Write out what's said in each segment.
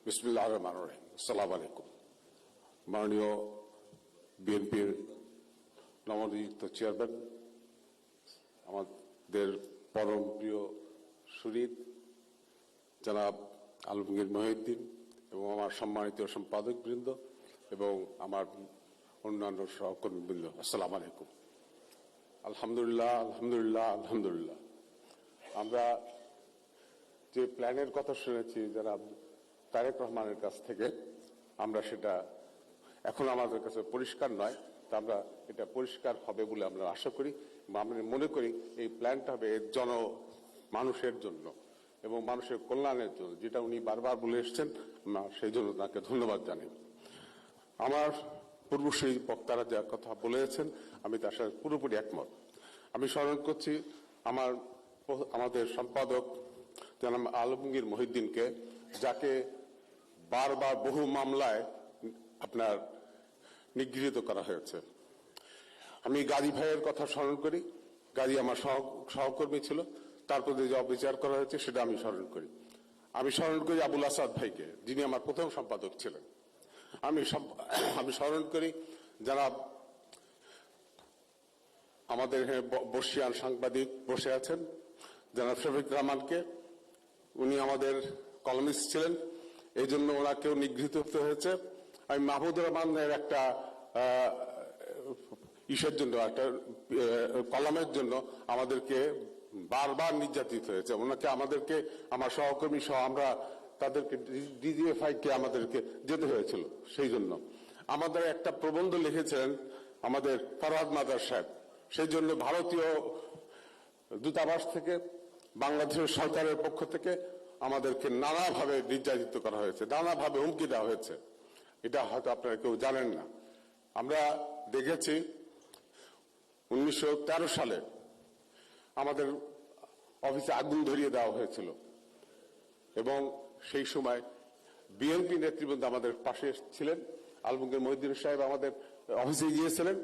বিসমিল্লাহির রহমানির রহিম। আসসালামু আলাইকুম। মাননীয় বিএনপির নবনিযুক্ত চেয়ারম্যান, আমাদের পরম প্রিয় শহীদ জনাব আলমগীর মহিউদ্দিন এবং আমার সম্মানিত সম্পাদকবৃন্দ এবং আমার অন্যান্য সহকর্মীবৃন্দ, আসসালামু আলাইকুম। আলহামদুলিল্লাহ, আলহামদুলিল্লাহ, আলহামদুলিল্লাহ। আমরা যে প্ল্যানের কথা শুনেছি জনাব তারেক রহমানের কাছ থেকে, আমরা সেটা এখন আমাদের কাছে পরিষ্কার নয়, তা আমরা এটা পরিষ্কার হবে বলে আমরা আশা করি। আমরা মনে করি এই প্ল্যানটা হবে মানুষের জন্য এবং মানুষের কল্যাণের জন্য, যেটা উনি বারবার বলে এসছেন। সেই জন্য তাকে ধন্যবাদ জানাই। আমার পূর্বসূরি বক্তারা যা কথা বলেছেন আমি তার সাথে পুরোপুরি একমত। আমি স্মরণ করছি আমাদের সম্পাদক জনাব আলমগীর মহিউদ্দিনকে, যাকে বারবার বহু মামলায় আপনার নিগৃহীত করা হয়েছে। আমি গাজী ভাইয়ের কথা স্মরণ করি। গাজী আমার সহকর্মী ছিল, তারপর যে অবিচার করা হয়েছে সেটা আমি স্মরণ করি। আমি স্মরণ করি আবুল আসাদ ভাইকে, যিনি আমার প্রথম সম্পাদক ছিলেন। আমি স্মরণ করি যারা আমাদের বর্ষিয়ান সাংবাদিক বসে আছেন, জনাব শফিক রহমানকে। উনি আমাদের কলামিস্ট ছিলেন, এই জন্য ওনাকেও নিগৃহীত হতে হয়েছে। আমি মাহমুদুর রহমানের একটা ইসের জন্য, একটা কলামের জন্য আমাদেরকে বারবার নির্যাতিত হয়েছে। ওনাকে আমাদেরকে, আমার সহকর্মী সহ আমরা তাদেরকে ডিজিএফআই কে আমাদেরকে যেতে হয়েছিল। সেই জন্য আমাদের একটা প্রবন্ধ লিখেছিলেন আমাদের ফরহাদ মাদার সাহেব। সেই জন্য ভারতীয় দূতাবাস থেকে, বাংলাদেশের সরকারের পক্ষ থেকে আমাদেরকে নানাভাবে নির্যাতিত করা হয়েছে, নানাভাবে হুমকি দেওয়া হয়েছে। এটা হয়তো আপনারা কেউ জানেন না। আমরা দেখেছি 1913 সালে আমাদের অফিসে আগুন ধরিয়ে দেওয়া হয়েছিল এবং সেই সময় বিএনপি নেতৃবৃন্দ আমাদের পাশে ছিলেন। আলমগীর মহিউদ্দিন সাহেব আমাদের অফিসে গিয়েছিলেন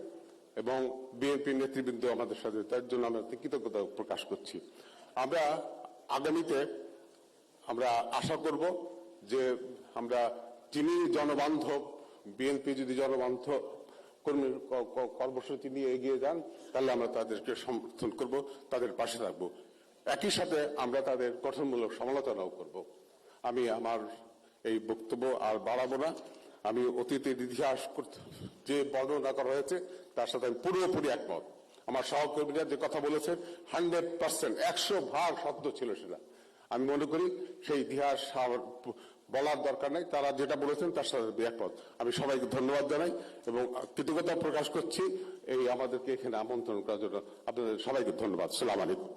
এবং বিএনপি নেতৃবৃন্দ আমাদের সাথে, তার জন্য আমরা কৃতজ্ঞতা প্রকাশ করছি। আমরা আগামীতে আমরা আশা করব যে আমরা যিনি জনবান্ধব, বিএনপি যদি জনবান্ধব কর্মসূচি নিয়ে এগিয়ে যান, তাহলে আমরা তাদেরকে সমর্থন করব, তাদের পাশে থাকবো। একই সাথে আমরা তাদের গঠনমূলক সমালোচনাও করব। আমি আমার এই বক্তব্য আর বাড়াবো না। আমি অতীতের ইতিহাস যে বর্ণনা করা হয়েছে তার সাথে আমি পুরোপুরি একমত। আমার সহকর্মীরা যে কথা বলেছেন 100%, 100% সত্য ছিল সেটা। আমি মনে করি সেই ইতিহাস বলার দরকার নেই, তারা যেটা বলেছেন তার সাথে একমত। আমি সবাইকে ধন্যবাদ জানাই এবং কৃতজ্ঞতা প্রকাশ করছি এই আমাদেরকে এখানে আমন্ত্রণ করার জন্য। আপনাদের সবাইকে ধন্যবাদ। আসসালামু আলাইকুম।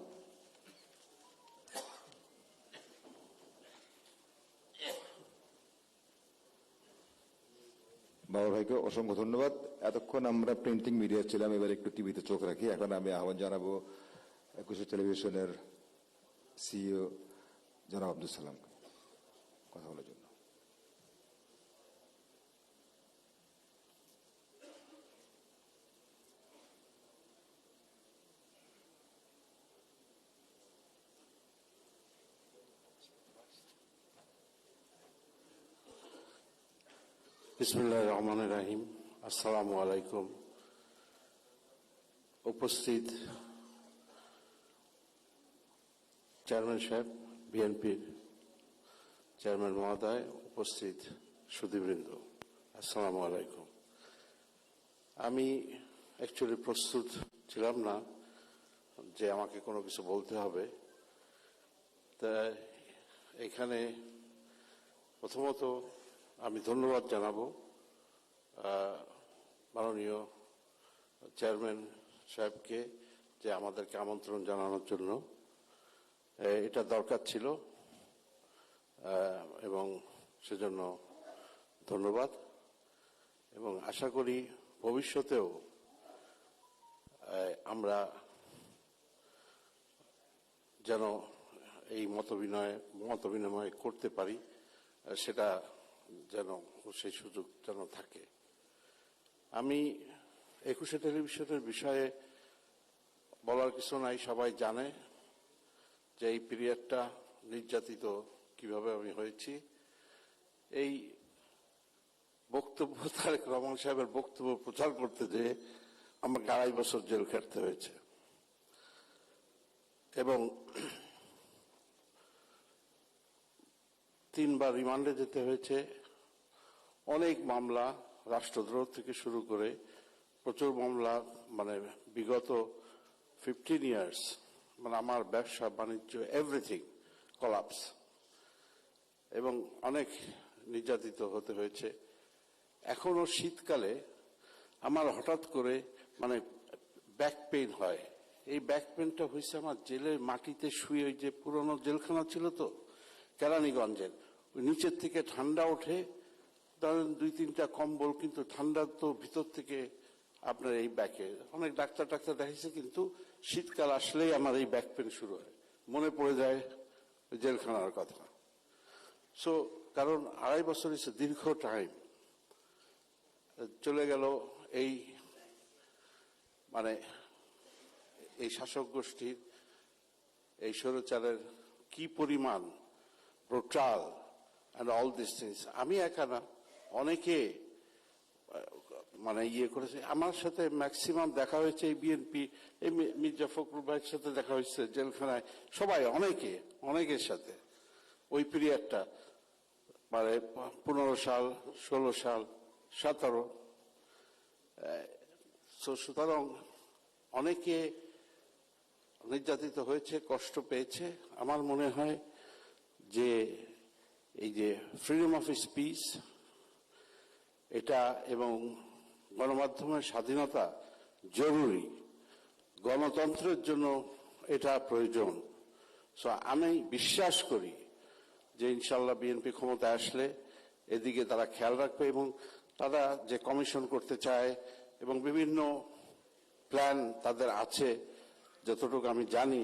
বাবর ভাইকে অসংখ্য ধন্যবাদ। এতক্ষণ আমরা প্রিন্টিং মিডিয়া ছিলাম, এবার একটু টিভিতে চোখ রাখি। এখন আমি আহ্বান জানাবো 21 টেলিভিশনের সিইও জনাব আব্দুল সালামকে কথা বলার জন্য। বিসমিল্লাহির রহমানির রহিম। আসসালামু আলাইকুম। উপস্থিত চেয়ারম্যান সাহেব, বিএনপির চেয়ারম্যান মহোদয়, উপস্থিত সুধীবৃন্দ, আসসালামু আলাইকুম। আমি অ্যাকচুয়ালি প্রস্তুত ছিলাম না যে আমাকে কোনো কিছু বলতে হবে। তা এখানে প্রথমত আমি ধন্যবাদ জানাবো মাননীয় চেয়ারম্যান সাহেবকে যে আমাদেরকে আমন্ত্রণ জানানোর জন্য। এটা দরকার ছিল এবং সেজন্য ধন্যবাদ। এবং আশা করি ভবিষ্যতেও আমরা যেন এই মতবিনিময় করতে পারি, সেটা যেন সেই সুযোগ যেন থাকে। আমি 21 টেলিভিশনের বিষয়ে বলার কিছু নাই, সবাই জানে যে এই পিরিয়ডটা নির্যাতিত কিভাবে আমি হয়েছি। এই বক্তব্য তারেক রহমান সাহেবের বক্তব্য প্রচার করতে যেয়ে আমাকে 2.5 বছর জেল খাটতে হয়েছে এবং 3 বার রিমান্ডে যেতে হয়েছে। অনেক মামলা, রাষ্ট্রদ্রোহ থেকে শুরু করে প্রচুর মামলা, মানে বিগত 15 ইয়ার্স, মানে আমার ব্যবসা বাণিজ্য এভরিথিং কলাপস, এবং অনেক নির্যাতিত হতে হয়েছে। এখনো শীতকালে আমার হঠাৎ করে মানে ব্যাক পেইন হয়। এই ব্যাক পেইনটা হয়েছে আমার জেলের মাটিতে শুয়ে, ওই যে পুরনো জেলখানা ছিল তো কেরানীগঞ্জের, ওই নিচের থেকে ঠান্ডা ওঠে, ধরেন 2-3টা কম্বল, কিন্তু ঠান্ডা তো ভিতর থেকে আপনার এই ব্যাকে। অনেক ডাক্তার দেখাইছে, কিন্তু শীতকাল আসলেই আমার এই ব্যাক পেন শুরু হয়, মনে পড়ে যায় ওই জেলখানার কথা। সো কারণ 2.5 বছর হচ্ছে দীর্ঘ টাইম চলে গেল। এই মানে এই শাসক গোষ্ঠীর এই স্বৈরাচারের কি পরিমাণ brutal and all this things. আমি একা না, অনেকে মানে ইয়ে করেছে। আমার সাথে ম্যাক্সিমাম দেখা হয়েছে এই বিএনপি, এই মির্জা ফখরুল ভাইয়ের সাথে দেখা হয়েছে জেলখানায়, সবাই অনেকের সাথে ওই পিরিয়ডটা, মানে 15 সাল, 16 সাল, 17। সুতরাং অনেকে নির্যাতিত হয়েছে, কষ্ট পেয়েছে। আমার মনে হয় যে এই যে ফ্রিডম অফ স্পিচ এটা এবং গণমাধ্যমের স্বাধীনতা জরুরি, গণতন্ত্রের জন্য এটা প্রয়োজন। সো আমি বিশ্বাস করি যে ইনশাল্লাহ বিএনপি ক্ষমতায় আসলে এদিকে তারা খেয়াল রাখবে, এবং তারা যে কমিশন করতে চায় এবং বিভিন্ন প্ল্যান তাদের আছে যতটুকু আমি জানি।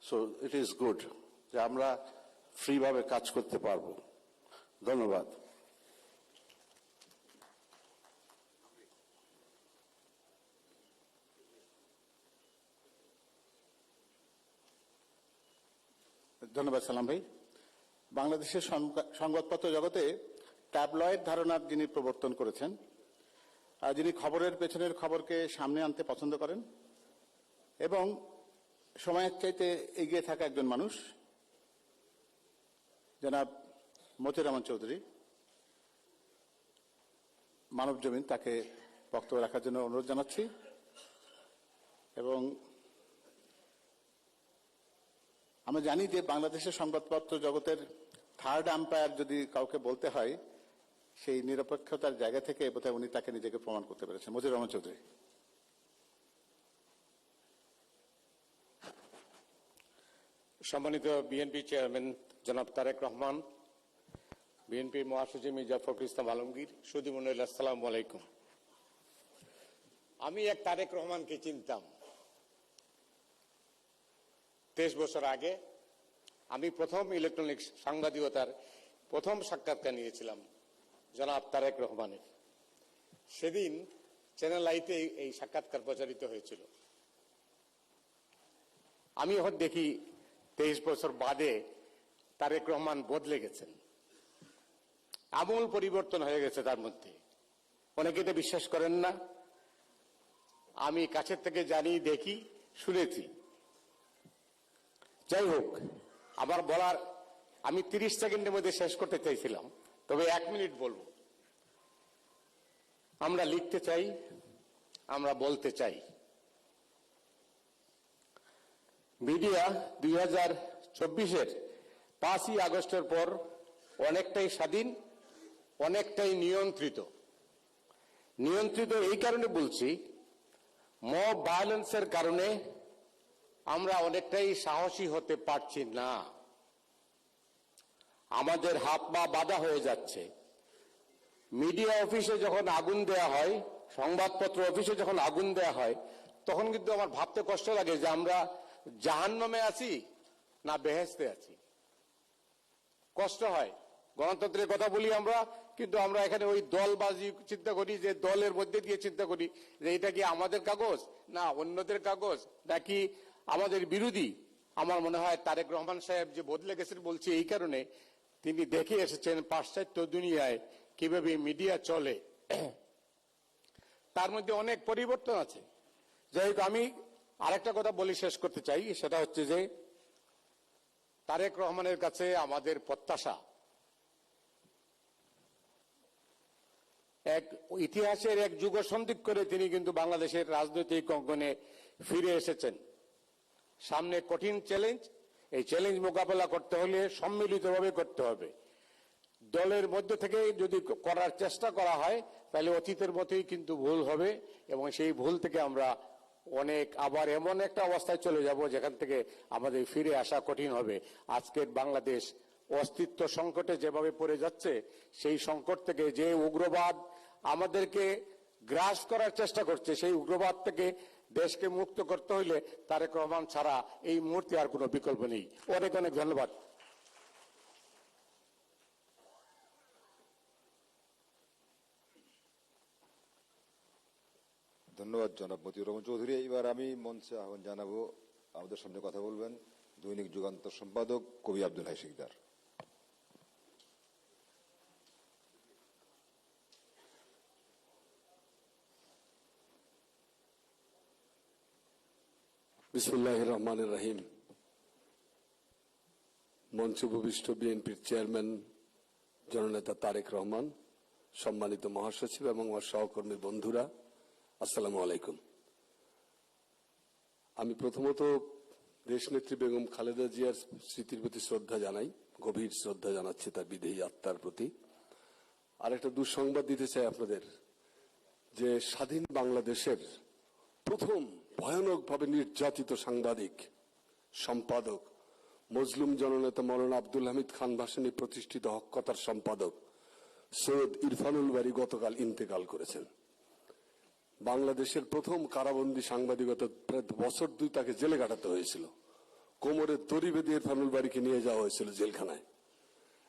সো ইট ইজ গুড যে আমরা ফ্রিভাবে কাজ করতে পারবো। ধন্যবাদ। ধন্যবাদ সালাম ভাই। বাংলাদেশের সংবাদপত্র জগতে ট্যাবলয়েড ধারণার যিনি প্রবর্তন করেছেন, যিনি খবরের পেছনের খবরকে সামনে আনতে পছন্দ করেন এবং সময়ের চাইতে এগিয়ে থাকা একজন মানুষ, জনাব মতিউর রহমান চৌধুরী, মানব জমিন, তাকে বক্তব্য রাখার জন্য অনুরোধ জানাচ্ছি। এবং আমরা জানি যে বাংলাদেশের সংবাদপত্র জগতের থার্ড আম্পায়ার যদি কাউকে বলতে হয়, সেই নিরপেক্ষতার জায়গা থেকে বোধহয় উনি তাকে নিজেকে প্রমাণ করতে পেরেছেন। মতিউর রহমান চৌধুরী। সম্মানিত বিএনপি চেয়ারম্যান জনাব তারেক রহমান, বিএনপির মহাসচিব মির্জা ফখরুল ইসলাম আলমগীর, সুধী মণ্ডলী, আসসালামু আলাইকুম। আমি এক তারেক রহমানকে চিনতাম। 23 বছর আগে আমি প্রথম ইলেকট্রনিক সাংবাদিকতার প্রথম সাক্ষাৎকার নিয়েছিলাম জনাব তারেক রহমানের। সেদিন চ্যানেল আইতে এই সাক্ষাৎকার প্রচারিত হয়েছিল। আমি এখন দেখি 23 বছর বাদে তারেক রহমান বদলে গেছেন, আমূল পরিবর্তন হয়ে গেছে তার মধ্যে। অনেকে এটা বিশ্বাস করেন না, আমি কাছের থেকে জানি, দেখি, শুনেছি। যাই হোক, আমার বলার আমি 30 সেকেন্ডের মধ্যে শেষ করতে চাইছিলাম, তবে 1 মিনিট বলবো। আমরা লিখতে চাই, আমরা বলতে চাই। মিডিয়া 2024-এর 5ই আগস্টের পর অনেকটাই স্বাধীন, অনেকটাই নিয়ন্ত্রিত। এই কারণে বলছি, মব ভায়োলেন্সের কারণে আমরা অনেকটাই সাহসী হতে পারছি না। আমাদের হাত পা বাঁধা হয়ে যাচ্ছে। মিডিয়া অফিসে যখন আগুন দেয়া হয়, সংবাদপত্র অফিসে যখন আগুন দেয়া হয়, তখন কিন্তু আমার ভাবতে কষ্ট লাগে যে আমরা জাহান্নামে আছি না বেহেশতে আছি। কষ্ট হয়। গণতন্ত্রের কথা বলি আমরা, কিন্তু আমরা এখানে ওই দলবাজি চিন্তা করি, যে দলের মধ্যে দিয়ে চিন্তা করি যে এটা কি আমাদের কাগজ না অন্যদের কাগজ নাকি আমাদের বিরোধী। আমার মনে হয় তারেক রহমান সাহেব যে বদলে গেছেন বলছি এই কারণে, তিনি দেখে এসেছেন পাশ্চাত্য দুনিয়ায় কিভাবে মিডিয়া চলে, তার মধ্যে অনেক পরিবর্তন আছে। যাই হোক, আমি আরেকটা কথা বলে শেষ করতে চাই, সেটা হচ্ছে যে তারেক রহমানের কাছে আমাদের প্রত্যাশা, এক ইতিহাসের এক যুগ সন্ধিক করে তিনি কিন্তু বাংলাদেশের রাজনৈতিক অঙ্গনে ফিরে এসেছেন। সামনে কঠিন চ্যালেঞ্জ, এই চ্যালেঞ্জ মোকাবেলা করতে হলে সম্মিলিতভাবে করতে হবে। দলের মধ্যে থেকে যদি করার চেষ্টা করা হয় তাহলে অতীতের মতোই কিন্তু ভুল হবে, এবং সেই ভুল থেকে আমরা অনেক আবার এমন একটা অবস্থায় চলে যাব যেখান থেকে আমাদের ফিরে আসা কঠিন হবে। আজকের বাংলাদেশ অস্তিত্ব সংকটে যেভাবে পড়ে যাচ্ছে, সেই সংকট থেকে যে উগ্রবাদ আমাদেরকে গ্রাস করার চেষ্টা করছে, সেই উগ্রবাদ থেকে দেশকে মুক্ত করতে হইলে তারেক রহমান ছাড়া এই মুহূর্তে আর কোনো বিকল্প নেই। অনেক অনেক ধন্যবাদ। ধন্যবাদ জনাব মতিউর রহমান চৌধুরী। এবার আমি মঞ্চে আহ্বান জানাবো, আমাদের সামনে কথা বলবেন দৈনিক যুগান্তর সম্পাদক কবি আব্দুল হাই শিকদার। বিসমিল্লাহির রহমানির রহিম। মঞ্চ উপবিষ্ট বিএনপির চেয়ারম্যান জননেতা তারেক রহমান, সম্মানিত মহাসচিব এবং আমার সহকর্মী বন্ধুরা, আসসালামু আলাইকুম। আমি প্রথমত দেশনেত্রী বেগম খালেদা জিয়ার স্মৃতির প্রতি শ্রদ্ধা জানাই, গভীর শ্রদ্ধা জানাচ্ছি তার বিদেহী আত্মার প্রতি। আর একটা দুঃসংবাদ দিতে চাই আপনাদের, যে স্বাধীন বাংলাদেশের প্রথম ভয়ানকভাবে নির্যাতিত সাংবাদিক সম্পাদক মজলুম জননেতা মৌলানা আব্দুল হামিদ খান ভাসানী প্রতিষ্ঠিত হক্কতার সম্পাদক সৈয়দ ইরফানুল বারী গতকাল ইন্তেকাল করেছেন। বাংলাদেশের প্রথম কারাবন্দী সাংবাদিকতা প্রায় বছর 2 তাকে জেলে কাটাতে হয়েছিল। কোমরে দড়ি বেঁধে ইরফানুল বারীকে নিয়ে যাওয়া হয়েছিল জেলখানায়,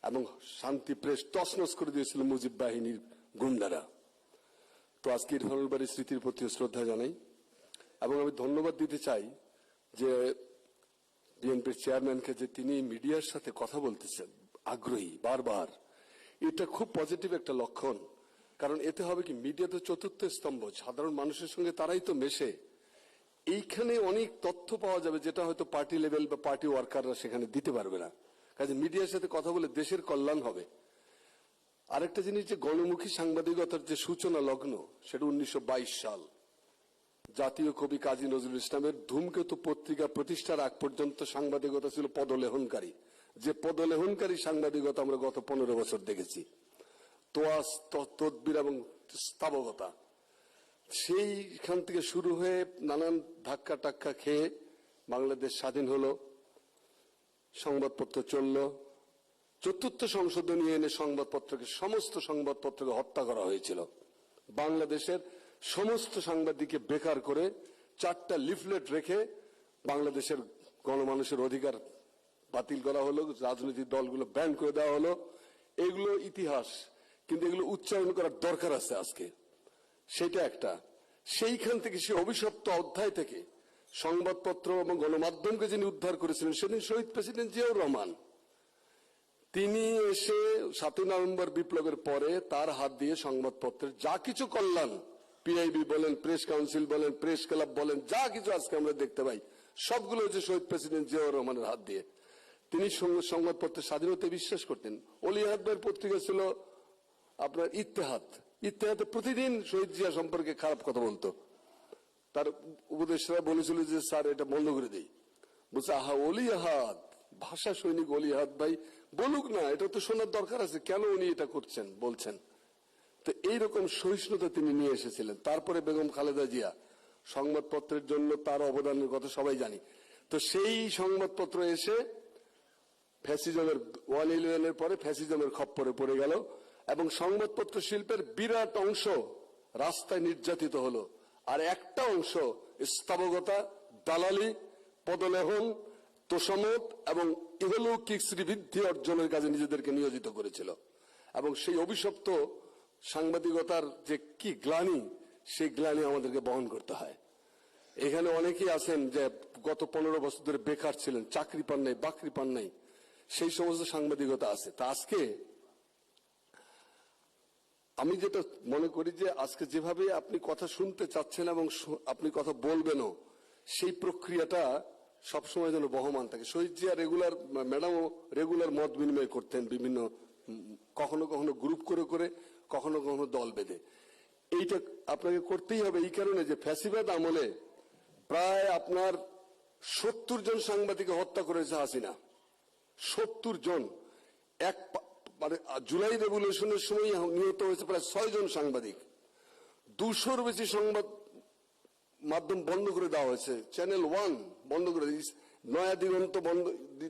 এবং শান্তি প্রেস তছনছ করে দিয়েছিল মুজিব বাহিনীর গুন্ডারা। তো আজকে ইরফানুল বারীর স্মৃতির প্রতি শ্রদ্ধা জানাই, এবং আমি ধন্যবাদ দিতে চাই যে বিএনপির চেয়ারম্যানকে, যে তিনি মিডিয়ার সাথে কথা বলতেছেন আগ্রহী বারবার। এটা খুব পজিটিভ একটা লক্ষণ, কারণ এতে হবে কি, মিডিয়া তো চতুর্থ স্তম্ভ, সাধারণ মানুষের সঙ্গে তারাই তো মেশে। এইখানে অনেক তথ্য পাওয়া যাবে যেটা হয়তো পার্টি লেভেল বা পার্টি ওয়ার্কাররা সেখানে দিতে পারবে না। কাজে মিডিয়ার সাথে কথা বলে দেশের কল্যাণ হবে। আরেকটা জিনিস, যে গণমুখী সাংবাদিকতার যে সূচনা লগ্ন, সেটা 1922 সাল। জাতীয় কবি কাজী নজরুল ইসলামের ধূমকেতু পত্রিকা প্রতিষ্ঠার আগ পর্যন্ত সাংবাদিকতা ছিল পদলেহনকারী। যে পদলেহনকারী সাংবাদিকতা আমরা গত 15 বছর দেখেছি, তোয়াজ তদবির এবং স্থাবকতা, সেইখান থেকে শুরু হয়ে নানান ধাক্কা টাক্কা খেয়ে বাংলাদেশ স্বাধীন হলো, সংবাদপত্র চলল। ৪র্থ সংশোধনী এনে সমস্ত সংবাদপত্রকে হত্যা করা হয়েছিল। বাংলাদেশের সমস্ত সাংবাদিককে বেকার করে 4টা লিফলেট রেখে বাংলাদেশের গণমানুষের অধিকার বাতিল করা হলো, রাজনৈতিক দলগুলো ব্যান করে দেওয়া হলো। এগুলো ইতিহাস, কিন্তু এগুলো উচ্চারণ করার দরকার আছে আজকে। সেটা একটা, সেইখান থেকে, সে অভিশপ্ত অধ্যায় থেকে সংবাদপত্র এবং গণমাধ্যমকে যিনি উদ্ধার করেছিলেন সেদিন শহীদ প্রেসিডেন্ট জিয়াউর রহমান। তিনি এসে 7ই নভেম্বর বিপ্লবের পরে তার হাত দিয়ে সংবাদপত্রের যা কিছু কল্যাণ, পিআইবি বলেন, প্রেস কাউন্সিল বলেন, প্রেস ক্লাব বলেন, যা কিছু আজকে আমরা দেখতে পাই, সবগুলো হচ্ছে শহীদ প্রেসিডেন্ট জিয়াউর রহমানের হাত দিয়ে। তিনি সংবাদপত্রের স্বাধীনতায় বিশ্বাস করতেন। অলি আহাদ ভাইয়ের পত্রিকা ছিল আপনার ইত্তেহাদ। ইত্তেহাদে প্রতিদিন শহীদ জিয়া সম্পর্কে খারাপ কথা বলতো। তার উপদেষ্টারা বলেছিল যে স্যার এটা বন্ধ করে দেই। বলছে, আহা অলি আহাদ, ভাষা সৈনিক অলি আহাদ ভাই বলুক না, এটা তো শোনার দরকার আছে, কেন উনি এটা করছেন বলছেন। তো এইরকম সহিষ্ণুতা তিনি নিয়ে এসেছিলেন। তারপরে বেগম খালেদা জিয়া, সংবাদপত্রের জন্য তার অবদানের কথা সবাই জানি। তো সেই সংবাদপত্র এসে ফ্যাসিজমের 111-এর পরে ফ্যাসিজমের খপ্পরে পড়ে গেল, এবং সংবাদপত্র শিল্পের বিরাট অংশ রাস্তায় নির্যাতিত হলো। আর একটা অংশ স্থাবকতা, দালালি, পদলেহন, তোষামত এবং ইহলৌকিক শ্রীবৃদ্ধি অর্জনের কাজে নিজেদেরকে নিয়োজিত করেছিল। এবং সেই অভিশপ্ত সাংবাদিকতার যে কি গ্লানি, সেই গ্লানি আমাদেরকে বহন করতে হয়। এখানে অনেকেই আছেন যে গত 15 বছর ধরে বেকার ছিলেন, চাকরি পান নাই, বাকরি পান নাই। সেই সমস্ত সাংবাদিকতা আছে। তা আজকে আমি যেটা মনে করি যে আজকে যেভাবে আপনি কথা শুনতে চাচ্ছেন এবং আপনি কথা বলবেনও, সেই প্রক্রিয়াটা সবসময় যেন বহমান থাকে। শহীদ জিয়া রেগুলার, ম্যাডামও রেগুলার মত বিনিময় করতেন বিভিন্ন, কখনো কখনো গ্রুপ করে করে, কখনো কখনো দল বেঁধে। এইটা আপনাকে করতেই হবে এই কারণে যে ফ্যাসিবাদ আমলে প্রায় আপনার 70 জন সাংবাদিককে হত্যা করেছে হাসিনা। 70 জন। মানে জুলাই রেভলিউশনের সময় নিহত হয়েছে প্রায় 6 জন সাংবাদিক। 200-র বেশি সংবাদ মাধ্যম বন্ধ করে দেওয়া হয়েছে। চ্যানেল 1 বন্ধ করে, নয়া দিগন্ত বন্ধ,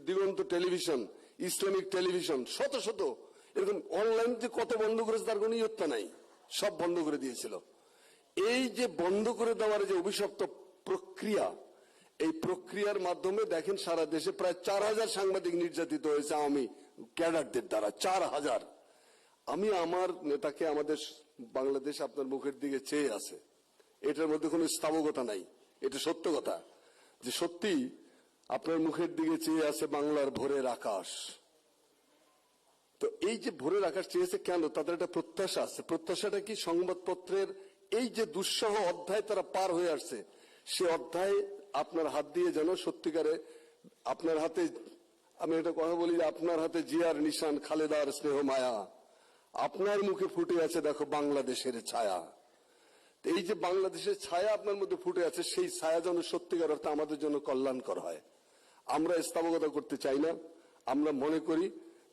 দিগন্ত টেলিভিশন, ইসলামিক টেলিভিশন, শত শত এরকম অনলাইন যে কত বন্ধ করেছে তার কোনো ইয়ত্তা নাই, সব বন্ধ করে দিয়েছিল। এই যে বন্ধ করে দেওয়ার যে অভিশপ্ত প্রক্রিয়া, এই প্রক্রিয়ার মাধ্যমে দেখেন সারা দেশে প্রায় 4000 সাংবাদিক নির্যাতিত হয়েছে আওয়ামী ক্যাডারদের দ্বারা। 4000। আমি আমার নেতাকে, আমাদের বাংলাদেশ আপনার মুখের দিকে চেয়ে আছে, এটার মধ্যে কোনো স্থাবকতা নাই, এটা সত্য কথা যে সত্যি আপনার মুখের দিকে চেয়ে আছে বাংলার ভোরের আকাশ। তো এই যে ভোরের আকাশ চেয়েছে কেন? তাদের একটা প্রত্যাশা আছে। প্রত্যাশাটা কি? সংবাদপত্রের এই যে দুঃসহ অধ্যায় তারা পার হয়ে আসছে, সে অধ্যায় আপনার হাত দিয়ে যেন সত্যিকারে আপনার হাতে, আমি একটা কথা বলি যে আপনার হাতে জিয়ার নিশান, খালেদার স্নেহ মায়া, আপনার মুখে ফুটে আছে দেখো বাংলাদেশের ছায়া। এই যে বাংলাদেশের ছায়া আপনার মধ্যে ফুটে আছে, সেই ছায়া যেন সত্যিকার অর্থে আমাদের জন্য কল্যাণকর হয়। আমরা স্থাবকতা করতে চাই না। আমরা মনে করি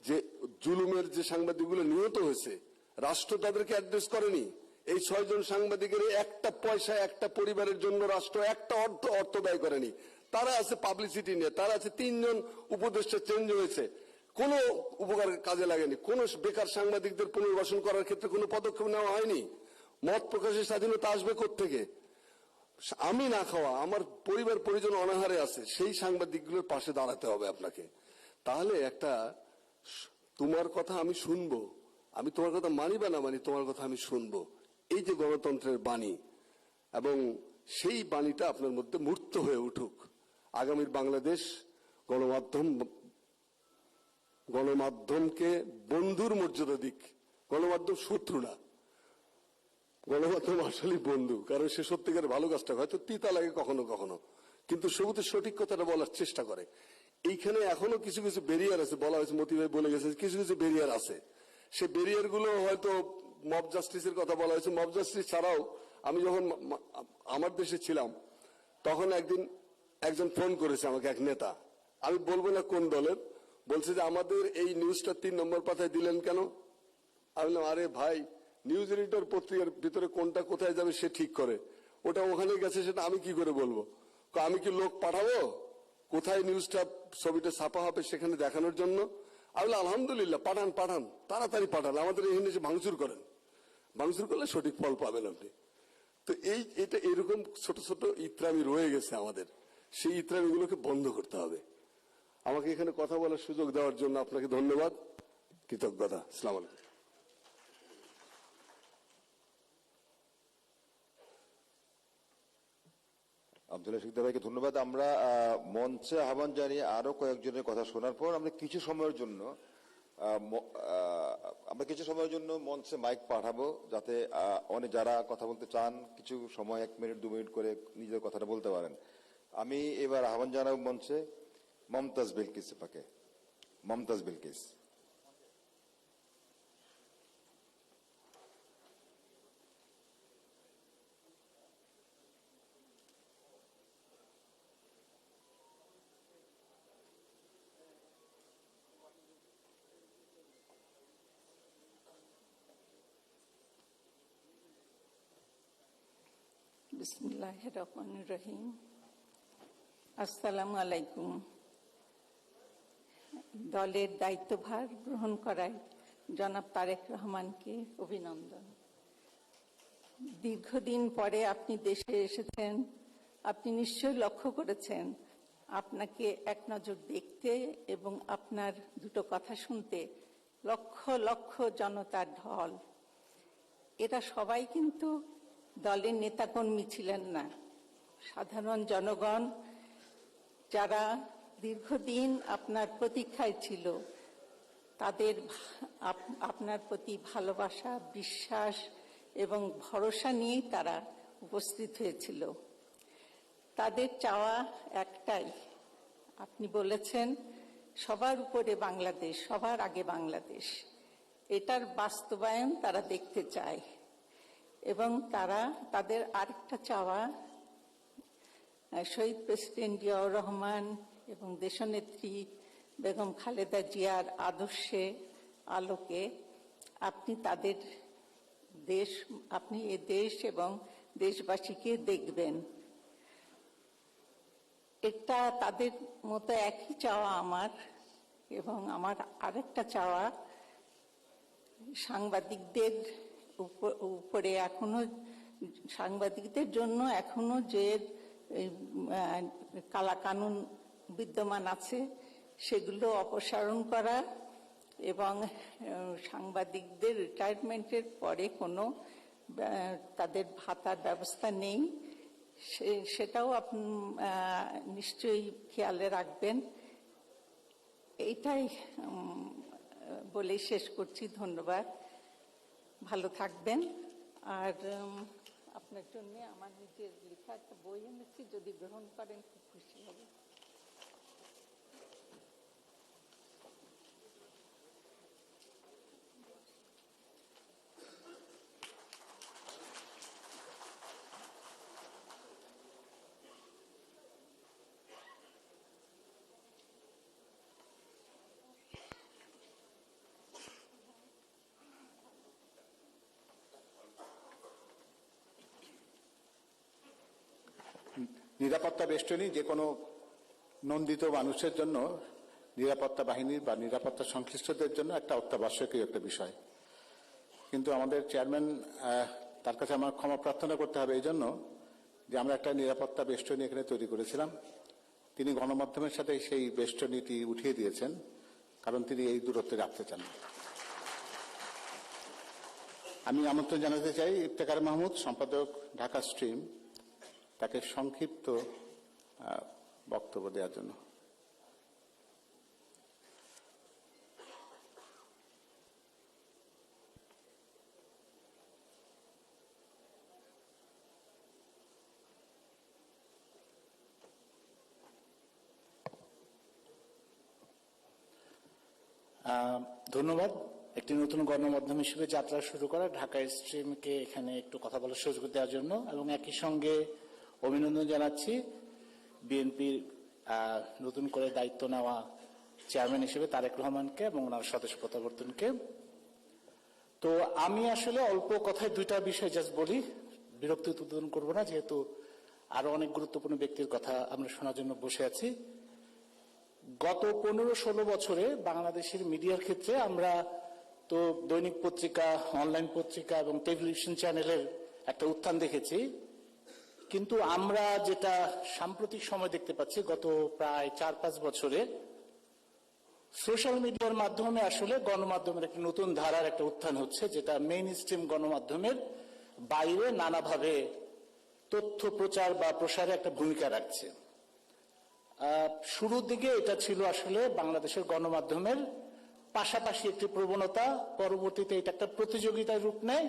যে জুলুমের যে সাংবাদিকগুলো নিহত হয়েছে, রাষ্ট্র তাদেরকে অ্যাড্রেস করেনি। এই 6 জন সাংবাদিকের একটা পয়সা একটা পরিবারের জন্য রাষ্ট্র একটা অর্থ ব্যয় করেনি। তারা আছে পাবলিসিটি নিয়ে, তারা আছে 3 জন উপদেষ্টা চেঞ্জ হয়েছে, কোনো উপকার কাজে লাগেনি। কোন বেকার সাংবাদিকদের পুনর্বাসন করার ক্ষেত্রে কোনো পদক্ষেপ নেওয়া হয়নি। মত প্রকাশের স্বাধীনতা আসবে কোত্থেকে? আমি না খাওয়া, আমার পরিবার পরিজন অনাহারে আছে, সেই সাংবাদিকগুলোর পাশে দাঁড়াতে হবে আপনাকে। তাহলে একটা তোমার কথা আমি শুনবো, আমি তোমার কথা মানি বা না মানি, তোমার কথা আমি শুনবো, এই যে গণতন্ত্রের বাণী, এবং সেই বাণীটা আপনার মধ্যে মূর্ত হয়ে উঠুক। আগামীর বাংলাদেশ গণমাধ্যমকে বন্ধুর মর্যাদা দিক। গণমাধ্যম শত্রু না, গণমাধ্যম আসলে বন্ধু। কারণ সে সত্যিকার ভালো কাজটা, হয়তো তিতা লাগে কখনো কখনো, কিন্তু সবুতে সঠিক কথাটা বলার চেষ্টা করে। এইখানে এখনো কিছু কিছু ব্যারিয়ার আছে, বলা হয়েছে, মতি ভাই বলে গেছে কিছু কিছু ব্যারিয়ার আছে। সে ব্যারিয়ার গুলো হয়তো মব জাস্টিসের কথা বলা হয়েছে। মব জাস্টিস ছাড়াও আমি যখন আমার দেশে ছিলাম, তখন একদিন একজন ফোন করেছে আমাকে, এক নেতা, আমি বলবো না কোন দলের, বলছে যে আমাদের এই নিউজটা 3 নম্বর পাতায় দিলেন কেন? আমি বললাম, আরে ভাই, নিউজ এডিটর পত্রিকার ভিতরে কোনটা কোথায় যাবে সে ঠিক করে, ওটা ওখানে গেছে, সেটা আমি কি করে বলবো? আমি কি লোক পাঠাবো কোথায় নিউজটা, ছবিটা ছাপা হবে সেখানে দেখানোর জন্য? আমি বললাম, আলহামদুলিল্লাহ, পাঠান পাঠান, তাড়াতাড়ি পাঠান, আমাদের এখানে এসে ভাঙচুর করেন, ভাঙচুর করলে সঠিক ফল পাবেন আপনি। তো এটা এরকম ছোট ছোট ইত্রামি রয়ে গেছে আমাদের, সেই ইত্রামিগুলোকে বন্ধ করতে হবে। আমাকে এখানে কথা বলার সুযোগ দেওয়ার জন্য আপনাকে ধন্যবাদ, কৃতজ্ঞতা। আসসালামু আলাইকুম। আব্দুল্লাহ সিকদার ভাইকে ধন্যবাদ। আমরা মঞ্চে আহ্বান জানিয়ে আরো কয়েকজনের কথা শোনার পর আমরা কিছু সময়ের জন্য মঞ্চে মাইক পাঠাবো, যাতে অনেক যারা কথা বলতে চান কিছু সময় 1 মিনিট 2 মিনিট করে নিজের কথাটা বলতে পারেন। আমি এবার আহ্বান জানাবো মঞ্চে মমতাজ বিলকিস পাকে। মমতাজ বিলকিস। বিসমিল্লাহির রহমানির রহিম। আসসালামু আলাইকুম। দলের দায়িত্বভার গ্রহণ করায় জনাব তারেক রহমানকে অভিনন্দন। দীর্ঘদিন পরে আপনি দেশে এসেছেন। আপনি নিশ্চয়ই লক্ষ্য করেছেন, আপনাকে এক নজর দেখতে এবং আপনার দুটো কথা শুনতে লক্ষ লক্ষ জনতার ঢল। এরা সবাই কিন্তু দলের নেতাকর্মী ছিলেন না, সাধারণ জনগণ যারা দীর্ঘদিন আপনার প্রতীক্ষায় ছিল। তাদের আপনার প্রতি ভালোবাসা, বিশ্বাস এবং ভরসা নিয়েই তারা উপস্থিত হয়েছিল। তাদের চাওয়া একটাই, আপনি বলেছেন সবার উপরে বাংলাদেশ, সবার আগে বাংলাদেশ। এটার বাস্তবায়ন তারা দেখতে চায় এবং তাদের আরেকটা চাওয়া, শহীদ প্রেসিডেন্ট জিয়াউর রহমান এবং দেশনেত্রী বেগম খালেদা জিয়ার আদর্শে আলোকে আপনি এ দেশ এবং দেশবাসীকে দেখবেন। এটা তাদের মতো একই চাওয়া আমার, এবং আমার আরেকটা চাওয়া, সাংবাদিকদের উপরে এখনো, সাংবাদিকদের জন্য এখনো যে কালাকানুন বিদ্যমান আছে সেগুলো অপসারণ করা এবং সাংবাদিকদের রিটায়ারমেন্টের পরে কোনো তাদের ভাতার ব্যবস্থা নেই, সেটাও আপনি নিশ্চয়ই খেয়ালে রাখবেন। এইটাই বলে শেষ করছি। ধন্যবাদ, ভালো থাকবেন। আর আপনার জন্য আমার নিজের লেখা একটা বই এনেছি, যদি গ্রহণ করেন খুব খুশি হব। নিরাপত্তা বেষ্টনী যে কোনো নন্দিত মানুষের জন্য, নিরাপত্তা বাহিনীর বা নিরাপত্তা সংশ্লিষ্টদের জন্য একটা অত্যাবশ্যকীয় একটা বিষয়। কিন্তু আমাদের চেয়ারম্যান, তার কাছে আমার ক্ষমা প্রার্থনা করতে হবে এই জন্য যে আমরা একটা নিরাপত্তা বেষ্টনী এখানে তৈরি করেছিলাম। তিনি গণমাধ্যমের সাথে সেই বেষ্টনীটি উঠিয়ে দিয়েছেন, কারণ তিনি এই দূরত্বে রাখতে চান। আমি আমন্ত্রণ জানাতে চাই ইফতেখার মাহমুদ, সম্পাদক, ঢাকা স্ট্রিম, তাকে সংক্ষিপ্ত বক্তব্য দেওয়ার জন্য। ধন্যবাদ। একটি নতুন গণমাধ্যম হিসেবে যাত্রা শুরু করা ঢাকা স্ট্রিমকে এখানে একটু কথা বলার সুযোগ দেওয়ার জন্য, এবং একই সঙ্গে অভিনন্দন জানাচ্ছি বিএনপির নতুন করে দায়িত্ব নেওয়া চেয়ারম্যান হিসেবে তারেক রহমানকে এবং ওনার সদস্য প্রত্যাবর্তনকে। তো আমি আসলে অল্প কথায় দুইটা বিষয় জাস্ট বলি, বিরক্তি উদ্বোধন করবো না, যেহেতু আরো অনেক গুরুত্বপূর্ণ ব্যক্তির কথা আমরা শোনার জন্য বসে আছি। গত 15-16 বছরে বাংলাদেশের মিডিয়ার ক্ষেত্রে আমরা তো দৈনিক পত্রিকা, অনলাইন পত্রিকা এবং টেলিভিশন চ্যানেলের একটা উত্থান দেখেছি, কিন্তু আমরা যেটা সাম্প্রতিক সময় দেখতে পাচ্ছি গত প্রায় 4-5 বছরে সোশ্যাল মিডিয়ার মাধ্যমে আসলে গণমাধ্যমের একটা নতুন ধারার একটা উত্থান হচ্ছে, যেটা মেইন স্ট্রিম গণমাধ্যমের বাইরে নানাভাবে তথ্য প্রচার বা প্রসারে একটা ভূমিকা রাখছে। শুরুর দিকে এটা ছিল আসলে বাংলাদেশের গণমাধ্যমের পাশাপাশি একটি প্রবণতা, পরবর্তীতে এটা একটা প্রতিযোগিতার রূপ নেয়,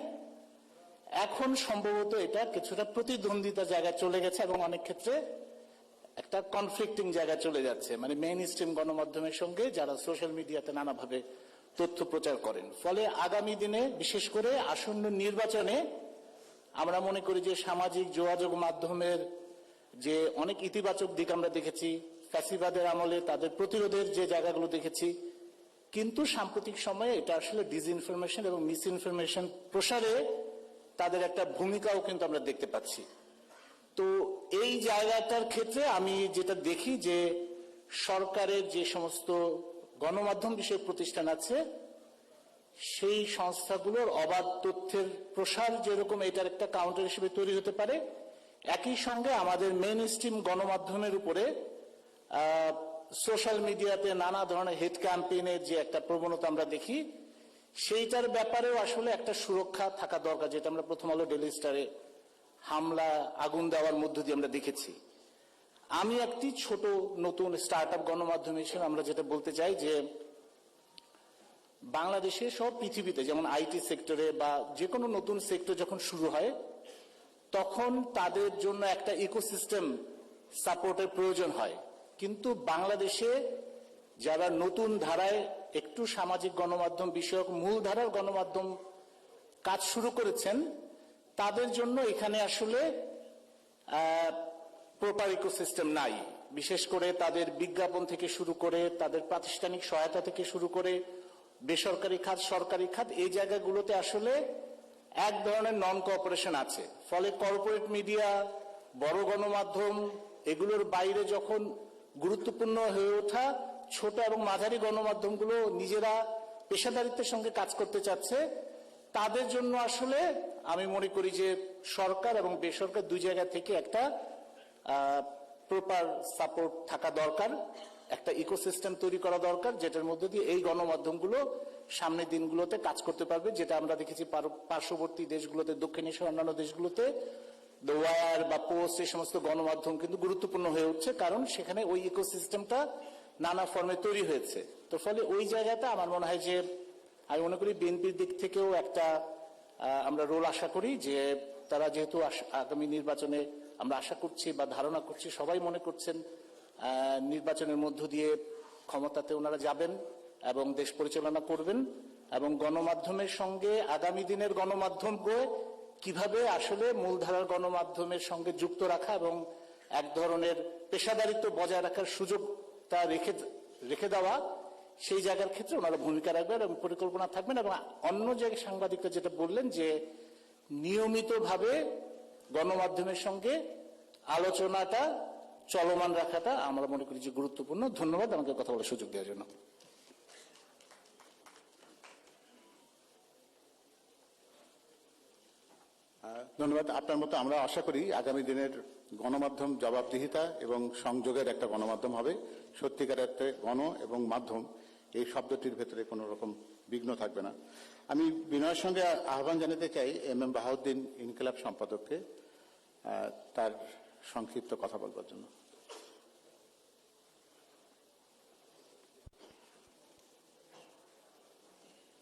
এখন সম্ভবত এটা কিছুটা প্রতিদ্বন্দ্বিতা জায়গায় চলে গেছে এবং অনেক ক্ষেত্রে একটা কনফ্লিক্টিং জায়গায় চলে যাচ্ছে, মানে মেইন স্ট্রিম গণমাধ্যমের সঙ্গে যারা সোশ্যাল মিডিয়াতে নানাভাবে তথ্য প্রচার করেন। ফলে আগামী দিনে বিশেষ করে আসন্ন নির্বাচনে আমরা মনে করি যে সামাজিক যোগাযোগ মাধ্যমের যে অনেক ইতিবাচক দিক আমরা দেখেছি, ফ্যাসিবাদের আমলে তাদের প্রতিরোধের যে জায়গাগুলো দেখেছি, কিন্তু সাম্প্রতিক সময়ে এটা আসলে ডিসইনফরমেশন এবং মিসইনফরমেশন প্রসারে তাদের একটা ভূমিকাও কিন্তু আমরা দেখতে পাচ্ছি। তো এই জায়গাটার ক্ষেত্রে আমি যেটা দেখি যে সরকারের যে সমস্ত গণমাধ্যম বিষয়ক প্রতিষ্ঠান আছে সেই সংস্থাগুলোর অবাধ তথ্যের প্রসার যেরকম এটার একটা কাউন্টার হিসেবে তৈরি হতে পারে, একই সঙ্গে আমাদের মেইন স্ট্রিম গণমাধ্যমের উপরে সোশ্যাল মিডিয়াতে নানা ধরনের হেট ক্যাম্পেইনের যে একটা প্রবণতা আমরা দেখি, সেইটার ব্যাপারেও আসলে একটা সুরক্ষা থাকা দরকার, যেটা আমরা প্রথম আলো ডেইলি স্টারে হামলা, আগুন দেওয়ার মধ্য দিয়ে আমরা দেখেছি। আমি একটি ছোট নতুন স্টার্ট আপ গণমাধ্যম হিসেবে আমরা যেটা বলতে চাই যে বাংলাদেশে সব পৃথিবীতে যেমন আইটি সেক্টরে বা যে কোনো নতুন সেক্টর যখন শুরু হয় তখন তাদের জন্য একটা ইকোসিস্টেম সাপোর্টের প্রয়োজন হয়, কিন্তু বাংলাদেশে যারা নতুন ধারায় একটু সামাজিক গণমাধ্যম বিষয়ক মূল ধারার গণমাধ্যম কাজ শুরু করেছেন তাদের জন্য এখানে আসলে প্রপার ইকোসিস্টেম নাই। বিশেষ করে তাদের বিজ্ঞাপন থেকে শুরু করে তাদের প্রাতিষ্ঠানিক সহায়তা থেকে শুরু করে বেসরকারি খাত সরকারি খাত এই জায়গাগুলোতে আসলে এক ধরনের নন কোঅপারেশন আছে। ফলে কর্পোরেট মিডিয়া বড় গণমাধ্যম এগুলোর বাইরে যখন গুরুত্বপূর্ণ হয়ে ওঠা ছোট এবং মাঝারি গণমাধ্যমগুলো নিজেরা পেশাদারিত্বের সঙ্গে কাজ করতে চাচ্ছে, তাদের জন্য আসলে আমি মনে করি যে সরকার এবং বেসরকার দুই জায়গা থেকে একটা প্রপার সাপোর্ট থাকা দরকার, একটা ইকোসিস্টেম তৈরি করা দরকার যেটার মধ্যে দিয়ে এই গণমাধ্যমগুলো সামনের দিনগুলোতে কাজ করতে পারবে। যেটা আমরা দেখেছি পার্শ্ববর্তী দেশগুলোতে, দক্ষিণ এশিয়ার অন্যান্য দেশগুলোতে দ্য ওয়ার বা পোস্ট এই সমস্ত গণমাধ্যম কিন্তু গুরুত্বপূর্ণ হয়ে উঠছে, কারণ সেখানে ওই ইকোসিস্টেমটা নানা ফর্মে তৈরি হয়েছে। তো ফলে ওই জায়গাটা আমার মনে হয় যে আমি মনে করি বিএনপির দিক থেকেও একটা আমরা রোল আশা করি যে তারা যেহেতু আগামী নির্বাচনে আমরা আশা করছি বা ধারণা করছি সবাই মনে করছেন নির্বাচনের মধ্য দিয়ে ক্ষমতাতে ওনারা যাবেন এবং দেশ পরিচালনা করবেন, এবং গণমাধ্যমের সঙ্গে আগামী দিনের গণমাধ্যমকে কিভাবে আসলে মূলধারার গণমাধ্যমের সঙ্গে যুক্ত রাখা এবং এক ধরনের পেশাদারিত্ব বজায় রাখার সুযোগ তা রেখে দেওয়া, সেই জায়গার ক্ষেত্রে ওনারা ভূমিকা রাখবেন এবং পরিকল্পনা থাকবেন। এবং অন্য জায়গায় সাংবাদিকরা যেটা বললেন যে নিয়মিতভাবে গণমাধ্যমের সঙ্গে আলোচনাটা চলমান রাখাটা আমরা মনে করি যে গুরুত্বপূর্ণ। ধন্যবাদ আমাকে কথা বলার সুযোগ দেওয়ার জন্য। ধন্যবাদ। আপনার মতো আমরা আশা করি আগামী দিনের গণমাধ্যম জবাবদিহিতা এবং সংযোগের একটা গণমাধ্যম হবে। সত্যিকার একটা গণ এবং মাধ্যম এই শব্দটির ভেতরে কোনো রকম বিঘ্ন থাকবে না। আমি বিনয়ের সঙ্গে আহ্বান জানাতে চাই এম বাহাউদ্দিন ইনকিলাব সম্পাদককে তার সংক্ষিপ্ত কথা বলবার জন্য।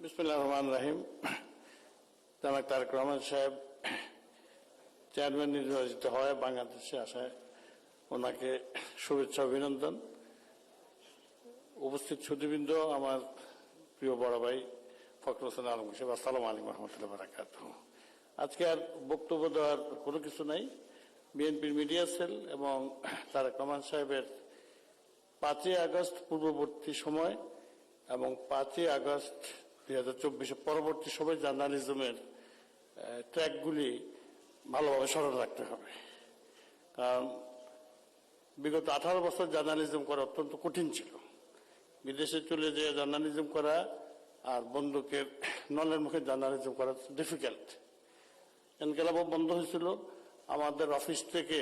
বিসমিল্লাহির রহমানির রহিম। জনাব তারেক রহমান সাহেব চেয়ারম্যান নির্বাচিত হয় বাংলাদেশে আসায় ওনাকে শুভেচ্ছা অভিনন্দন। উপস্থিত সুধীবৃন্দ, আমার প্রিয় বড় ভাই ফখরুল হোসেন আলম সাহেব, আসসালামু আলাইকুম রহমতুল্লাহ বারাকাতুহু। আজকে আর বক্তব্য দেওয়ার কোনো কিছু নাই। বিএনপির মিডিয়া সেল এবং তারেক রহমান সাহেবের 5ই আগস্ট পূর্ববর্তী সময় এবং 5ই আগস্ট 2024 পরবর্তী সময় জার্নালিজমের ট্র্যাকগুলি ভালোভাবে স্মরণ রাখতে হবে। কারণ বিগত 18 বছর জার্নালিজম করা অত্যন্ত কঠিন ছিল। বিদেশে চলে যেয়ে জার্নালিজম করা আর বন্দুকের নলের মুখে জার্নালিজম করা ডিফিকাল্ট। ইনকিলাবও বন্ধ হয়েছিল। আমাদের অফিস থেকে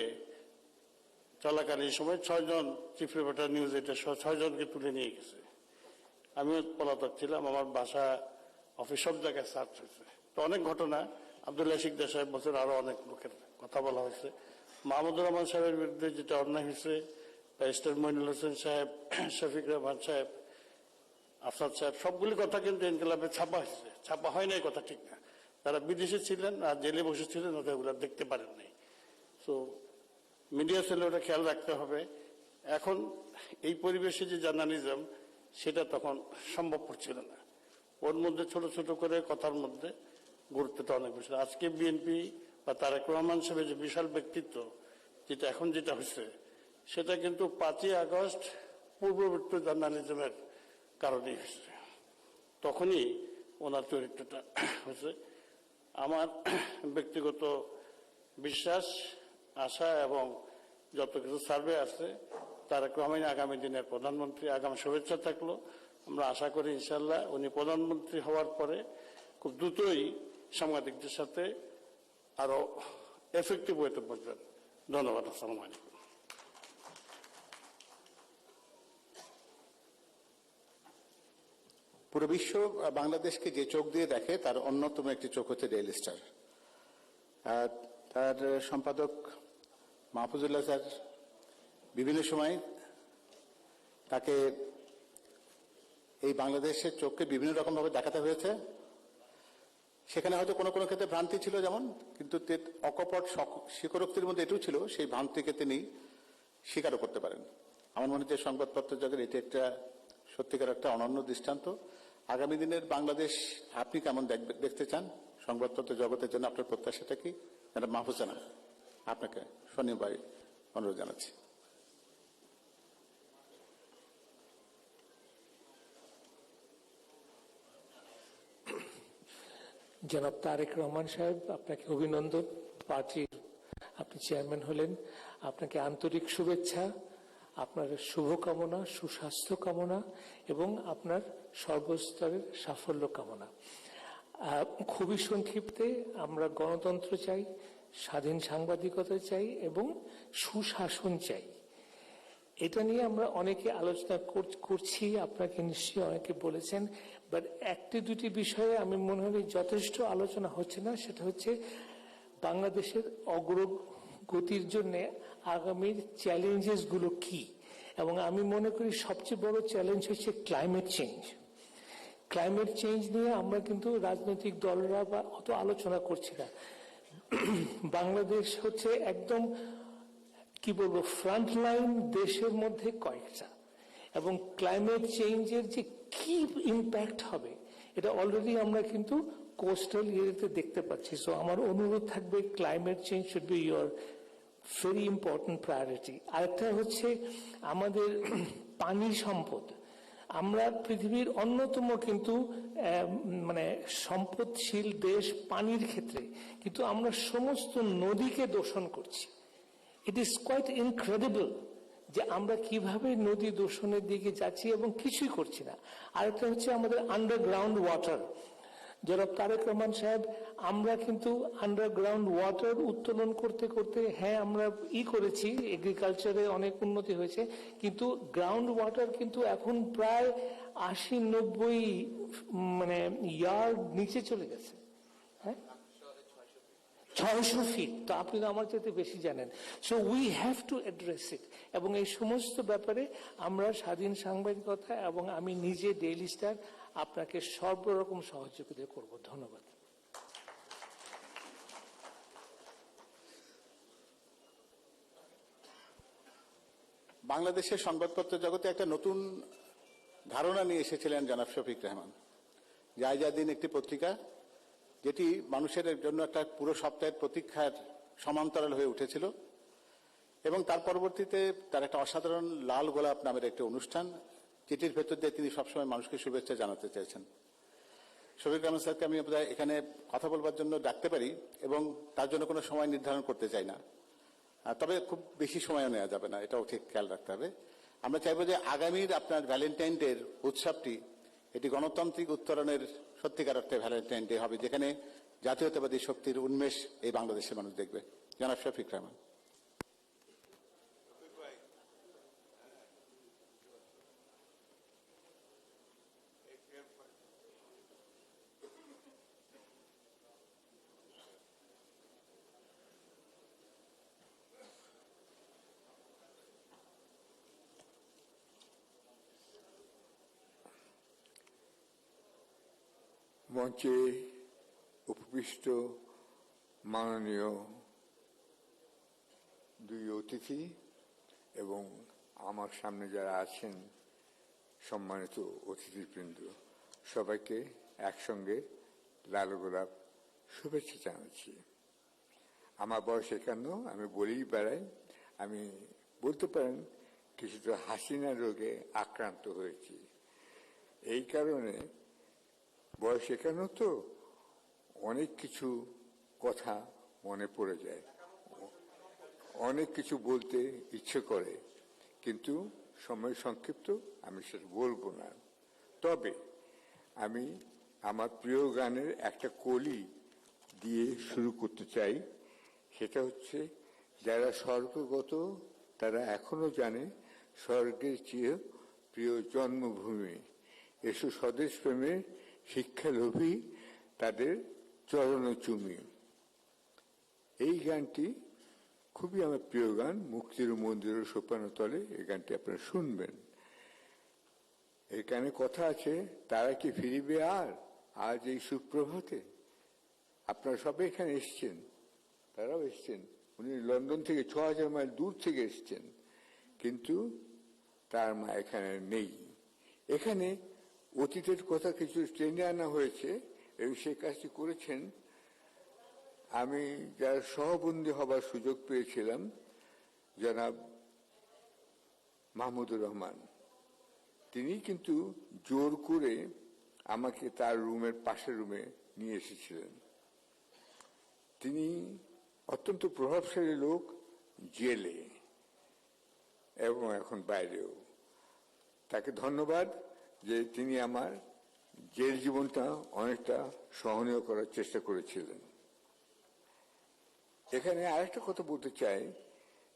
চলাকালীন সময় 6 জন চিফ রিপোর্টার নিউজ এটা 6 জনকে তুলে নিয়ে গেছে। আমিও পলাতক ছিলাম। আমার বাসা অফিস সব জায়গায় সার্চ হয়েছে। তো অনেক ঘটনা, আব্দুল্লাহ শিকদার সাহেব বছর আরো অনেক লোকের কথা বলা হয়েছে। মাহমুদুর রহমান সাহেবের বিরুদ্ধে যেটা অন্যায় হয়েছে, ব্যারিস্টার মইনুল হোসেন সাহেব, শফিক রহমান সাহেব, আফসাদ সাহেব, সবগুলি কথা কিন্তু ইনকিলাবে ছাপা হয়েছে। ছাপা হয় নাই, কথা ঠিক না। তারা বিদেশে ছিলেন আর জেলে বসেছিলেন, ওটা ওগুলো দেখতে পারেন নাই। তো মিডিয়া সেলে ওটা খেয়াল রাখতে হবে। এখন এই পরিবেশে যে জার্নালিজম, সেটা তখন সম্ভবপর ছিল না। ওর মধ্যে ছোট ছোট করে কথার মধ্যে গুরুত্বটা অনেক বেশি। আজকে বিএনপি বা তারেক রহমান সাহেবের যে বিশাল ব্যক্তিত্ব, যেটা এখন যেটা হয়েছে, সেটা কিন্তু 5ই আগস্ট পূর্ববর্তী জার্নালিজমের কারণেই হয়েছে। তখনই ওনার চরিত্রটা হয়েছে। আমার ব্যক্তিগত বিশ্বাস, আশা এবং যত কিছু সার্ভে আছে, তারেক রহমান আগামী দিনের প্রধানমন্ত্রী। আগামী শুভেচ্ছা থাকলো। আমরা আশা করি ইনশাল্লাহ উনি প্রধানমন্ত্রী হওয়ার পরে খুব দ্রুতই সাংবাদিকদের সাথে আরো এফেক্টিভ ওয়েতে বসবেন। ধন্যবাদ। আসসালামু আলাইকুম। পুরো বিশ্ব বাংলাদেশকে যে চোখ দিয়ে দেখে তার অন্যতম একটি চোখ হচ্ছে ডেইলি স্টার। তার সম্পাদক মাহফুজুল্লাহ স্যার বিভিন্ন সময় তাকে এই বাংলাদেশের চোখকে বিভিন্ন রকম ভাবে দেখাতে হয়েছে। সেখানে হয়তো কোনো কোনো ক্ষেত্রে ভ্রান্তি ছিল যেমন, কিন্তু অকপট স্বীকারোক্তির মধ্যে এটাও ছিল সেই ভ্রান্তিকে তিনি স্বীকারও করতে পারেন। আমার মনে হচ্ছে সংবাদপত্র জগতের এটি একটা সত্যিকার একটা অনন্য দৃষ্টান্ত। আগামী দিনের বাংলাদেশ আপনি কেমন দেখতে চান? সংবাদপত্র জগতের জন্য আপনার প্রত্যাশাটা কি? ম্যাডাম মাহফুজানা, আপনাকে স্বনির্ভর অনুরোধ জানাচ্ছি। জনাব তারেক রহমান সাহেব, আপনাকে অভিনন্দন। পার্টির আপনি চেয়ারম্যান হলেন, আপনাকে আন্তরিক শুভেচ্ছা, আপনার শুভকামনা, সুস্বাস্থ্য কামনা এবং আপনার সর্বস্তরের সাফল্য কামনা। খুবই সংক্ষিপ্তে, আমরা গণতন্ত্র চাই, স্বাধীন সাংবাদিকতা চাই এবং সুশাসন চাই। এটা নিয়ে আমরা অনেকে আলোচনা করছি, আপনাকে নিশ্চয়ই অনেকে বলেছেন, বাট একটি দুটি বিষয়ে আমি মনে হয় যথেষ্ট আলোচনা হচ্ছে না। সেটা হচ্ছে বাংলাদেশের অগ্রগতির জন্য আগামীর চ্যালেঞ্জেস গুলো কি, এবং আমি মনে করি সবচেয়ে বড় চ্যালেঞ্জ হচ্ছে ক্লাইমেট চেঞ্জ। ক্লাইমেট চেঞ্জ নিয়ে আমরা কিন্তু রাজনৈতিক দলরা বা অত আলোচনা করছি না। বাংলাদেশ হচ্ছে একদম কি বলবো ফ্রন্টলাইন দেশের মধ্যে কয়েকটা, এবং ক্লাইমেট চেঞ্জের যে কি ইম্প্যাক্ট হবে এটা অলরেডি আমরা কিন্তু কোস্টাল এরিয়াতে দেখতে পাচ্ছি। সো আমার অনুরোধ থাকবে, climate change should be your very important priority. আরেকটা হচ্ছে আমাদের পানি সম্পদ। আমরা পৃথিবীর অন্যতম কিন্তু মানে সম্পদশীল দেশ পানির ক্ষেত্রে, কিন্তু আমরা সমস্ত নদীকে দূষণ করছি। ইট ইজ কোয়াইট ইনক্রেডিবল যে আমরা কিভাবে নদী দূষণের দিকে যাচ্ছি এবং কিছুই করছি না। আরেকটা হচ্ছে আমাদের আন্ডারগ্রাউন্ড ওয়াটার। জনাব তারেক রহমান সাহেব, আমরা কিন্তু আন্ডারগ্রাউন্ড ওয়াটার উত্তোলন করতে করতে, হ্যাঁ আমরা করেছি, এগ্রিকালচারে অনেক উন্নতি হয়েছে, কিন্তু গ্রাউন্ড ওয়াটার কিন্তু এখন প্রায় 80-90 মানে ইয়ার্ড নিচে চলে গেছে। হ্যাঁ, 600 ফিট। তো আপনি তো আমার চাইতে বেশি জানেন। So we have to address ইট, এবং এই সমস্ত ব্যাপারে আমরা স্বাধীন সাংবাদিকতা এবং আমি নিজে ডেইলি স্টার আপনাকে সর্বরকম সহযোগিতা করব। ধন্যবাদ। বাংলাদেশের সংবাদপত্র জগতে একটা নতুন ধারণা নিয়ে এসেছিলেন জনাব শফিক রেহমান। জায়জাদিন একটি পত্রিকা, যেটি মানুষের জন্য একটা পুরো সপ্তাহের প্রতীক্ষার সমান্তরাল হয়ে উঠেছিল, এবং তার পরবর্তীতে তার একটা অসাধারণ লাল গোলাপ নামের একটি অনুষ্ঠান, যেটির ভেতর দিয়ে তিনি সবসময় মানুষকে শুভেচ্ছা জানাতে চেয়েছেন। শফিক রহমান স্যারকে আমি এখানে কথা বলবার জন্য ডাকতে পারি, এবং তার জন্য কোনো সময় নির্ধারণ করতে চাই না, তবে খুব বেশি সময়ও নেওয়া যাবে না, এটাও ঠিক খেয়াল রাখতে হবে। আমরা চাইবো যে আগামীর আপনার ভ্যালেন্টাইন ডের উৎসবটি এটি গণতান্ত্রিক উত্তরণের সত্যিকার অর্থে ভ্যালেন্টাইন ডে হবে, যেখানে জাতীয়তাবাদী শক্তির উন্মেষ এই বাংলাদেশের মানুষ দেখবে। জনাব শফিক রহমান। মঞ্চে উপবিষ্ট মাননীয় দুই অতিথি এবং আমার সামনে যারা আছেন সম্মানিত অতিথিবৃন্দ, সবাইকে একসঙ্গে লাল গোলাপ শুভেচ্ছা জানাচ্ছি। আমার বয়স 51, আমি বলেই বেড়াই, আমি বলতে পারেন কিছুটা হাসিনা রোগে আক্রান্ত হয়েছি। এই কারণে বয়স 51 তো অনেক কিছু কথা মনে পড়ে যায়, অনেক কিছু বলতে ইচ্ছে করে, কিন্তু সময় সংক্ষিপ্ত, আমি সেটা বলবো না। তবে আমি আমার প্রিয় গানের একটা কলি দিয়ে শুরু করতে চাই। সেটা হচ্ছে, যারা স্বর্গগত তারা এখনো জানে স্বর্গের চেয়ে প্রিয় জন্মভূমি, এসো স্বদেশ প্রেমে শিক্ষা লোভী তাদের চরণ চুমি। এই গানটি খুবই আমার প্রিয় গান, মুক্তির মন্দির সোপানো তলে। এই গানটি আপনারা শুনবেন। এই গানে কথা আছে, তারা কি ফিরিবে আর আজ এই সুপ্রভাতে? আপনারা সবাই এখানে এসছেন, তারাও এসছেন। উনি লন্ডন থেকে 6000 মাইল দূর থেকে এসছেন, কিন্তু তার মা এখানে নেই। এখানে অতীতের কথা কিছু টেনে আনা হয়েছে এবং সেই কাজটি করেছেন। আমি যার সহবন্দী হবার সুযোগ পেয়েছিলাম, জনাব মাহমুদুর রহমান, তিনি কিন্তু জোর করে আমাকে তার রুমের পাশের রুমে নিয়ে এসেছিলেন। তিনি অত্যন্ত প্রভাবশালী লোক, জেলে এবং এখন বাইরেও। তাকে ধন্যবাদ যে তিনি আমার জেল জীবনটা অনেকটা সহনীয় করার চেষ্টা করেছিলেন। এখানে আরেকটা কথা বলতে চাই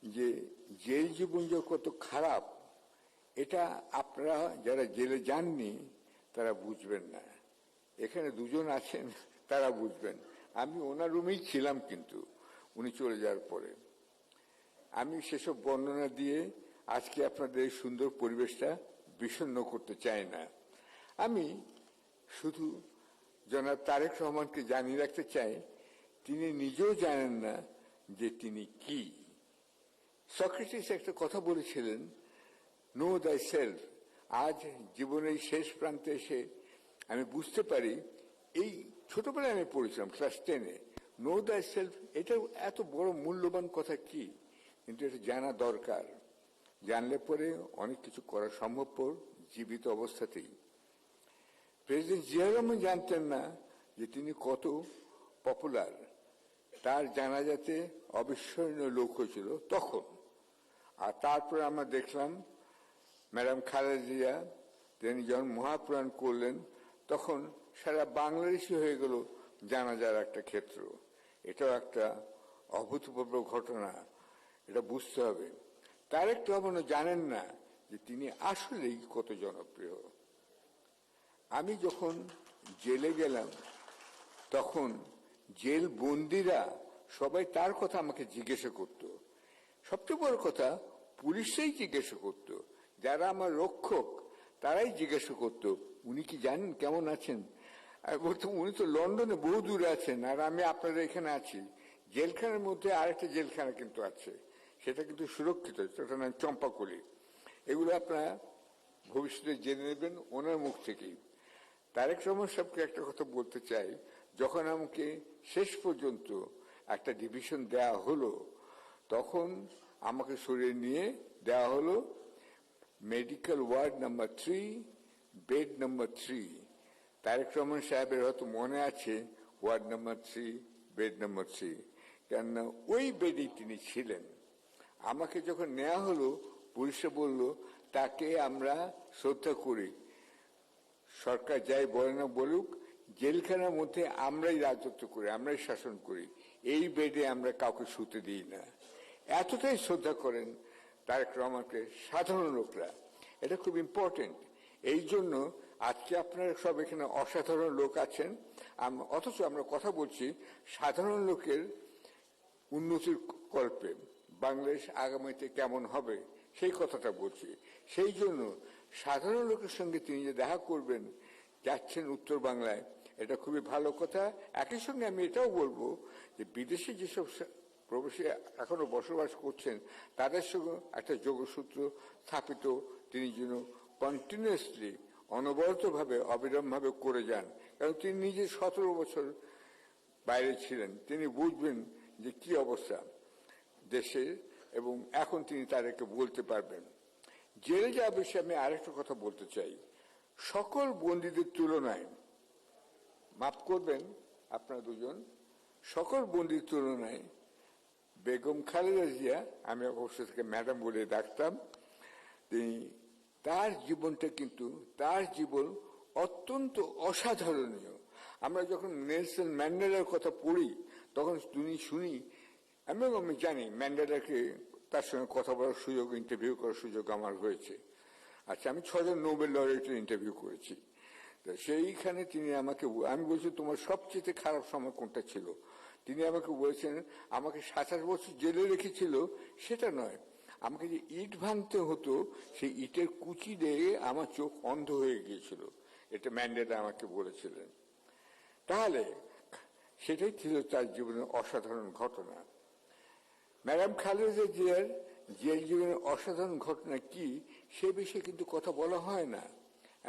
যে জেল জীবন যে কত খারাপ, এটা আপনারা যারা জেলে যাননি তারা বুঝবেন না। এখানে দুজন আছেন, তারা বুঝবেন। আমি ওনার রুমেই ছিলাম, কিন্তু উনি চলে যাওয়ার পরে আমি সেসব বর্ণনা দিয়ে আজকে আপনাদের এই সুন্দর পরিবেশটা বিষণ্ণ করতে চাই না। আমি শুধু জনাব তারেক রহমানকে জানিয়ে রাখতে চাই, তিনি নিজেও জানেন না যে তিনি কি। সক্রেটিস একটা কথা বলেছিলেন, নো দাই সেলফ। আজ জীবনের শেষ প্রান্তে এসে আমি বুঝতে পারি, এই ছোটবেলায় আমি পড়েছিলাম ক্লাস 10-এ, নো দাই সেলফ, এটা এত বড় মূল্যবান কথা কি, কিন্তু এটা জানা দরকার। জানলে পরে অনেক কিছু করা সম্ভবপর জীবিত অবস্থাতেই। প্রেসিডেন্ট জিয়া রহমান জানতেন না যে তিনি কত পপুলার। তার জানাজাতে অবিস্মরণীয় লোক হয়েছিল তখন। আর তারপরে আমরা দেখলাম ম্যাডাম খালেদা জিয়া, তিনি যখন মহাপ্রাণ করলেন, তখন সারা বাংলাদেশই হয়ে গেল জানাজার একটা ক্ষেত্র। এটাও একটা অভূতপূর্ব ঘটনা, এটা বুঝতে হবে। তারেক রহমানও জানেন না যে তিনি আসলেই কত জনপ্রিয়। আমি যখন জেলে গেলাম, তখন জেল বন্দিরা সবাই তার কথা আমাকে জিজ্ঞাসা করত। সবচেয়ে বড় কথা, পুলিশরাই জিজ্ঞাসা করত, যারা আমার রক্ষক তারাই জিজ্ঞাসা করত, উনি কি জানেন কেমন আছেন? আর বলতাম, উনি তো লন্ডনে বহু দূরে আছেন, আর আমি আপনাদের এখানে আছি। জেলখানার মধ্যে আরেকটা জেলখানা কিন্তু আছে, সেটা কিন্তু সুরক্ষিত, সেটার নাম চম্পাকলি। এগুলো আপনারা ভবিষ্যতে জেনে নেবেন ওনার মুখ থেকেই। তারেক রহমান সাহেবকে একটা কথা বলতে চাই, যখন আমাকে শেষ পর্যন্ত একটা ডিভিশন দেয়া হলো, তখন আমাকে সরিয়ে নিয়ে দেওয়া হলো medical ward number 3, bed number 3। Tarek Rahman সাহেবের হয়তো মনে আছে ওয়ার্ড নাম্বার 3, বেড নাম্বার 3, কেননা ওই বেডেই তিনি ছিলেন। আমাকে যখন নেওয়া হলো, পুলিশে বলল, তাকে আমরা শ্রদ্ধা করি, সরকার যাই বলে না বলুক, জেলখানার মধ্যে আমরাই রাজত্ব করি, আমরাই শাসন করি, এই বেডে আমরা কাউকে শুতে দিই না। এতটাই শ্রদ্ধা করেন তারেক রহমানকে সাধারণ লোকরা। এটা খুব ইম্পর্টেন্ট। এই জন্য আজকে আপনারা সব এখানে অসাধারণ লোক আছেন, অথচ আমরা কথা বলছি সাধারণ লোকের উন্নতির কল্পে, বাংলাদেশ আগামীতে কেমন হবে সেই কথাটা বলছি। সেই জন্য সাধারণ লোকের সঙ্গে তিনি যে দেখা করবেন, যাচ্ছেন উত্তর বাংলায়, এটা খুবই ভালো কথা। একই সঙ্গে আমি এটাও বলবো যে বিদেশে যেসব প্রবাসী এখনো বসবাস করছেন, তাদের সঙ্গে একটা যোগসূত্র স্থাপিত তিনি যেন কন্টিনিউয়াসলি, অনবরতভাবে, অবিরামভাবে করে যান। কারণ তিনি নিজে 17 বছর বাইরে ছিলেন, তিনি বুঝবেন যে কি অবস্থা দেশে, এবং এখন তিনি তাদেরকে বলতে পারবেন। জেলে যাওয়া বিষয়ে আমি আরেকটা কথা বলতে চাই। সকল বন্দীদের তুলনায়, মাফ করবেন আপনারা দুজন, সকল বন্দীর তুলনায় বেগম খালেদা জিয়া, আমি অবশ্য থেকে ম্যাডাম বলে ডাকতাম, তিনি, তার জীবনটা কিন্তু, তার জীবন অত্যন্ত অসাধারণীয়। আমরা যখন নেলসন ম্যান্ডেলার কথা পড়ি, তখন শুনি, আমি জানি ম্যান্ডেলাকে, তার সঙ্গে কথা বলার সুযোগ, ইন্টারভিউ করার সুযোগ আমার হয়েছে। আচ্ছা, আমি 6 জন নোবেল লরেটের ইন্টারভিউ করেছি। তো সেইখানে তিনি আমাকে, আমি বলছি তোমার সবচেয়ে খারাপ সময় কোনটা ছিল? তিনি আমাকে বলেছেন আমাকে 27 বছর জেলে রেখেছিল, সেটা নয়, আমাকে যে ইট ভাঙতে হতো সেই ইটের কুচি দিয়ে আমার চোখ অন্ধ হয়ে গিয়েছিল, এটা ম্যান্ডেলা আমাকে বলেছিলেন। তাহলে সেটাই ছিল তার জীবনের অসাধারণ ঘটনা। ম্যাডাম খালেদা জিয়ার জেল জীবনের অসাধারণ ঘটনা কি সে বিষয়ে কিন্তু কথা বলা হয় না।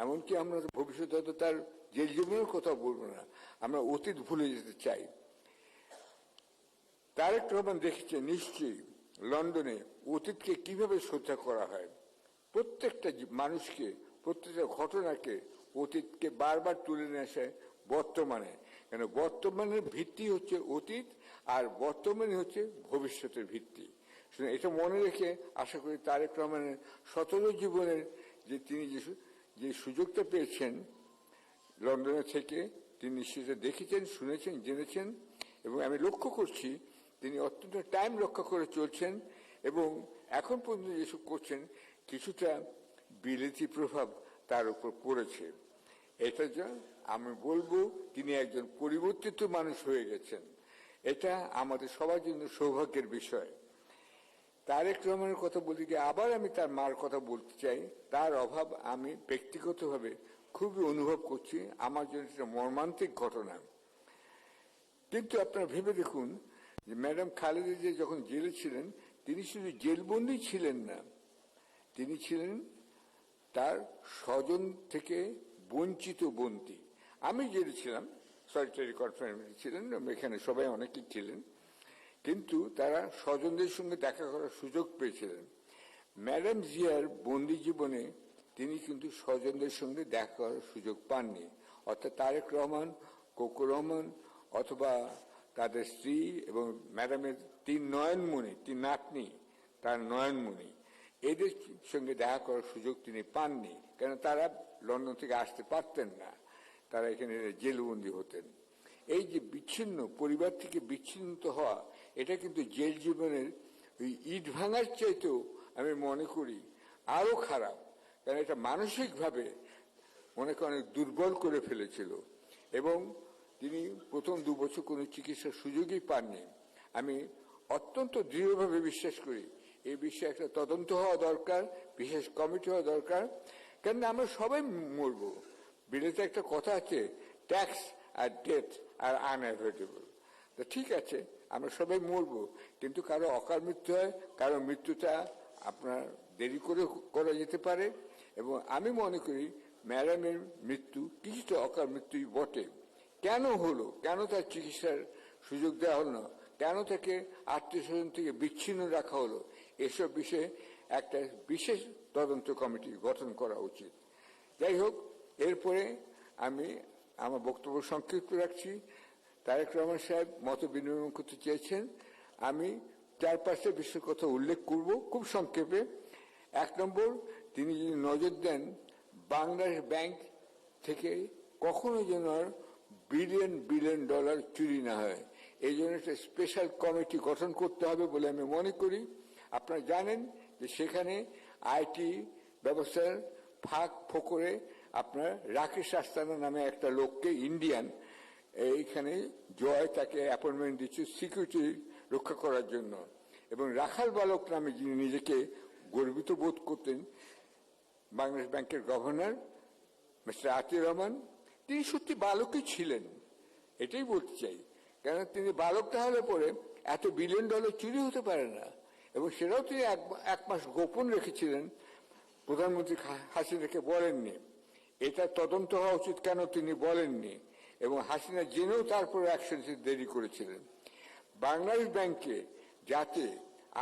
এমনকি আমরা ভবিষ্যতে হয়তো তার জেল জীবনের কথা বলবো না, আমরা অতীত ভুলে যেতে চাই। তারেক রহমান দেখেছে নিশ্চয়ই লন্ডনে অতীতকে কিভাবে শ্রদ্ধা করা হয়। প্রত্যেকটা মানুষকে, প্রত্যেকটা ঘটনাকে, অতীতকে বারবার তুলে নিয়ে আসে বর্তমানে, কেন বর্তমানের ভিত্তি হচ্ছে অতীত, আর বর্তমানে হচ্ছে ভবিষ্যতের ভিত্তি। এটা মনে রেখে আশা করি তারেক রহমানের 17 জীবনের যে তিনি যে সুযোগটা পেয়েছেন লন্ডনে থেকে, তিনি সেটা দেখেছেন, শুনেছেন, জেনেছেন, এবং আমি লক্ষ্য করছি তিনি অত্যন্ত টাইম রক্ষা করে চলছেন, এবং এখন পর্যন্ত যেসব করছেন কিছুটা বিলেতি প্রভাব তার উপর পড়েছে। এটা যা আমি বলবো তিনি একজন পরিবর্তিত মানুষ হয়ে গেছেন, এটা আমাদের সবার জন্য সৌভাগ্যের বিষয়। তারেক রহমানের কথা বলতে গিয়ে আবার আমি তার মার কথা বলতে চাই। তার অভাব আমি ব্যক্তিগতভাবে খুবই অনুভব করছি, আমার জন্য এটা মর্মান্তিক ঘটনা। কিন্তু আপনারা ভেবে দেখুন যে ম্যাডাম খালেদা জিয়া যখন জেলে ছিলেন, তিনি শুধু জেলবন্দি ছিলেন না, তিনি ছিলেন তার স্বজন থেকে বঞ্চিত বন্দী। আমি জেলে ছিলাম, সলিটারি কনফাইনমেন্টে ছিলেন, এখানে সবাই অনেকেই ছিলেন, কিন্তু তারা স্বজনদের সঙ্গে দেখা করার সুযোগ পেয়েছিলেন। ম্যাডাম জিয়ার বন্দি জীবনে তিনি কিন্তু স্বজনদের সঙ্গে দেখা করার সুযোগ পাননি। অর্থাৎ তারেক রহমান, কোকো রহমান অথবা তাদের স্ত্রী এবং ম্যাডামের 3 নয়নমণি, 3 নাতনি, তার নয়নমণি, এদের সঙ্গে দেখা করার সুযোগ তিনি পাননি, কেন তারা লন্ডন থেকে আসতে পারতেন না, তারা এখানে জেলবন্দি হতেন। এই যে বিচ্ছিন্ন, পরিবার থেকে বিচ্ছিন্ন হওয়া, এটা কিন্তু জেল জীবনের ওই ইট ভাঙার চাইতেও আমি মনে করি আরো খারাপ, কারণ এটা মানসিকভাবে অনেকে অনেক দুর্বল করে ফেলেছিল, এবং তিনি প্রথম 2 বছর কোনো চিকিৎসার সুযোগই পাননি। আমি অত্যন্ত দৃঢ়ভাবে বিশ্বাস করি এই বিষয়ে একটা তদন্ত হওয়া দরকার, বিশেষ কমিটি হওয়া দরকার, কেন আমরা সবাই মরবো। বিলেতে একটা কথা আছে, ট্যাক্স আর ডেথ আর আনঅ্যাভয়েডেবল। তো ঠিক আছে, আমরা সবাই মরবো, কিন্তু কারো অকাল মৃত্যু হয়, কারো মৃত্যুটা আপনার দেরি করে করা যেতে পারে, এবং আমি মনে করি ম্যাডামের মৃত্যু কিছুটা অকাল মৃত্যুই বটে। কেন হলো, কেন তার চিকিৎসার সুযোগ দেওয়া হলো না, কেন তাকে আত্মীয় স্বজন থেকে বিচ্ছিন্ন রাখা হলো, এসব বিষয়ে একটা বিশেষ তদন্ত কমিটি গঠন করা উচিত। যাই হোক, এরপরে আমি আমার বক্তব্য সংক্ষিপ্ত রাখছি। তারেক রহমান সাহেব মত বিনিময় করতে চেয়েছেন, আমি 4-5টা বিষয়ের কথা উল্লেখ করব খুব সংক্ষেপে। 1 নম্বর, তিনি যদি নজর দেন বাংলাদেশ ব্যাংক থেকে কখনো যেন বিলিয়ন বিলিয়ন ডলার চুরি না হয়, এই জন্য একটা স্পেশাল কমিটি গঠন করতে হবে বলে আমি মনে করি। আপনারা জানেন যে সেখানে আইটি ব্যবস্থার ফাঁক ফোকরে আপনার রাকেশ আস্তানা নামে একটা লোককে, ইন্ডিয়ান, এইখানে জয় তাকে অ্যাপয়েন্টমেন্ট দিচ্ছে সিকিউরিটি রক্ষা করার জন্য, এবং রাখাল বালক নামে যিনি নিজেকে গর্বিত বোধ করতেন, বাংলাদেশ ব্যাংকের গভর্নর মিস্টার আতিউর রহমান, তিনি সত্যি বালকই ছিলেন, এটাই বলতে চাই। কেন তিনি বালকটা হলে পরে এত বিলিয়ন ডলার চুরি হতে পারে না, এবং সেটাও তিনি 1 মাস গোপন রেখেছিলেন, প্রধানমন্ত্রী হাসিনাকে বলেননি। এটা তদন্ত হওয়া উচিত, কেন তিনি বলেননি, এবং হাসিনা জেনেও তারপরে অ্যাকশন দেরি করেছিলেন। বাংলাদেশ ব্যাংকে যাতে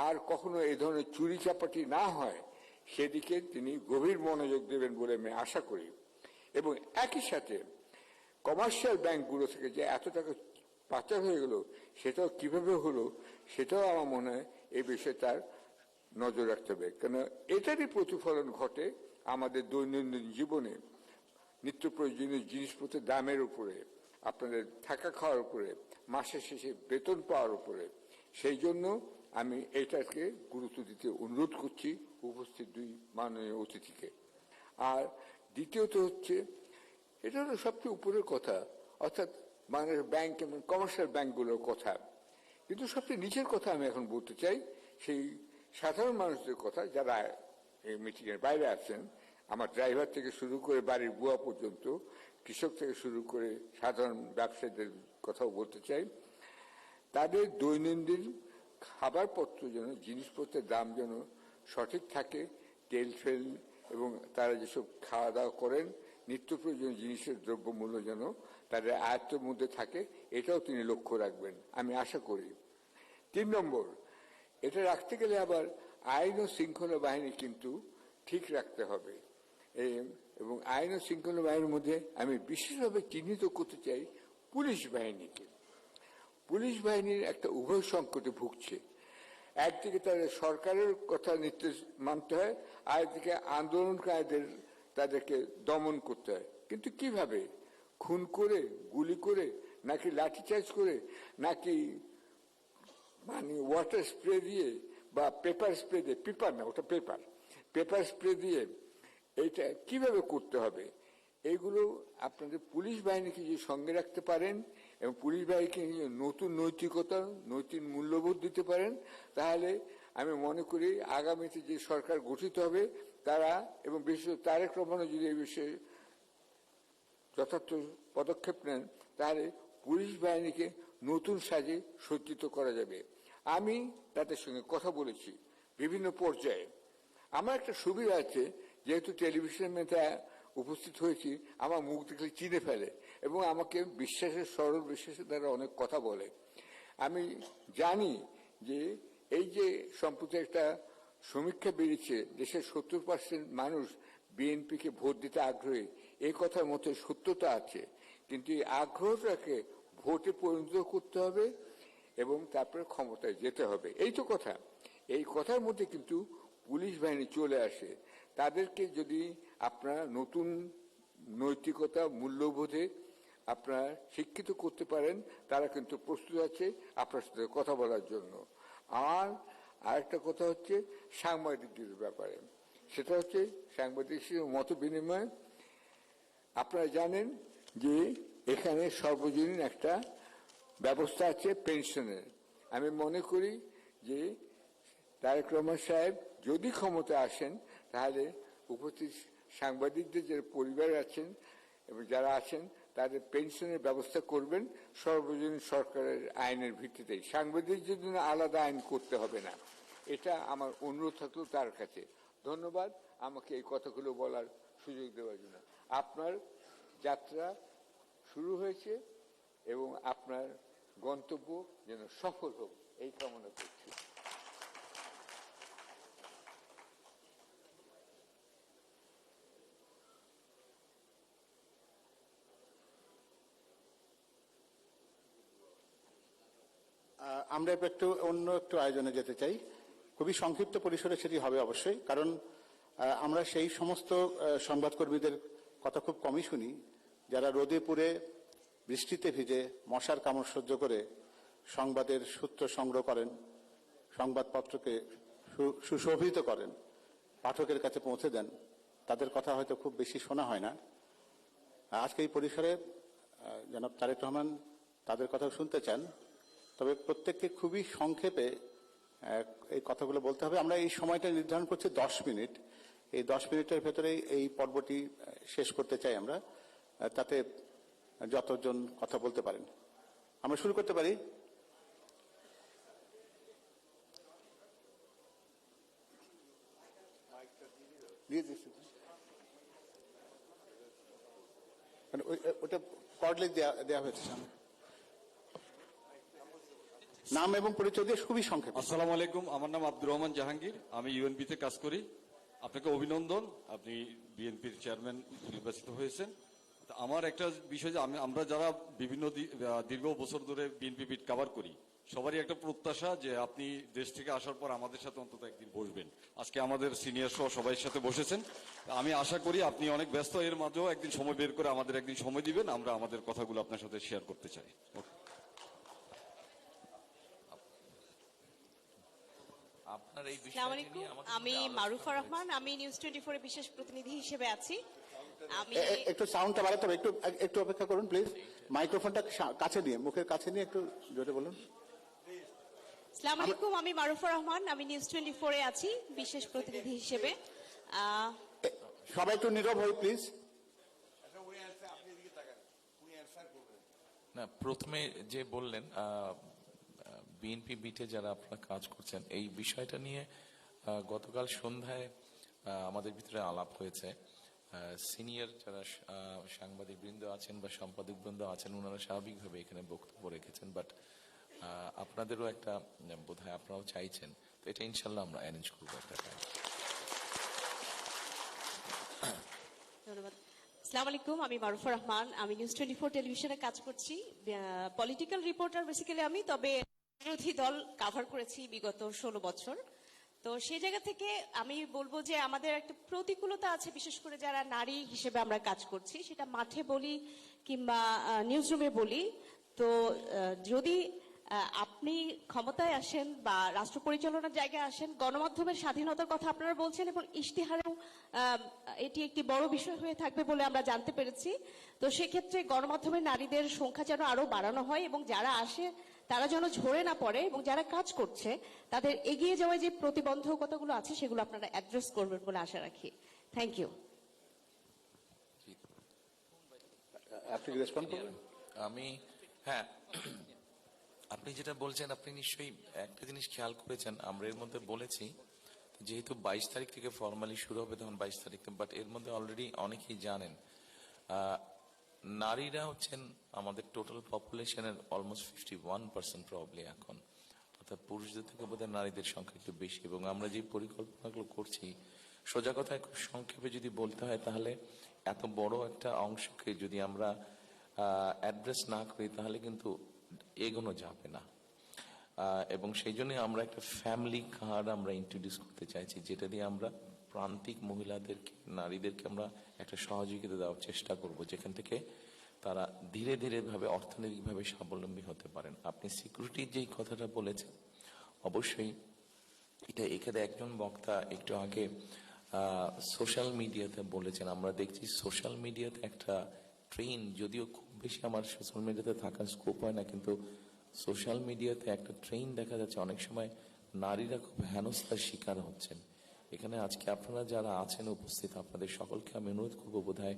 আর কখনো এই ধরনের চুরি চাপাটি না হয় সেদিকে তিনি গভীর মনোযোগ দেবেন বলে আমি আশা করি। এবং একই সাথে কমার্শিয়াল ব্যাংকগুলো থেকে যে এত টাকা পাচার হয়ে গেল, সেটাও কিভাবে হলো সেটাও আমার মনে হয় এই বিষয়ে তার নজর রাখতে হবে, কেন এটারই প্রতিফলন ঘটে আমাদের দৈনন্দিন জীবনে, নিত্য প্রয়োজনীয় জিনিসপত্রের দামের উপরে, আপনাদের থাকা খাওয়ার উপরে, মাসের শেষে বেতন পাওয়ার উপরে। সেই জন্য আমি এটাকে গুরুত্ব দিতে অনুরোধ করছি উপস্থিত 2 মাননীয় অতিথিকে। আর দ্বিতীয়ত হচ্ছে, এটা হলো সবচেয়ে উপরের কথা, অর্থাৎ বাংলাদেশ ব্যাংক এবং কমার্শিয়াল ব্যাংকগুলোর কথা। কিন্তু সবচেয়ে নিচের কথা আমি এখন বলতে চাই, সেই সাধারণ মানুষদের কথা যারা এই মিটিংয়ের বাইরে আছেন, আমার ড্রাইভার থেকে শুরু করে বাড়ির বুয়া পর্যন্ত, কৃষক থেকে শুরু করে সাধারণ ব্যবসায়ীদের কথাও বলতে চাই। তাদের দৈনন্দিন খাবারপত্র যেন, জিনিসপত্রের দাম যেন সঠিক থাকে, তেল ফেল এবং তারা যেসব খাওয়া দাওয়া করেন নিত্য প্রয়োজনীয় জিনিসের দ্রব্যমূল্য যেন তাদের আয়ত্তের মধ্যে থাকে, এটাও তিনি লক্ষ্য রাখবেন আমি আশা করি। 3 নম্বর, এটা রাখতে গেলে আবার আইন ও শৃঙ্খলা বাহিনী কিন্তু ঠিক রাখতে হবে, এবং আইন ও শৃঙ্খলা বাহিনীর মধ্যে আমি বিশেষভাবে চিহ্নিত করতে চাই পুলিশ বাহিনীকে। পুলিশ বাহিনীর একটা উভয় সংকটে ভুগছে। একদিকে তাদের সরকারের কথা নির্দেশ মানতে হয়, আরেকদিকে আন্দোলনকারীদের তাদেরকে দমন করতে হয়। কিন্তু কিভাবে? খুন করে, গুলি করে, নাকি লাঠিচার্জ করে, নাকি মানে ওয়াটার স্প্রে দিয়ে বা পেপার স্প্রে দিয়ে, পেপার না ওটা পেপার স্প্রে দিয়ে, এইটা কিভাবে করতে হবে? এইগুলো আপনাদের পুলিশ বাহিনীকে যদি সঙ্গে রাখতে পারেন এবং পুলিশ বাহিনীকে নতুন নৈতিকতা, নৈতিক মূল্যবোধ দিতে পারেন, তাহলে আমি মনে করি আগামীতে যে সরকার গঠিত হবে তারা, এবং বিশেষ তারেক রহমানও যদি এই বিষয়ে যথার্থ পদক্ষেপ নেন, তাহলে পুলিশ বাহিনীকে নতুন সাজে সজ্জিত করা যাবে। আমি তাদের সঙ্গে কথা বলেছি বিভিন্ন পর্যায়ে। আমার একটা সুবিধা আছে, যেহেতু টেলিভিশনের মেয়েটা উপস্থিত হয়েছি, আমার মুখ দেখলে চিনে ফেলে এবং আমাকে বিশ্বাসের, সরল বিশ্বাসের দ্বারা অনেক কথা বলে। আমি জানি যে এই যে সম্প্রতি একটা সমীক্ষা বেরিয়েছে, দেশের 70% মানুষ বিএনপিকে ভোট দিতে আগ্রহী, এই কথার মধ্যে সত্যতা আছে, কিন্তু এই আগ্রহটাকে ভোটে পরিণত করতে হবে এবং তারপরে ক্ষমতায় যেতে হবে। এই তো কথা। এই কথার মধ্যে কিন্তু পুলিশ বাহিনী চলে আসে। তাদেরকে যদি আপনারা নতুন নৈতিকতা, মূল্যবোধে আপনারা শিক্ষিত করতে পারেন, তারা কিন্তু প্রস্তুত আছে আপনার সাথে কথা বলার জন্য। আর আরেকটা কথা হচ্ছে সাংবাদিকদের ব্যাপারে, সেটা হচ্ছে সাংবাদিকদের মত বিনিময়। আপনারা জানেন যে এখানে সর্বজনীন একটা ব্যবস্থা আছে পেনশনের। আমি মনে করি যে তারেক রহমান সাহেব যদি ক্ষমতায় আসেন, তাহলে উপস্থিত সাংবাদিকদের যে পরিবার আছেন এবং যারা আছেন তাদের পেনশনের ব্যবস্থা করবেন সর্বজনীন সরকারের আইনের ভিত্তিতেই। সাংবাদিকদের জন্য আলাদা আইন করতে হবে না। এটা আমার অনুরোধ থাকলো তার কাছে। ধন্যবাদ আমাকে এই কথাগুলো বলার সুযোগ দেওয়ার জন্য। আপনার যাত্রা শুরু হয়েছে এবং আপনার গন্তব্য যেন সফল হোক, এই কামনা করছি। আমরা একটু অন্য একটু আয়োজনে যেতে চাই। খুবই সংক্ষিপ্ত পরিসরে সেটি হবে অবশ্যই, কারণ আমরা সেই সমস্ত সংবাদকর্মীদের কথা খুব কমই শুনি যারা রোদে পুড়ে, বৃষ্টিতে ভিজে, মশার কামড় সহ্য করে সংবাদের সূত্র সংগ্রহ করেন, সংবাদপত্রকে সুশোভিত করেন, পাঠকের কাছে পৌঁছে দেন। তাদের কথা হয়তো খুব বেশি শোনা হয় না। আজকে এই পরিসরে জনাব তারেক রহমান তাদের কথা শুনতে চান, তবে প্রত্যেককে খুবই সংক্ষেপে এই কথাগুলো বলতে হবে। আমরা এই সময়টা নির্ধারণ করছি 10 মিনিট। এই 10 মিনিটের ভেতরেই এই পর্বটি শেষ করতে চাই আমরা, তাতে যতজন কথা বলতে পারেন। আমরা শুরু করতে পারি। ওটা কর্ডলে দেওয়া হয়েছে সামনে। নাম এবং পরিচয় দিয়ে খুবই সংক্ষেপে। আসসালামু আলাইকুম, আমার নাম আব্দুর রহমান জাহাঙ্গীর, আমি ইউএনপিতে কাজ করি। আপনাকে অভিনন্দন, আপনি বিএনপির চেয়ারম্যান নির্বাচিত হয়েছেন। আমার একটা বিষয় যে আমরা যারা বিভিন্ন দীর্ঘ বছর ধরে বিএনপি বিট কভার করি, সবারই একটা প্রত্যাশা যে আপনি দেশ থেকে আসার পর আমাদের সাথে অন্তত একদিন বসবেন। আজকে আমাদের সিনিয়র সহ সবাই সাথে বসেছেন। আমি আশা করি আপনি অনেক ব্যস্ত, এর মাঝেও একদিন সময় বের করে আমাদের একদিন সময় দিবেন, আমরা আমাদের কথাগুলো আপনার সাথে শেয়ার করতে চাই। আসসালামু আলাইকুম, আমি মারুফা রহমান, আমি নিউজ 24 এর বিশেষ প্রতিনিধি হিসেবে আছি। আমি একটু সাউন্ডটা বাড়াতে হবে, একটু একটু অপেক্ষা করুন প্লিজ। মাইক্রোফোনটা কাছে নিয়ে, মুখের কাছে নিয়ে একটু জোরে বলুন। আসসালামু আলাইকুম, আমি মারুফা রহমান, আমি নিউজ 24 এ আছি বিশেষ প্রতিনিধি হিসেবে। সবাই একটু নীরব হই প্লিজ। না, প্রথমে যে বললেন বিএনপি বিটে যারা আপনারা কাজ করছেন, এই বিষয়টা নিয়ে গতকাল সন্ধ্যায় আমাদের ভিতরে আলাপ হয়েছে। সিনিয়র যারা সাংবাদিক বৃন্দ আছেন বা সম্পাদক বৃন্দ আছেন, ওনারা স্বাভাবিকভাবে এখানে বক্তব্য রেখেছেন, বাট আপনাদেরও একটা বোধহয় আপনারাও চাইছেন, তো এটা ইনশাল্লাহ আমরা অ্যারেঞ্জ করবো একটা time। ধন্যবাদ। আসসালামু আলাইকুম, আমি মারুফা রহমান, আমি নিউজ 24 টেলিভিশনে কাজ করছি। পলিটিক্যাল রিপোর্টার বেসিক্যালি আমি, তবে বিরোধী দল কাভার করেছি বিগত 16 বছর। তো সেই জায়গা থেকে আমি বলবো যে আমাদের একটা প্রতিকূলতা আছে, বিশেষ করে যারা নারী হিসেবে আমরা কাজ করছি, সেটা মাঠে বলি কিংবা নিউজ রুমে বলি। তো যদি আপনি ক্ষমতায় আসেন বা রাষ্ট্র পরিচালনার জায়গায় আসেন, গণমাধ্যমের স্বাধীনতার কথা আপনারা বলছেন এবং ইশতেহারেও এটি একটি বড় বিষয় হয়ে থাকবে বলে আমরা জানতে পেরেছি। তো সেক্ষেত্রে গণমাধ্যমের নারীদের সংখ্যা যেন আরো বাড়ানো হয় এবং যারা আসে তারা যেন ঝরে না পড়ে, এবং যারা কাজ করছে তাদের এগিয়ে যাওয়ার যে প্রতিবন্ধকতাগুলো আছে সেগুলো আপনারা অ্যাড্রেস করবেন বলে আশা রাখি। Thank you. আপনি রেসপন্ড করবেন? আমি, হ্যাঁ, আপনি যেটা বলছেন, আপনি নিশ্চয়ই একটা জিনিস খেয়াল করেছেন, আমরা এর মধ্যে বলেছি যেহেতু 22 তারিখ থেকে ফর্মালি শুরু হবে, তখন 22 তারিখ, বাট এর মধ্যে অলরেডি অনেকেই জানেন নারীরা হচ্ছেন আমাদের টোটাল পপুলেশনের অলমোস্ট 51% প্রবলি এখন, অর্থাৎ পুরুষদের থেকে বোধহয় নারীদের সংখ্যা একটু বেশি। এবং আমরা যে পরিকল্পনাগুলো করছি, সোজা কথায় খুব সংক্ষেপে যদি বলতে হয়, তাহলে এত বড় একটা অংশকে যদি আমরা অ্যাড্রেস না করি তাহলে কিন্তু এগোনো যাবে না। এবং সেই জন্য আমরা একটা ফ্যামিলি কার্ড আমরা ইন্ট্রোডিউস করতে চাইছি, যেটা দিয়ে আমরা প্রান্তিক মহিলাদেরকে, নারীদেরকে আমরা একটা সহযোগিতা দেওয়ার চেষ্টা করব, যেখান থেকে তারা ধীরে ধীরে ভাবে অর্থনৈতিকভাবে স্বাবলম্বী হতে পারেন। আপনি সিকিউরিটির যেই কথাটা বলেছেন, অবশ্যই এটা এখানে একজন বক্তা একটু আগে সোশ্যাল মিডিয়াতে বলেছেন, আমরা দেখছি সোশ্যাল মিডিয়াতে একটা ট্রেন, যদিও খুব বেশি আমার সোশ্যাল মিডিয়াতে থাকার স্কোপ হয় না, কিন্তু সোশ্যাল মিডিয়াতে একটা ট্রেন দেখা যাচ্ছে, অনেক সময় নারীরা খুব হেনস্থার শিকার হচ্ছেন। এখানে আজকে আপনারা যারা আছেন উপস্থিত, আপনাদের সকলকে আমি অনুরোধ করবো, বোধহয়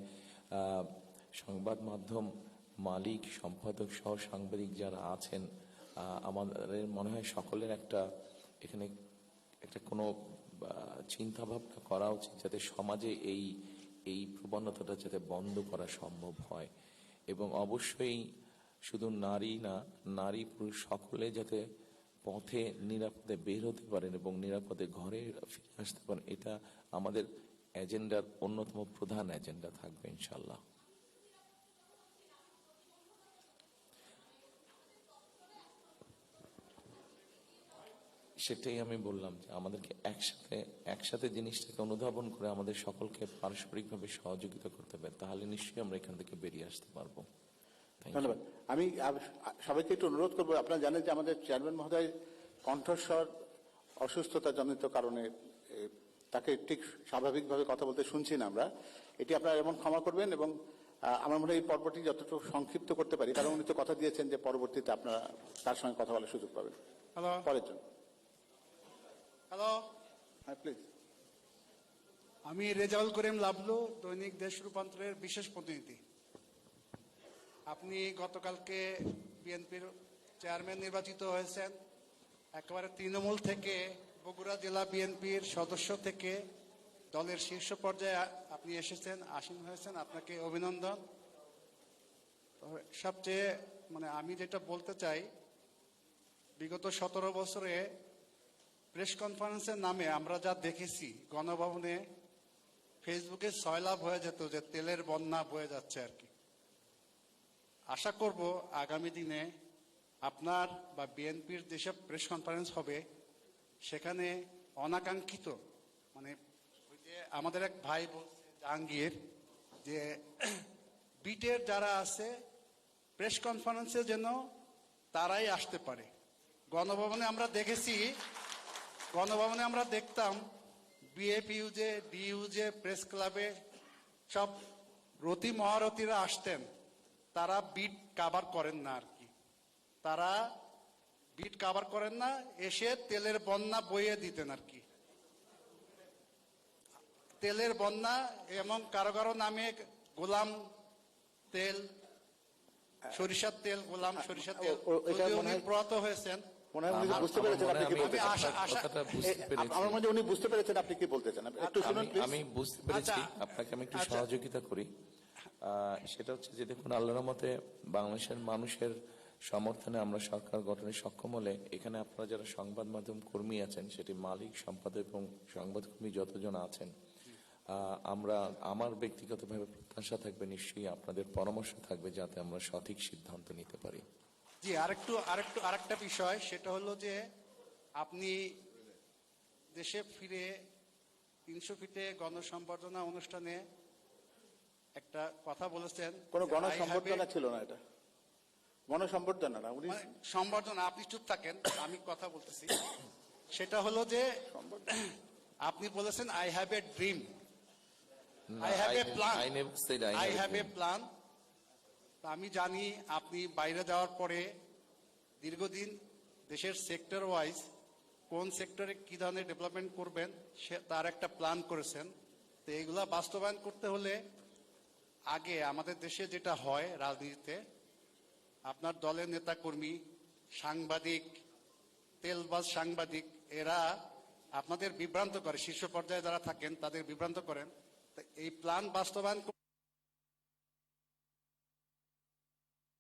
সংবাদ মাধ্যম মালিক, সম্পাদক সহ সাংবাদিক যারা আছেন, আমাদের মনে হয় সকলের একটা এখানে একটা কোনো চিন্তা ভাবনা করা উচিত, যাতে সমাজে এই প্রবণতাটা যাতে বন্ধ করা সম্ভব হয়। এবং অবশ্যই শুধু নারী না, নারী পুরুষ সকলে যাতে পথে নিরাপদে বের হতে পারেন এবং নিরাপদে ঘরে ফিরে আসতে পারেন, এটা আমাদের এজেন্ডার অন্যতম প্রধান এজেন্ডা থাকবে ইনশাল্লাহ। সেটাই আমি বললাম যে আমাদেরকে একসাথে জিনিসটাকে অনুধাবন করে আমাদের সকলকে পারস্পরিকভাবে সহযোগিতা করতে হবে, তাহলে নিশ্চয়ই আমরা এখান থেকে বেরিয়ে আসতে পারবো। ধন্যবাদ। আমি সবাইকে একটু অনুরোধ করবো, আপনারা জানেন যে আমাদের চেয়ারম্যান মহোদয় কণ্ঠস্বর অসুস্থতা জনিত কারণে তাকে ঠিক স্বাভাবিকভাবে কথা বলতে শুনছি না আমরা, এটি আপনারা এমন ক্ষমা করবেন। এবং আমার মনে হয় এই পর্বটি যতটুকু সংক্ষিপ্ত করতে পারি, কারণ উনি তো কথা দিয়েছেন যে পরবর্তীতে আপনারা তার সঙ্গে কথা বলার সুযোগ পাবেন। পরের জন্য। হ্যালো, হ্যাঁ প্লিজ। আমি রেজাউল করিম লাবলু, দৈনিক দেশ রূপান্তরের বিশেষ প্রতিনিধি। আপনি গতকালকে বিএনপির চেয়ারম্যান নির্বাচিত হয়েছেন, একেবারে তৃণমূল থেকে, বগুড়া জেলা বিএনপির সদস্য থেকে দলের শীর্ষ পর্যায়ে আপনি এসেছেন, আসীন হয়েছেন, আপনাকে অভিনন্দন। সবচেয়ে আমি যেটা বলতে চাই, বিগত 17 বছরে প্রেস কনফারেন্সের নামে আমরা যা দেখেছি, গণভবনে ফেসবুকে সয়লাভ হয়ে যেত যে তেলের বন্যা বয়ে যাচ্ছে আর কি। আশা করব আগামী দিনে আপনার বা বিএনপির যেসব প্রেস কনফারেন্স হবে, সেখানে অনাকাঙ্ক্ষিত ওই যে আমাদের এক ভাই বলছে জাহাঙ্গীর, যে বিটের যারা আছে প্রেস কনফারেন্সে যেন তারাই আসতে পারে। গণভবনে আমরা দেখেছি, গণভবনে আমরা দেখতাম বিএফ ইউজে, ডিইউজে, প্রেস ক্লাবে সব রতি মহারথীরা আসতেন, তারা বিট কাভার করেন না আর কি, তারা বিট কাভার করেন না, এসে তেলের বন্যা বইয়ে দিতেন আর কি, তেলের বন্যা। এবং কারো কারো নামে গোলাম তেল, সরিষার তেল, গোলাম সরিষার তেল, এটা যদিও মনে উনি হয়- প্রয়াত হয়েছেন। মনে হয় উনি বুঝতে পেরেছেন আপনি কি বলতে চান। কথাটা বুঝতে পেরেছি। আমার মনে হয় উনি বুঝতে পেরেছেন আপনি কি বলতে চান। একটু শুনুন প্লিজ। আমি বুঝতে পেরেছি, আচ্ছা। আপনাকে আমি একটু আচ্ছা। সহযোগিতা করি। সেটা হচ্ছে যে দেখুন, আল্লাহর মতে বাংলাদেশের মানুষের সমর্থনে আমরা সরকার গঠনে সক্ষম হলে এখানে আপনারা যারা সংবাদ মাধ্যম কর্মী আছেন, সেটি মালিক, সম্পাদক এবং সংবাদকর্মী যতজন আছেন, আমরা আমার ব্যক্তিগতভাবে প্রত্যাশা থাকবে নিশ্চয়ই আপনাদের পরামর্শ থাকবে যাতে আমরা সঠিক সিদ্ধান্ত নিতে পারি। জি, আরেকটা বিষয়, সেটা হলো যে আপনি দেশে ফিরে 300 ফিটে গণসম্বর্ধনা অনুষ্ঠানে একটা কথা বলেছেন। কোনো যে গণসম্বর্ধনা ছিল না, এটা গণসম্বর্ধনা না, উনি সম্বর্ধনা, আপনি চুপ থাকেন, আমি কথা বলতেছি। সেটা হলো যে আপনি বলেছেন I have a dream, I have a plan, I never said I I have a have a dream. Plan. আমি জানি আপনি বাইরে যাওয়ার পরে দীর্ঘদিন দেশের সেক্টর ওয়াইজ কোন সেক্টরে কি ধরনের ডেভেলপমেন্ট করবেন তার একটা প্ল্যান করেছেন। তো এগুলা বাস্তবায়ন করতে হলে আগে আমাদের দেশে যেটা হয় রাজনীতিতে, আপনার দলের নেতাকর্মী, সাংবাদিক, তেলবাজ সাংবাদিক, এরা আপনাদের বিভ্রান্ত করে, শীর্ষ পর্যায়ে যারা থাকেন তাদের বিভ্রান্ত করেন। তো এই প্ল্যান বাস্তবায়ন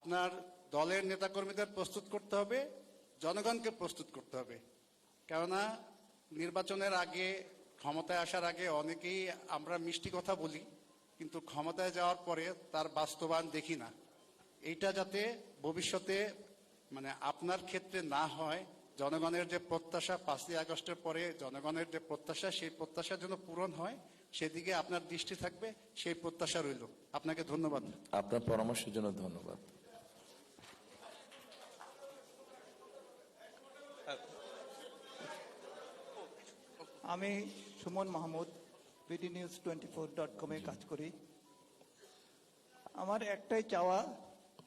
আপনার দলের নেতাকর্মীদের প্রস্তুত করতে হবে, জনগণকে প্রস্তুত করতে হবে। কেননা নির্বাচনের আগে, ক্ষমতায় আসার আগে অনেকেই আমরা মিষ্টি কথা বলি, কিন্তু ক্ষমতায় যাওয়ার পরে তার বাস্তবায়ন দেখি না। এইটা যাতে ভবিষ্যতে মানে আপনার ক্ষেত্রে না হয়, জনগণের যে প্রত্যাশা 5ই আগস্টের পরে জনগণের যে প্রত্যাশা, সেই প্রত্যাশা যেন পূরণ হয়, সেদিকে আপনার দৃষ্টি থাকবে, সেই প্রত্যাশা রইল। আপনাকে ধন্যবাদ। আপনার পরামর্শের জন্য ধন্যবাদ। আমি সুমন মাহমুদ, বিডি নিউজ 24.com-এ কাজ করি। আমার একটাই চাওয়া,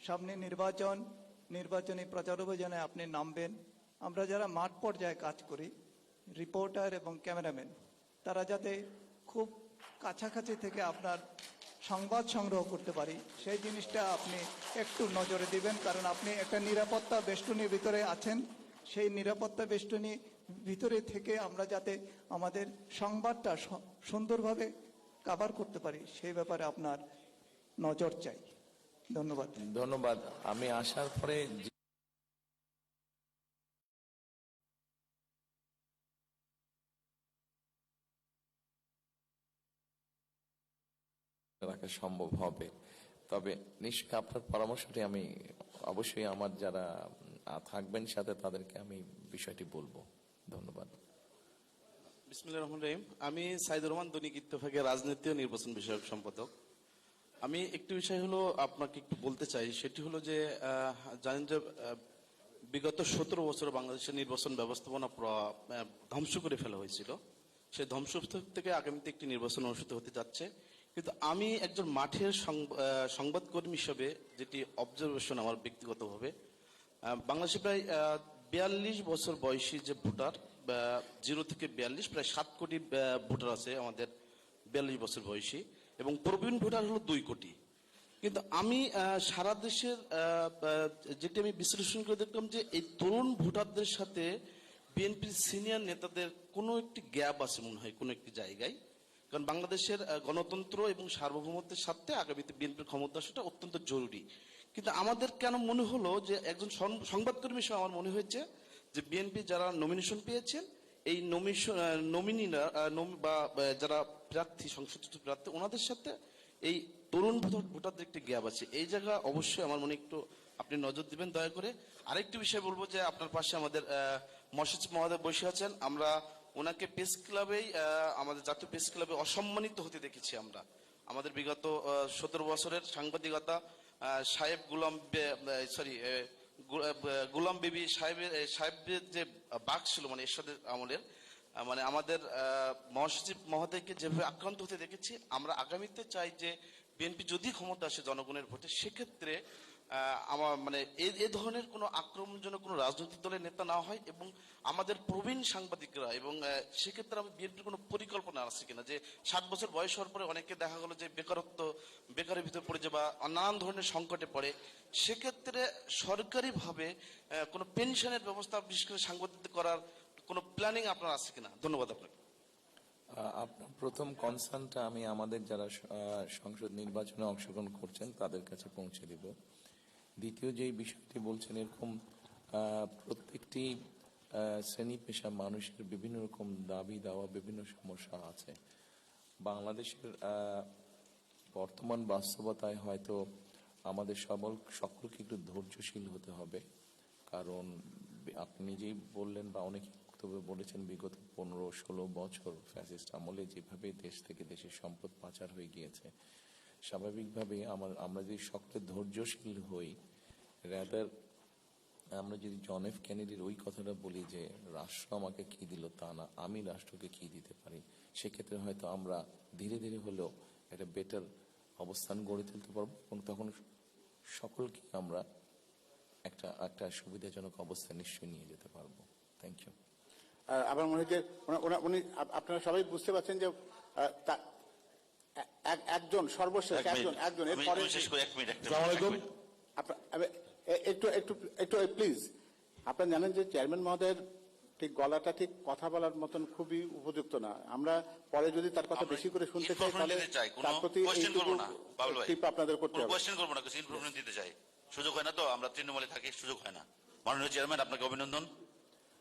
সামনে নির্বাচনী প্রচার অভিযানে আপনি নামবেন। আমরা যারা মাঠ পর্যায়ে কাজ করি, রিপোর্টার এবং ক্যামেরাম্যান, তারা যাতে খুব কাছাকাছি থেকে আপনার সংবাদ সংগ্রহ করতে পারি, সেই জিনিসটা আপনি একটু নজরে দিবেন। কারণ আপনি একটা নিরাপত্তা বেষ্টনীর ভিতরে আছেন, সেই নিরাপত্তা বেষ্টনী ভিতরে থেকে আমরা যাতে আমাদের সংবাদটা সুন্দরভাবে কভার করতে পারি, সেই ব্যাপারে আপনার নজর চাই। ধন্যবাদ। ধন্যবাদ। আমি আসার পরে রাখা সম্ভব হবে, তবে নিশ্চয়ই আপনার পরামর্শটি আমি অবশ্যই আমার যারা থাকবেন সাথে তাদেরকে আমি বিষয়টি বলবো। ধন্যবাদ। বিসমিল্লাহির রহমানির রহিম। আমি সাইদুর রহমান, দৈনিক ইত্তেফাকের রাজনীতি ও নির্বাচন বিষয়ক সম্পাদক। আমি একটি বিষয় হলো আপনাকে একটু বলতে চাই, সেটি হলো যে জানেন যে বিগত 17 বছর বাংলাদেশের নির্বাচন ব্যবস্থাপনা ধ্বংস করে ফেলা হয়েছিল। সেই ধ্বংস থেকে আগামীতে একটি নির্বাচন অনুষ্ঠিত হতে যাচ্ছে। কিন্তু আমি একজন মাঠের সংবাদকর্মী হিসেবে, যেটি অবজারভেশন আমার ব্যক্তিগতভাবে, বাংলাদেশে প্রায় 42 বছর বয়সী যে ভোটার, 0 থেকে 42, প্রায় 7 কোটি ভোটার আছে আমাদের 42 বছর বয়সী, এবং প্রবীণ ভোটার হলো 2 কোটি। কিন্তু আমি সারা দেশের যেটি আমি বিশ্লেষণ করে দেখলাম যে এই তরুণ ভোটারদের সাথে বিএনপির সিনিয়র নেতাদের কোনো একটি গ্যাপ আছে মনে হয় কোনো একটি জায়গায়। কারণ বাংলাদেশের গণতন্ত্র এবং সার্বভৌমত্বের সাথে আগামীতে বিএনপির ক্ষমতা আসাটা অত্যন্ত জরুরি। কিন্তু আমাদের কেন মনে হলো যে একজন সংবাদকর্মী হিসেবে আমার মনে হয়েছে যে বিএনপি যারা নমিনেশন পেয়েছেন, এই নমিনিরা বা যারা প্রার্থী, সংসদীয় প্রার্থী, ওনাদের সাথে এই তরুণ ভোটারদের একটি গ্যাপ আছে। এই জায়গা অবশ্যই আমার মনে একটু আপনি নজর দিবেন দয়া করে। আরেকটি বিষয় বলবো যে আপনার পাশে আমাদের মহাসচিব মহোদয় বসে আছেন। আমরা ওনাকে প্রেস ক্লাবেই, আমাদের জাতীয় প্রেস ক্লাবে অসম্মানিত হতে দেখেছি আমরা। আমাদের বিগত 17 বছরের সাংবাদিকতা সাহেব গুলাম বিবি সাহেবের যে বাক ছিল, মানে এরশাদের আমলের, মানে আমাদের মহাসচিব মহোদয়কে যেভাবে আক্রান্ত হতে দেখেছি, আমরা আগামীতে চাই যে বিএনপি যদি ক্ষমতা আসে জনগণের ভোটে, সেক্ষেত্রে আমার মানে এই ধরনের কোনো আক্রমণজনক কোনো রাজনৈতিক দলের নেতা না হয় এবং আমাদের প্রবীণ সাংবাদিকরা, এবং সেক্ষেত্রে আমি বিএনপির কোনো পরিকল্পনা আছে কিনা যে 60 বছর বয়স হওয়ার পরে অনেকে দেখা গেলো যে বেকারের ভিতরে পড়ে যায় বা নানান ধরনের সংকটে পড়ে, সেক্ষেত্রে সরকারিভাবে কোনো পেনশনের ব্যবস্থা বিশেষ করে সাংবাদিক করার কোনো প্ল্যানিং আপনার আছে কিনা? ধন্যবাদ আপনাকে। আপনার প্রথম কনসার্নটা আমি আমাদের যারা সংসদ নির্বাচনে অংশগ্রহণ করছেন তাদের কাছে পৌঁছে দিব। দ্বিতীয় যেই বিষয়টি বলছেন, এরকম প্রত্যেকটি শ্রেণী পেশা মানুষের বিভিন্ন রকম দাবি দাওয়া, বিভিন্ন সমস্যা আছে। বাংলাদেশের বর্তমান বাস্তবতায় হয়তো আমাদের সকলকে একটু ধৈর্যশীল হতে হবে, কারণ আপনি নিজেই বললেন বা অনেকে বক্তব্যে বলেছেন বিগত 15-16 বছর ফ্যাসিস্ট আমলে যেভাবে দেশ থেকে দেশের সম্পদ পাচার হয়ে গিয়েছে, স্বাভাবিকভাবে আমরা যদি সকলে ধৈর্যশীল হই, রাদার আমরা যদি জন এফ কেনেডির ওই কথাটা বলি যে রাষ্ট্র আমাকে কি দিল তা না, আমি রাষ্ট্রকে কি দিতে পারি, সেক্ষেত্রে হয়তো আমরা ধীরে ধীরে হলেও একটা বেটার অবস্থান গড়ে তুলতে পারবো এবং তখন সকলকে আমরা একটা সুবিধাজনক অবস্থায় নিশ্চয়ই নিয়ে যেতে পারবো। Thank you. আমার মনে হয় যে উনি আপনারা সবাই বুঝতে পারছেন যে একজন সর্বশেষ একজন এরপরে একটু একটু একটু প্লিজ, আপনারা জানেন যে চেয়ারম্যান মহোদয়ের ঠিক গলাটা ঠিক কথা বলার মতন খুবই উপযুক্ত না। আমরা পরে যদি তার কথা বেশি করে শুনতে চাই তাহলে তার প্রতি আপনাদের করতে হবে। কোয়েশ্চেন করবো না, কিছু ইনফরমেশন দিতে চাই, সুযোগ হয় না তো, আমরা তৃণমূলে থাকি, সুযোগ হয় না। মাননীয় চেয়ারম্যান, আপনাকে অভিনন্দন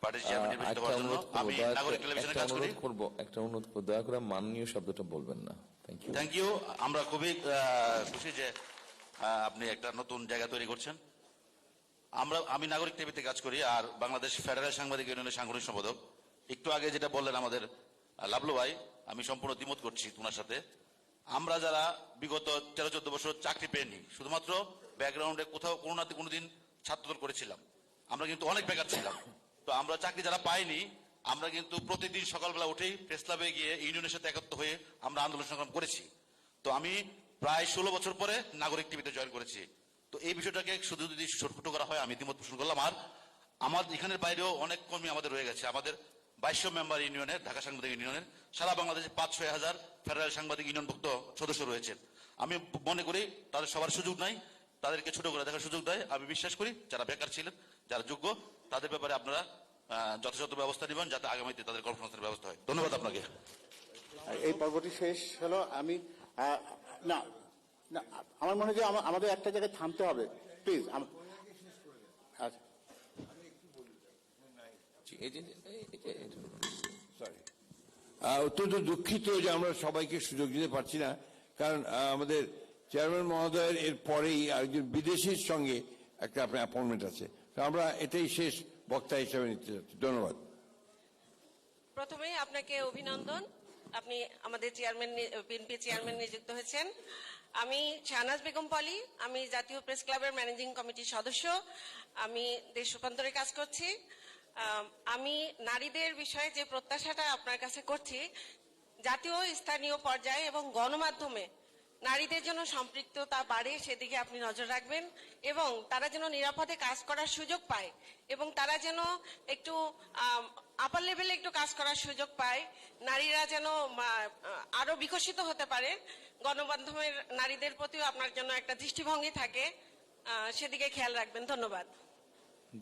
পার্টির চেয়ারম্যান নির্বাচিত হওয়ার জন্য। আমি নাগরিক টেলিভিশনে কাজ করি। একটা অনুরোধ করব, দয়া করে মাননীয় শব্দটা বলবেন না। Thank you. Thank you. আমরা খুবই খুশি যে আপনি একটা নতুন জায়গা তৈরি করছেন। আমি নাগরিক টিভিতে কাজ করি আর বাংলাদেশ ফেডারেল সাংবাদিক ইউনিয়নের সাংগঠনিক সম্পাদক। একটু আগে যেটা বললেন আমাদের লাবলু ভাই, আমি সম্পূর্ণ দ্বিমত করছি তোমার সাথে। আমরা যারা বিগত 13-14 বছর চাকরি পেইনি, শুধুমাত্র ব্যাকগ্রাউন্ডে কোথাও কোনো না কোনোদিন ছাত্রদল করেছিলাম, আমরা কিন্তু অনেক বেকার ছিলাম। তো আমরা চাকরি যারা পাইনি, আমরা কিন্তু প্রতিদিন সকালবেলা উঠেই প্রেস ক্লাবে গিয়ে ইউনিয়নের সাথে একত্র হয়ে আমরা আন্দোলন সংগ্রাম করেছি। তো আমি প্রায় 16 বছর পরে নাগরিক টিভিতে জয়েন করেছি। তো এই বিষয়টাকে শুধু যদি ছোট করা হয়, আমি দ্বিমত পোষণ করলাম। আর আমার এখানের বাইরেও অনেক কর্মী আমাদের রয়ে গেছে। আমাদের 2200 মেম্বার ইউনিয়নের, ঢাকা সাংবাদিক ইউনিয়নের সারা বাংলাদেশে 5-6 হাজার ফেডারেল সাংবাদিক ইউনিয়নভুক্ত সদস্য রয়েছেন। আমি মনে করি তাদের সবার সুযোগ নাই, তাদেরকে ছোট করে দেখার সুযোগ দেয়। আমি বিশ্বাস করি যারা বেকার ছিলেন, যারা যোগ্য, তাদের ব্যাপারে আপনারা যথাযথ ব্যবস্থা নেবেন যাতে আগামীতে তাদের কর্মসংস্থানের ব্যবস্থা হয়। ধন্যবাদ আপনাকে। এই পর্বটি শেষ হলো। আমি না না আমার মনে হয় যে আমাদের একটা জায়গায় থামতে হবে, প্লিজ। আচ্ছা, অত্যন্ত দুঃখিত যে আমরা সবাইকে সুযোগ দিতে পারছি না, কারণ আমাদের চেয়ারম্যান মহোদয়ের এর পরেই একজন বিদেশির সঙ্গে একটা আপনার অ্যাপয়েন্টমেন্ট আছে। আমরা এটাই শেষ বক্তা হিসেবে নিতে চাচ্ছি। ধন্যবাদ। প্রথমেই আপনাকে অভিনন্দন, আপনি আমাদের বিএনপি চেয়ারম্যান নিযুক্ত হয়েছেন। আমি শাহনাজ বেগম পলি, আমি জাতীয় প্রেস ক্লাবের ম্যানেজিং কমিটির সদস্য। আমি দেশ রূপান্তরে কাজ করছি। আমি নারীদের বিষয়ে যে প্রত্যাশাটা আপনার কাছে করছি, জাতীয় স্থানীয় পর্যায়ে এবং গণমাধ্যমে নারীদের জন্য সম্পৃক্ততা বাড়ে সেদিকে আপনি নজর রাখবেন এবং তারা যেন নিরাপদে কাজ করার সুযোগ পায় এবং তারা যেন একটু আপার লেভেলে একটু কাজ করার সুযোগ পায়, নারীরা যেন আরো বিকশিত হতে পারে। গণমাধ্যমের নারীদের প্রতিও আপনার জন্য একটা দৃষ্টিভঙ্গি থাকে, সেদিকে খেয়াল রাখবেন। ধন্যবাদ।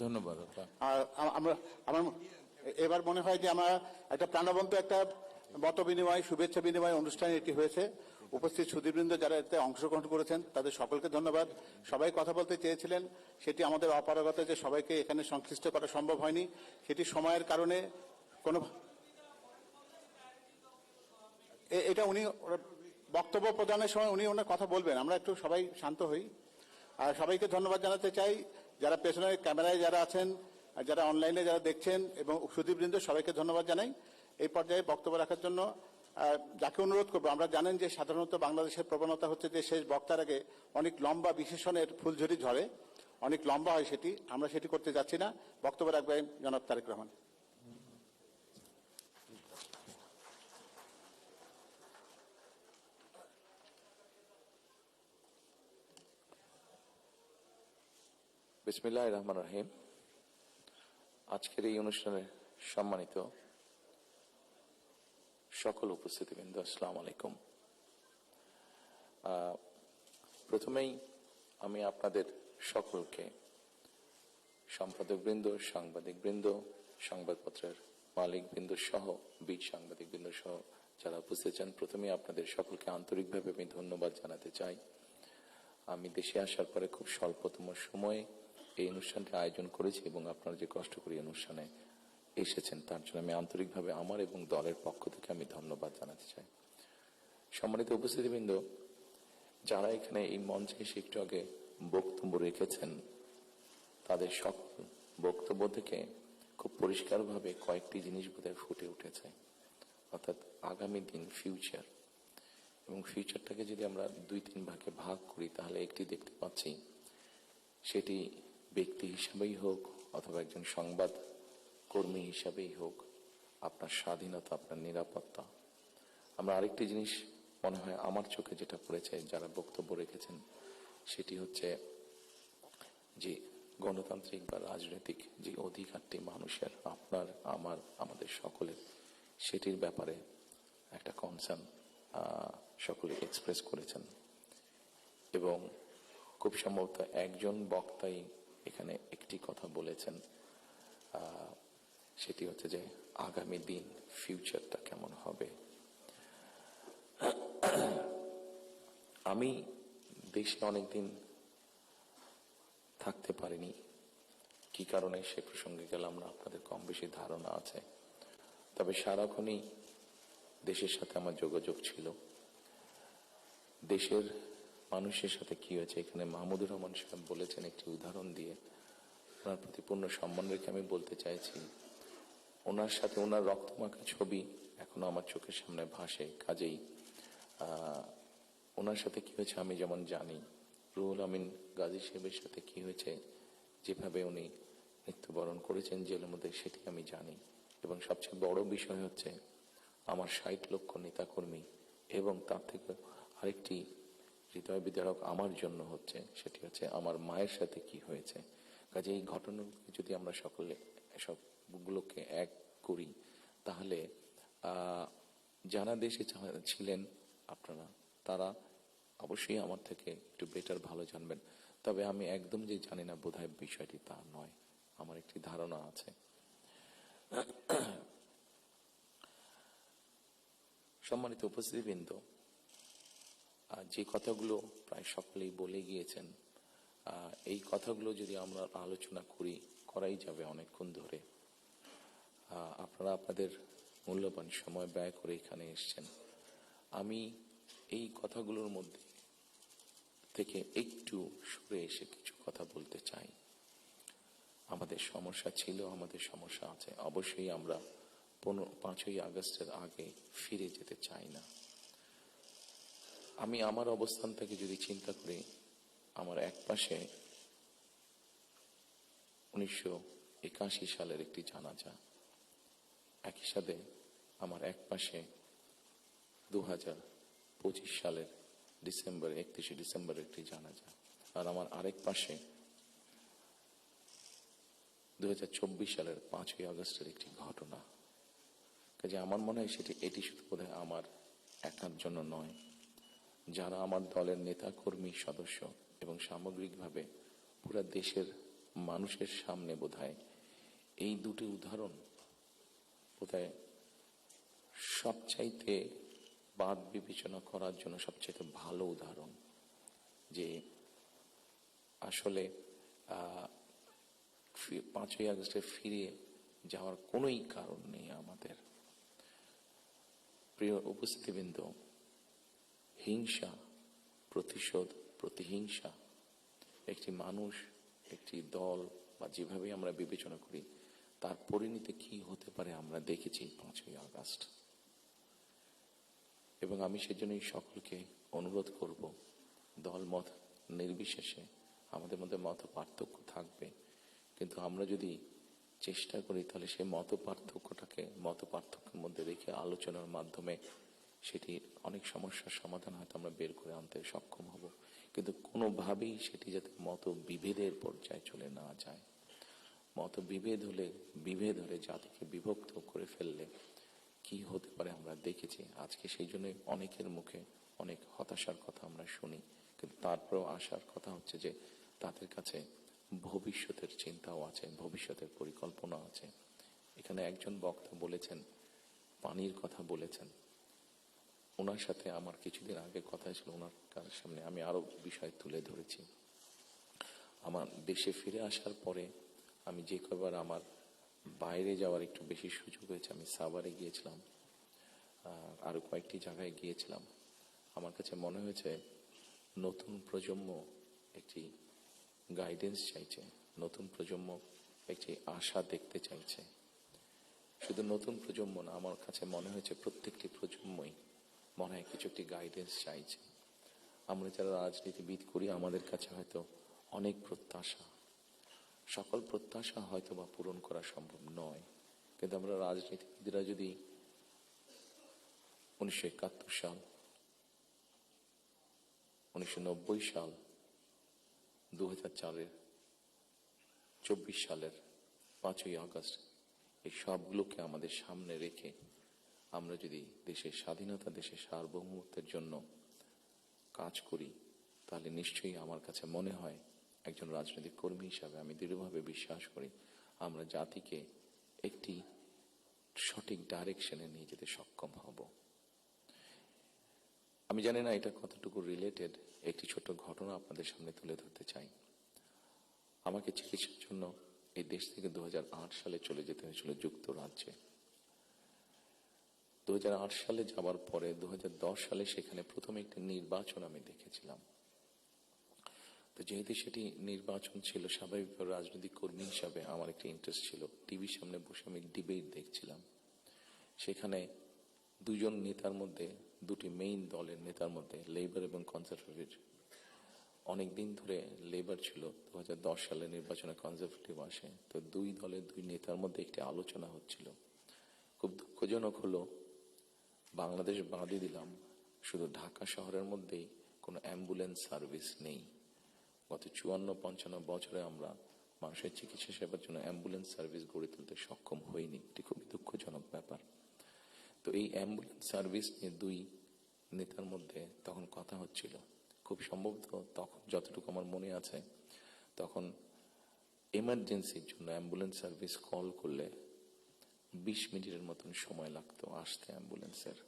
ধন্যবাদ। আমার এবার মনে হয় যে আমরা একটা প্রাণবন্ত একটা মত বিনিময়, শুভেচ্ছা বিনিময় অনুষ্ঠান এটি হয়েছে। উপস্থিত সুধীবৃন্দ যারা এতে অংশগ্রহণ করেছেন তাদের সকলকে ধন্যবাদ। সবাই কথা বলতে চেয়েছিলেন, সেটি আমাদের অপারগতা যে সবাইকে এখানে সংশ্লিষ্ট করা সম্ভব হয়নি, সেটি সময়ের কারণে কোনো এটা উনি বক্তব্য প্রদানের সময় উনি ওনার কথা বলবেন, আমরা একটু সবাই শান্ত হই। আর সবাইকে ধন্যবাদ জানাতে চাই, যারা পেছনে ক্যামেরায় যারা আছেন, যারা অনলাইনে যারা দেখছেন এবং সুধীবৃন্দ সবাইকে ধন্যবাদ জানাই এই পর্যায়ে বক্তব্য রাখার জন্য। যাকে অনুরোধ করবো, আমরা জানেন যে সাধারণত বাংলাদেশের প্রবণতা হচ্ছে যে শেষ বক্তার আগে অনেক লম্বা বিশেষণের ফুলঝুরি ঝরে, অনেক লম্বা হয় সেটি, আমরা সেটি করতে যাচ্ছি না। বক্তব্য রাখবেন জনাব তারেক রহমান। বিসমিল্লাহির রহমানির রহিম। আজকের এই অনুষ্ঠানে সম্মানিত সকল উপস্থিতিবৃন্দ, আসসালামু আলাইকুম। প্রথমেই আমি আপনাদের সকলকে, সম্পাদকবৃন্দ, সাংবাদিকবৃন্দ, সংবাদপত্রের মালিকবৃন্দ সহ বীর সাংবাদিকবৃন্দ সহ যারা উপস্থিত আছেন, প্রথমেই আপনাদের সকলকে আন্তরিকভাবে আমি ধন্যবাদ জানাতে চাই। আমি দেশে আসার পরে খুব স্বল্পতম সময়ে এই অনুষ্ঠানটি আয়োজন করেছি এবং আপনারা যে কষ্ট করে এই অনুষ্ঠানে এসেছেন তার জন্য আমি আন্তরিকভাবে আমার এবং দলের পক্ষ থেকে আমি ধন্যবাদ জানাতে চাই। সম্মানিত উপস্থিতিবৃন্দ, যারা এখানে এই মঞ্চে এসে একটু আগে বক্তব্য রেখেছেন, তাদের সকল বক্তব্য থেকে খুব পরিষ্কারভাবে কয়েকটি জিনিস বোধহয় ফুটে উঠেছে, অর্থাৎ আগামী দিন, ফিউচার। এবং ফিউচারটাকে যদি আমরা 2-3 ভাগে ভাগ করি তাহলে একটি দেখতে পাচ্ছি, সেটি ব্যক্তি হিসাবেই হোক অথবা একজন সংবাদ কর্মী হিসাবেই হোক, আপনার স্বাধীনতা, আপনার নিরাপত্তা। আমরা আরেকটি জিনিস মনে হয় আমার চোখে যেটা পড়েছে যারা বক্তব্য রেখেছেন, সেটি হচ্ছে যে গণতান্ত্রিক বা রাজনৈতিক যে অধিকারটি মানুষের, আপনার, আমার, আমাদের সকলের, সেটির ব্যাপারে একটা কনসার্ন সকলে এক্সপ্রেস করেছেন। এবং খুব সম্ভবত একজন বক্তাই এখানে একটি কথা বলেছেন, সেটি হচ্ছে যে আগামী দিন, ফিউচারটা কেমন হবে। আমি দেশে অনেকদিন থাকতে পারিনি, কি কারণে সে প্রসঙ্গে গেলাম না, আপনাদের কম বেশি ধারণা আছে। তবে সারাক্ষণই দেশের সাথে আমার যোগাযোগ ছিল। দেশের মানুষের সাথে কি হয়েছে, এখানে মাহমুদুর রহমান সাহেব বলেছেন একটি উদাহরণ দিয়ে, ওনার প্রতি পূর্ণ সম্মান রেখে আমি বলতে চাইছি, ওনার সাথে ওনার রক্তমাখা ছবি এখনো আমার চোখের সামনে ভাসে। কাজেই ওনার সাথে কি হয়েছে আমি যেমন জানি, রুহুল আমিন গাজী সাহেবের সাথে কি হয়েছে, যেভাবে উনি মৃত্যুবরণ করেছেন জেলের মধ্যে, সেটি আমি জানি। এবং সবচেয়ে বড় বিষয় হচ্ছে আমার 60 লক্ষ নেতাকর্মী, এবং তার থেকে আরেকটি হৃদয় বিদারক আমার জন্য হচ্ছে, সেটি হচ্ছে আমার মায়ের সাথে কি হয়েছে। কাজে এই ঘটনাগুলো যদি আমরা সকলে সবগুলোকে এক করি, তাহলে যারা দেশে ছিলেন আপনারা, তারা অবশ্যই আমার থেকে একটু বেটার ভালো জানবেন। তবে আমি একদম যে জানি না বোধহয় বিষয়টি তা নয়, আমার একটি ধারণা আছে। সম্মানিত উপস্থিতিবৃন্দ, যে কথাগুলো প্রায় সকলেই বলে গিয়েছেন, এই কথাগুলো যদি আমরা আলোচনা করাই যাবে অনেকক্ষণ ধরে। আপনারা আপনাদের মূল্যবান সময় ব্যয় করে এখানে এসেছেন। আমি এই কথাগুলোর মধ্যে থেকে একটু সরে এসে কিছু কথা বলতে চাই। আমাদের সমস্যা ছিল, আমাদের সমস্যা আছে। অবশ্যই আমরা 5ই আগস্টের আগে ফিরে যেতে চাই না। আমি আমার অবস্থান থেকে যদি চিন্তা করি, আমার এক পাশে 1981 সালের একটি জানাজা, একই সাথে আমার এক পাশে 2025 সালের 31 ডিসেম্বরের একটি জানাজা, আর আমার আরেক পাশে 2024 সালের 5ই আগস্টের একটি ঘটনা। কাজে আমার মনে হয় এটি শুধু বোধহয় আমার একার জন্য নয়, যারা আমার দলের নেতা কর্মী সদস্য এবং সামগ্রিকভাবে পুরো দেশের মানুষের সামনে বোধহয় এই দুটি উদাহরণ বোধহয় সবচাইতে বাদ বিবেচনা করার জন্য সবচাইতে ভালো উদাহরণ, যে আসলে 5ই আগস্টে ফিরে যাওয়ার কোনোই কারণ নেই আমাদের। প্রিয় উপস্থিতিবৃন্দ, হিংসা, প্রতিশোধ, প্রতিহিংসা একটি মানুষ, একটি দল বা যেভাবে আমরা বিবেচনা করি, তার পরিণতি কি হতে পারে আমরা দেখেছি 5ই আগস্ট। এবং আমি সেজন্যই সকলকে অনুরোধ করব, দল মত নির্বিশেষে আমাদের মধ্যে মত পার্থক্য থাকবে, কিন্তু আমরা যদি চেষ্টা করি তাহলে সেই মত পার্থক্যের মধ্যে রেখে আলোচনার মাধ্যমে সেটি অনেক সমস্যার সমাধান হয়তো আমরা বের করে আনতে সক্ষম হব। কিন্তু কোনোভাবেই সেটি যাতে মতবিভেদের পর্যায়ে চলে না যায়। মতবিভেদ হলে বিভেদ হলে জাতিকে বিভক্ত করে ফেললে কি হতে পারে আমরা দেখেছি। আজকে সেই জন্য অনেকের মুখে অনেক হতাশার কথা আমরা শুনি, কিন্তু তারপরেও আশার কথা হচ্ছে যে তাদের কাছে ভবিষ্যতের চিন্তাও আছে, ভবিষ্যতের পরিকল্পনা আছে। এখানে একজন বক্তা বলেছেন, পানির কথা বলেছেন, ওনার সাথে আমার কিছুদিন আগে কথা ছিল, ওনার সামনে আমি আরো বিষয় তুলে ধরেছি। আমার দেশে ফিরে আসার পরে আমি যে কবার আমার বাইরে যাওয়ার একটু বেশি সুযোগ হয়েছে, আমি সাভারে গিয়েছিলাম, আরো কয়েকটি জায়গায় গিয়েছিলাম। আমার কাছে মনে হয়েছে নতুন প্রজন্ম একটি গাইডেন্স চাইছে, নতুন প্রজন্ম একটি আশা দেখতে চাইছে। শুধু নতুন প্রজন্ম না, আমার কাছে মনে হয়েছে প্রত্যেকটি প্রজন্মই মনে হয় কিছু একটি গাইডেন্স চাইছে। আমরা যারা রাজনীতিবিদ করি আমাদের কাছে হয়তো অনেক প্রত্যাশা, সকল প্রত্যাশা হয়তো বা পূরণ করা সম্ভব নয়, কিন্তু আমরা রাজনীতিবিদরা যদি 1971 সাল, 1990 সাল, 2004-এর 24 সালের 5ই আগস্ট এই সবগুলোকে আমাদের সামনে রেখে আমরা যদি দেশের স্বাধীনতা, দেশের সার্বভৌমত্বের জন্য কাজ করি, তাহলে নিশ্চয়ই আমার কাছে মনে হয় একজন রাজনৈতিক কর্মী হিসাবে আমি দৃঢ়ভাবে বিশ্বাস করি আমরা জাতিকে একটি সঠিক ডাইরেকশনে নিয়ে যেতে সক্ষম হব। আমি জানি না এটা কতটুকু রিলেটেড, একটি ছোট ঘটনা আপনাদের সামনে তুলে ধরতে চাই। আমাকে চিকিৎসার জন্য এই দেশ থেকে 2008 সালে চলে যেতে হয়েছিল যুক্তরাজ্যে। 2008 সালে যাওয়ার পরে 2010 সালে সেখানে প্রথম একটি নির্বাচন আমি দেখেছিলাম। তো যেহেতু সেটি নির্বাচন ছিল, স্বাভাবিকভাবে রাজনৈতিক কর্মী হিসাবে আমার একটি ইন্টারেস্ট ছিল। টিভির সামনে বসে আমি ডিবেট দেখছিলাম। সেখানে দুজন নেতার মধ্যে, দুটি মেইন দলের নেতার মধ্যে, লেবার এবং কনজারভেটিভ, অনেকদিন ধরে লেবার ছিল, 2010 সালে নির্বাচনে কনজারভেটিভ আসে। তো দুই দলের দুই নেতার মধ্যে একটি আলোচনা হচ্ছিল। খুব দুঃখজনক হলো, বাংলাদেশ বাদই দিলাম, শুধু ঢাকা শহরের মধ্যেই কোনো অ্যাম্বুলেন্স সার্ভিস নেই। গত 54-55 বছরে আমরা মানুষের চিকিৎসা সেবার জন্য অ্যাম্বুলেন্স সার্ভিস গড়ে তুলতে সক্ষম হইনি। এটি খুবই দুঃখজনক ব্যাপার। তো এই অ্যাম্বুলেন্স সার্ভিস নিয়ে দুই নেতার মধ্যে তখন কথা হচ্ছিল। খুব সম্ভবত তখন যতটুকু আমার মনে আছে, তখন এমার্জেন্সির জন্য অ্যাম্বুলেন্স সার্ভিস কল করলে 20 মিনিটের মতন সময় লাগতো আসতে অ্যাম্বুলেন্সের।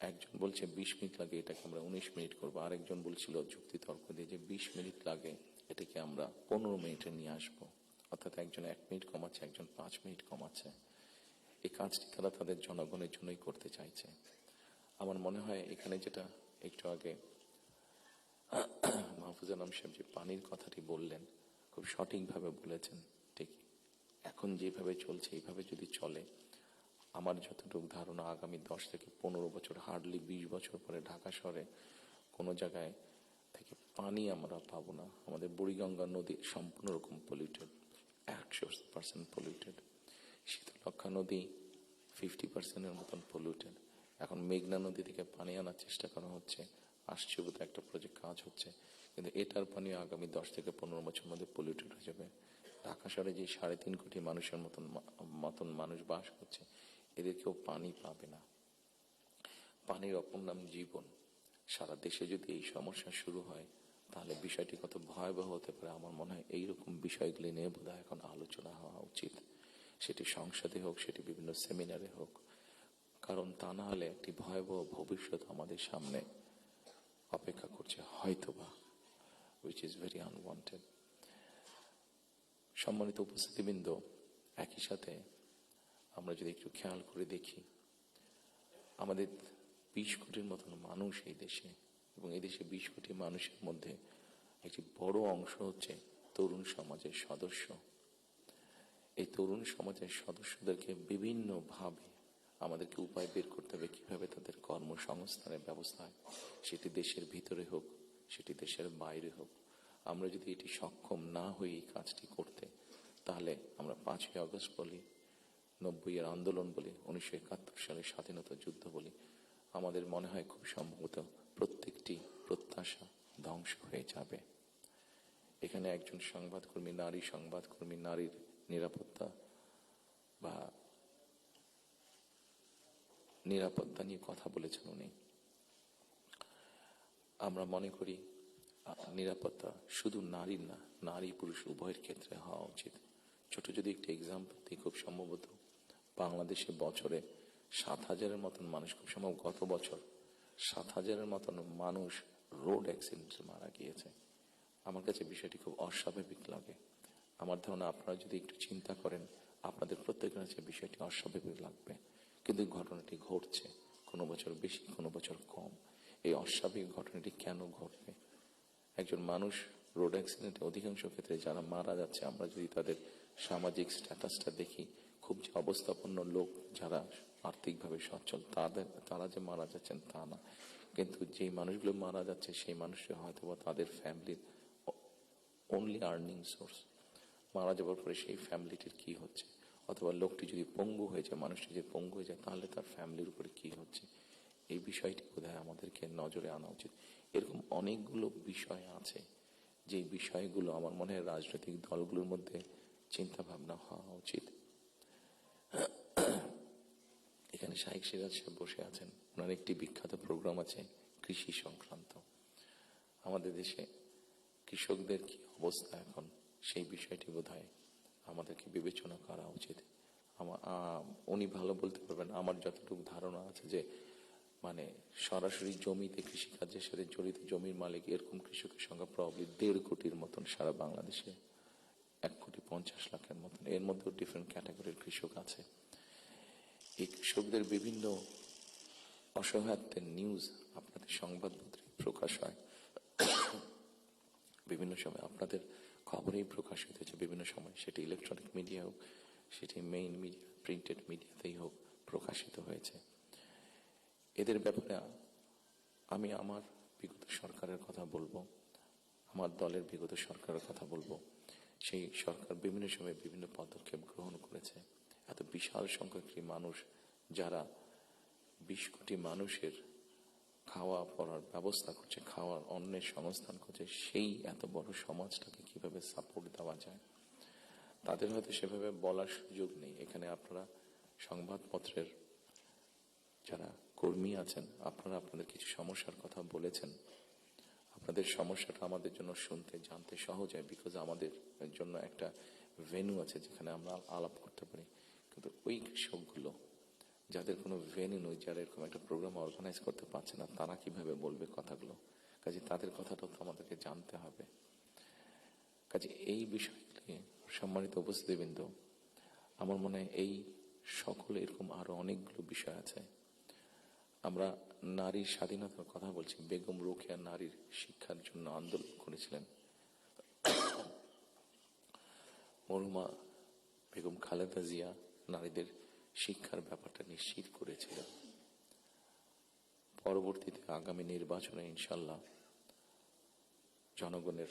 একজন বলছে 20 মিনিট লাগে, এটাকে আমরা 19 মিনিট করবো। আরেকজন বলছিল যুক্তি তর্ক দিয়ে যে 20 মিনিট লাগে, এটাকে আমরা 15 মিনিটে নিয়ে আসবো। অর্থাৎ একজন 1 মিনিট কমাচ্ছে, একজন 5 মিনিট কমাচ্ছে। এই কাজটি তারা তাদের জনগণের জন্যই করতে চাইছে। আমার মনে হয় এখানে যেটা একটু আগে মাহফুজ আলম সাহেব যে পানির কথাটি বললেন, খুব সঠিকভাবে বলেছেন। ঠিক এখন যেভাবে চলছে এইভাবে যদি চলে, আমার যতটুকু ধারণা আগামী 10 থেকে 15 বছর, হার্ডলি 20 বছর পরে ঢাকা শহরে কোনো জায়গায় থেকে পানি আমরা পাবো না। আমাদের বুড়িগঙ্গা নদী সম্পূর্ণ রকম পলিউটেড, 100% পলিউটেড। শীতলক্ষা নদী 50%-এর মতন পলিউটেড। এখন মেঘনা নদী থেকে পানি আনার চেষ্টা করা হচ্ছে, আসছে বোধহয় একটা প্রজেক্ট কাজ হচ্ছে, কিন্তু এটার পানি আগামী 10 থেকে 15 বছরের মধ্যে পলিউটেড হয়ে যাবে। ঢাকা শহরে যে 3.5 কোটি মানুষের মতন মানুষ বাস করছে, এদের কেউ পানি পাবে না। পানির অপর নাম জীবন। সারা দেশে যদি এই সমস্যা শুরু হয়, তাহলে বিষয়টি কত ভয়াবহ হতে পারে। আমার মনে হয় এইরকম বিষয়গুলি নিয়ে বোধহয় এখন আলোচনা হওয়া উচিত, সেটি সংসদে হোক, সেটি বিভিন্ন সেমিনারে হোক। কারণ তা না হলে একটি ভয়াবহ ভবিষ্যৎ আমাদের সামনে অপেক্ষা করছে হয়তোবা, which is very unwanted. সম্মানিত উপস্থিতিবৃন্দ, একই সাথে আমরা যদি একটু খেয়াল করে দেখি, আমাদের 20 কোটির মতন মানুষ এই দেশে, এবং এই দেশে 20 কোটি মানুষের মধ্যে একটি বড় অংশ হচ্ছে তরুণ সমাজের সদস্য। এই তরুণ সমাজের সদস্যদেরকে বিভিন্নভাবে আমাদেরকে উপায় বের করতে হবে কিভাবে তাদের কর্মসংস্থানের ব্যবস্থা হয়, সেটি দেশের ভিতরে হোক, সেটি দেশের বাইরে হোক। আমরা যদি এটি সক্ষম না হই এই কাজটি করতে, তাহলে আমরা 5ই আগস্ট বলি, 90-এর আন্দোলন বলি, 1971 সালের স্বাধীনতা যুদ্ধ বলি, আমাদের মনে হয় খুব সম্ভবত প্রত্যেকটি প্রত্যাশা ধ্বংস হয়ে যাবে। এখানে একজন সংবাদকর্মী, নারী সংবাদকর্মী, নারীর নিরাপত্তা বা নিরাপত্তা নিয়ে কথা বলেছেন উনি। আমরা মনে করি নিরাপত্তা শুধু নারীর না, নারী পুরুষ উভয়ের ক্ষেত্রে হওয়া উচিত। ছোট যদি একটি এক্সাম্পল দিই, খুব সম্ভবত বাংলাদেশে বছরে 7,000-এর মতন মানুষ, খুব সম্ভব গত বছর 7,000-এর মতন মানুষ রোড অ্যাক্সিডেন্টে মারা গিয়েছে। আমার কাছে বিষয়টি খুব অস্বাভাবিক লাগে। আমার ধারণা আপনারা যদি একটু চিন্তা করেন, আপনাদের প্রত্যেকের কাছে বিষয়টি অস্বাভাবিক লাগবে, কিন্তু ঘটনাটি ঘটছে, কোনো বছর বেশি, কোনো বছর কম। এই অস্বাভাবিক ঘটনাটি কেন ঘটবে? একজন মানুষ রোড অ্যাক্সিডেন্টে অধিকাংশ ক্ষেত্রে যারা মারা যাচ্ছে, আমরা যদি তাদের সামাজিক স্ট্যাটাসটা দেখি, খুব যে অবস্থাপন্ন লোক, যারা আর্থিকভাবে সচ্ছল, তারা যে মারা যাচ্ছেন তা না, কিন্তু যেই মানুষগুলো মারা যাচ্ছে সেই মানুষরা হয়তো তাদের ফ্যামিলির অনলি আর্নিং সোর্স। মারা যাওয়ার পরে সেই ফ্যামিলিটির কি হচ্ছে, অথবা লোকটি যদি পঙ্গু হয়ে যায়, মানুষটি যদি পঙ্গু হয়ে যায়, তাহলে তার ফ্যামিলির উপরে কি হচ্ছে, এই বিষয়টি বোধহয় আমাদেরকে নজরে আনা উচিত। এরকম অনেকগুলো বিষয় আছে, যে বিষয়গুলো আমার মনে হয় রাজনৈতিক দলগুলোর মধ্যে চিন্তা ভাবনা হওয়া উচিত। এখানে শাইখ সিরাজ সাহেব বসে আছেন, ওনার একটি বিখ্যাত প্রোগ্রাম আছে কৃষি সংক্রান্ত। আমাদের দেশে কৃষকদের কি অবস্থা এখন, সেই বিষয়টি বোধহয় আমাদেরকে বিবেচনা করা উচিত। উনি ভালো বলতে পারবেন। আমার যতটুকু ধারণা আছে যে মানে সরাসরি জমিতে কৃষিকাজের সাথে জড়িত জমির মালিক এরকম কৃষকের সংখ্যা প্রবাবলি 1.5 কোটির মতন সারা বাংলাদেশে, 1,50,00,000 মতন। এর মধ্যেও ডিফারেন্ট ক্যাটাগরির কৃষক আছে। এই কৃষকদের বিভিন্ন অসহায়ত্বের নিউজ আপনাদের সংবাদপত্রে প্রকাশ হয়, বিভিন্ন সময় আপনাদের খবরেই প্রকাশিত হয়েছে, বিভিন্ন সময় সেটি ইলেকট্রনিক মিডিয়া হোক, সেটি মেইন মিডিয়া প্রিন্টেড মিডিয়াতেই হোক, প্রকাশিত হয়েছে। এদের ব্যাপারে আমি আমার বিগত সরকারের কথা বলবো, আমার দলের বিগত সরকারের কথা বলবো। সেই সরকার বিভিন্ন সময় বিভিন্ন পদক্ষেপ গ্রহণ করেছে। এত বিশাল সংখ্যক মানুষ, যারা 20 কোটি মানুষের খাওয়া পড়ার ব্যবস্থা করছে, খাওয়ার অন্যের সংস্থান করছে, সেই এত বড় সমাজটাকে কিভাবে সাপোর্ট দেওয়া যায়, তাদের হয়তো সেভাবে বলার সুযোগ নেই। এখানে আপনারা সংবাদপত্রের যারা কর্মী আছেন, আপনারা আপনাদের কিছু সমস্যার কথা বলেছেন। আপনাদের সমস্যাটা আমাদের জন্য শুনতে জানতে সহজ হয়, বিকজ আমাদের জন্য একটা ভেন্যু আছে যেখানে আমরা আলাপ করতে পারি। কিন্তু ওই কৃষকগুলো যাদের কোনো ভেন্যু নেই, যারা এরকম একটা প্রোগ্রাম অর্গানাইজ করতে পারছে না, তারা কিভাবে বলবে কথাগুলো? কাজে তাদের কথাটাও তো আমাদেরকে জানতে হবে। কাজে এই বিষয়গুলি সম্মানিত উপস্থিতিবৃন্দ, আমার মনে হয় এই সকল এরকম আরো অনেকগুলো বিষয় আছে। আমরা নারীর স্বাধীনতার কথা বলছি। বেগম রোকেয়া নারীর শিক্ষার জন্য আন্দোলন করেছিলেন। মরহুমা বেগম খালেদা জিয়া নারীদের শিক্ষার ব্যাপারটা নিশ্চিত করেছিলেন। পরবর্তীতে আগামী নির্বাচনে ইনশাল্লাহ জনগণের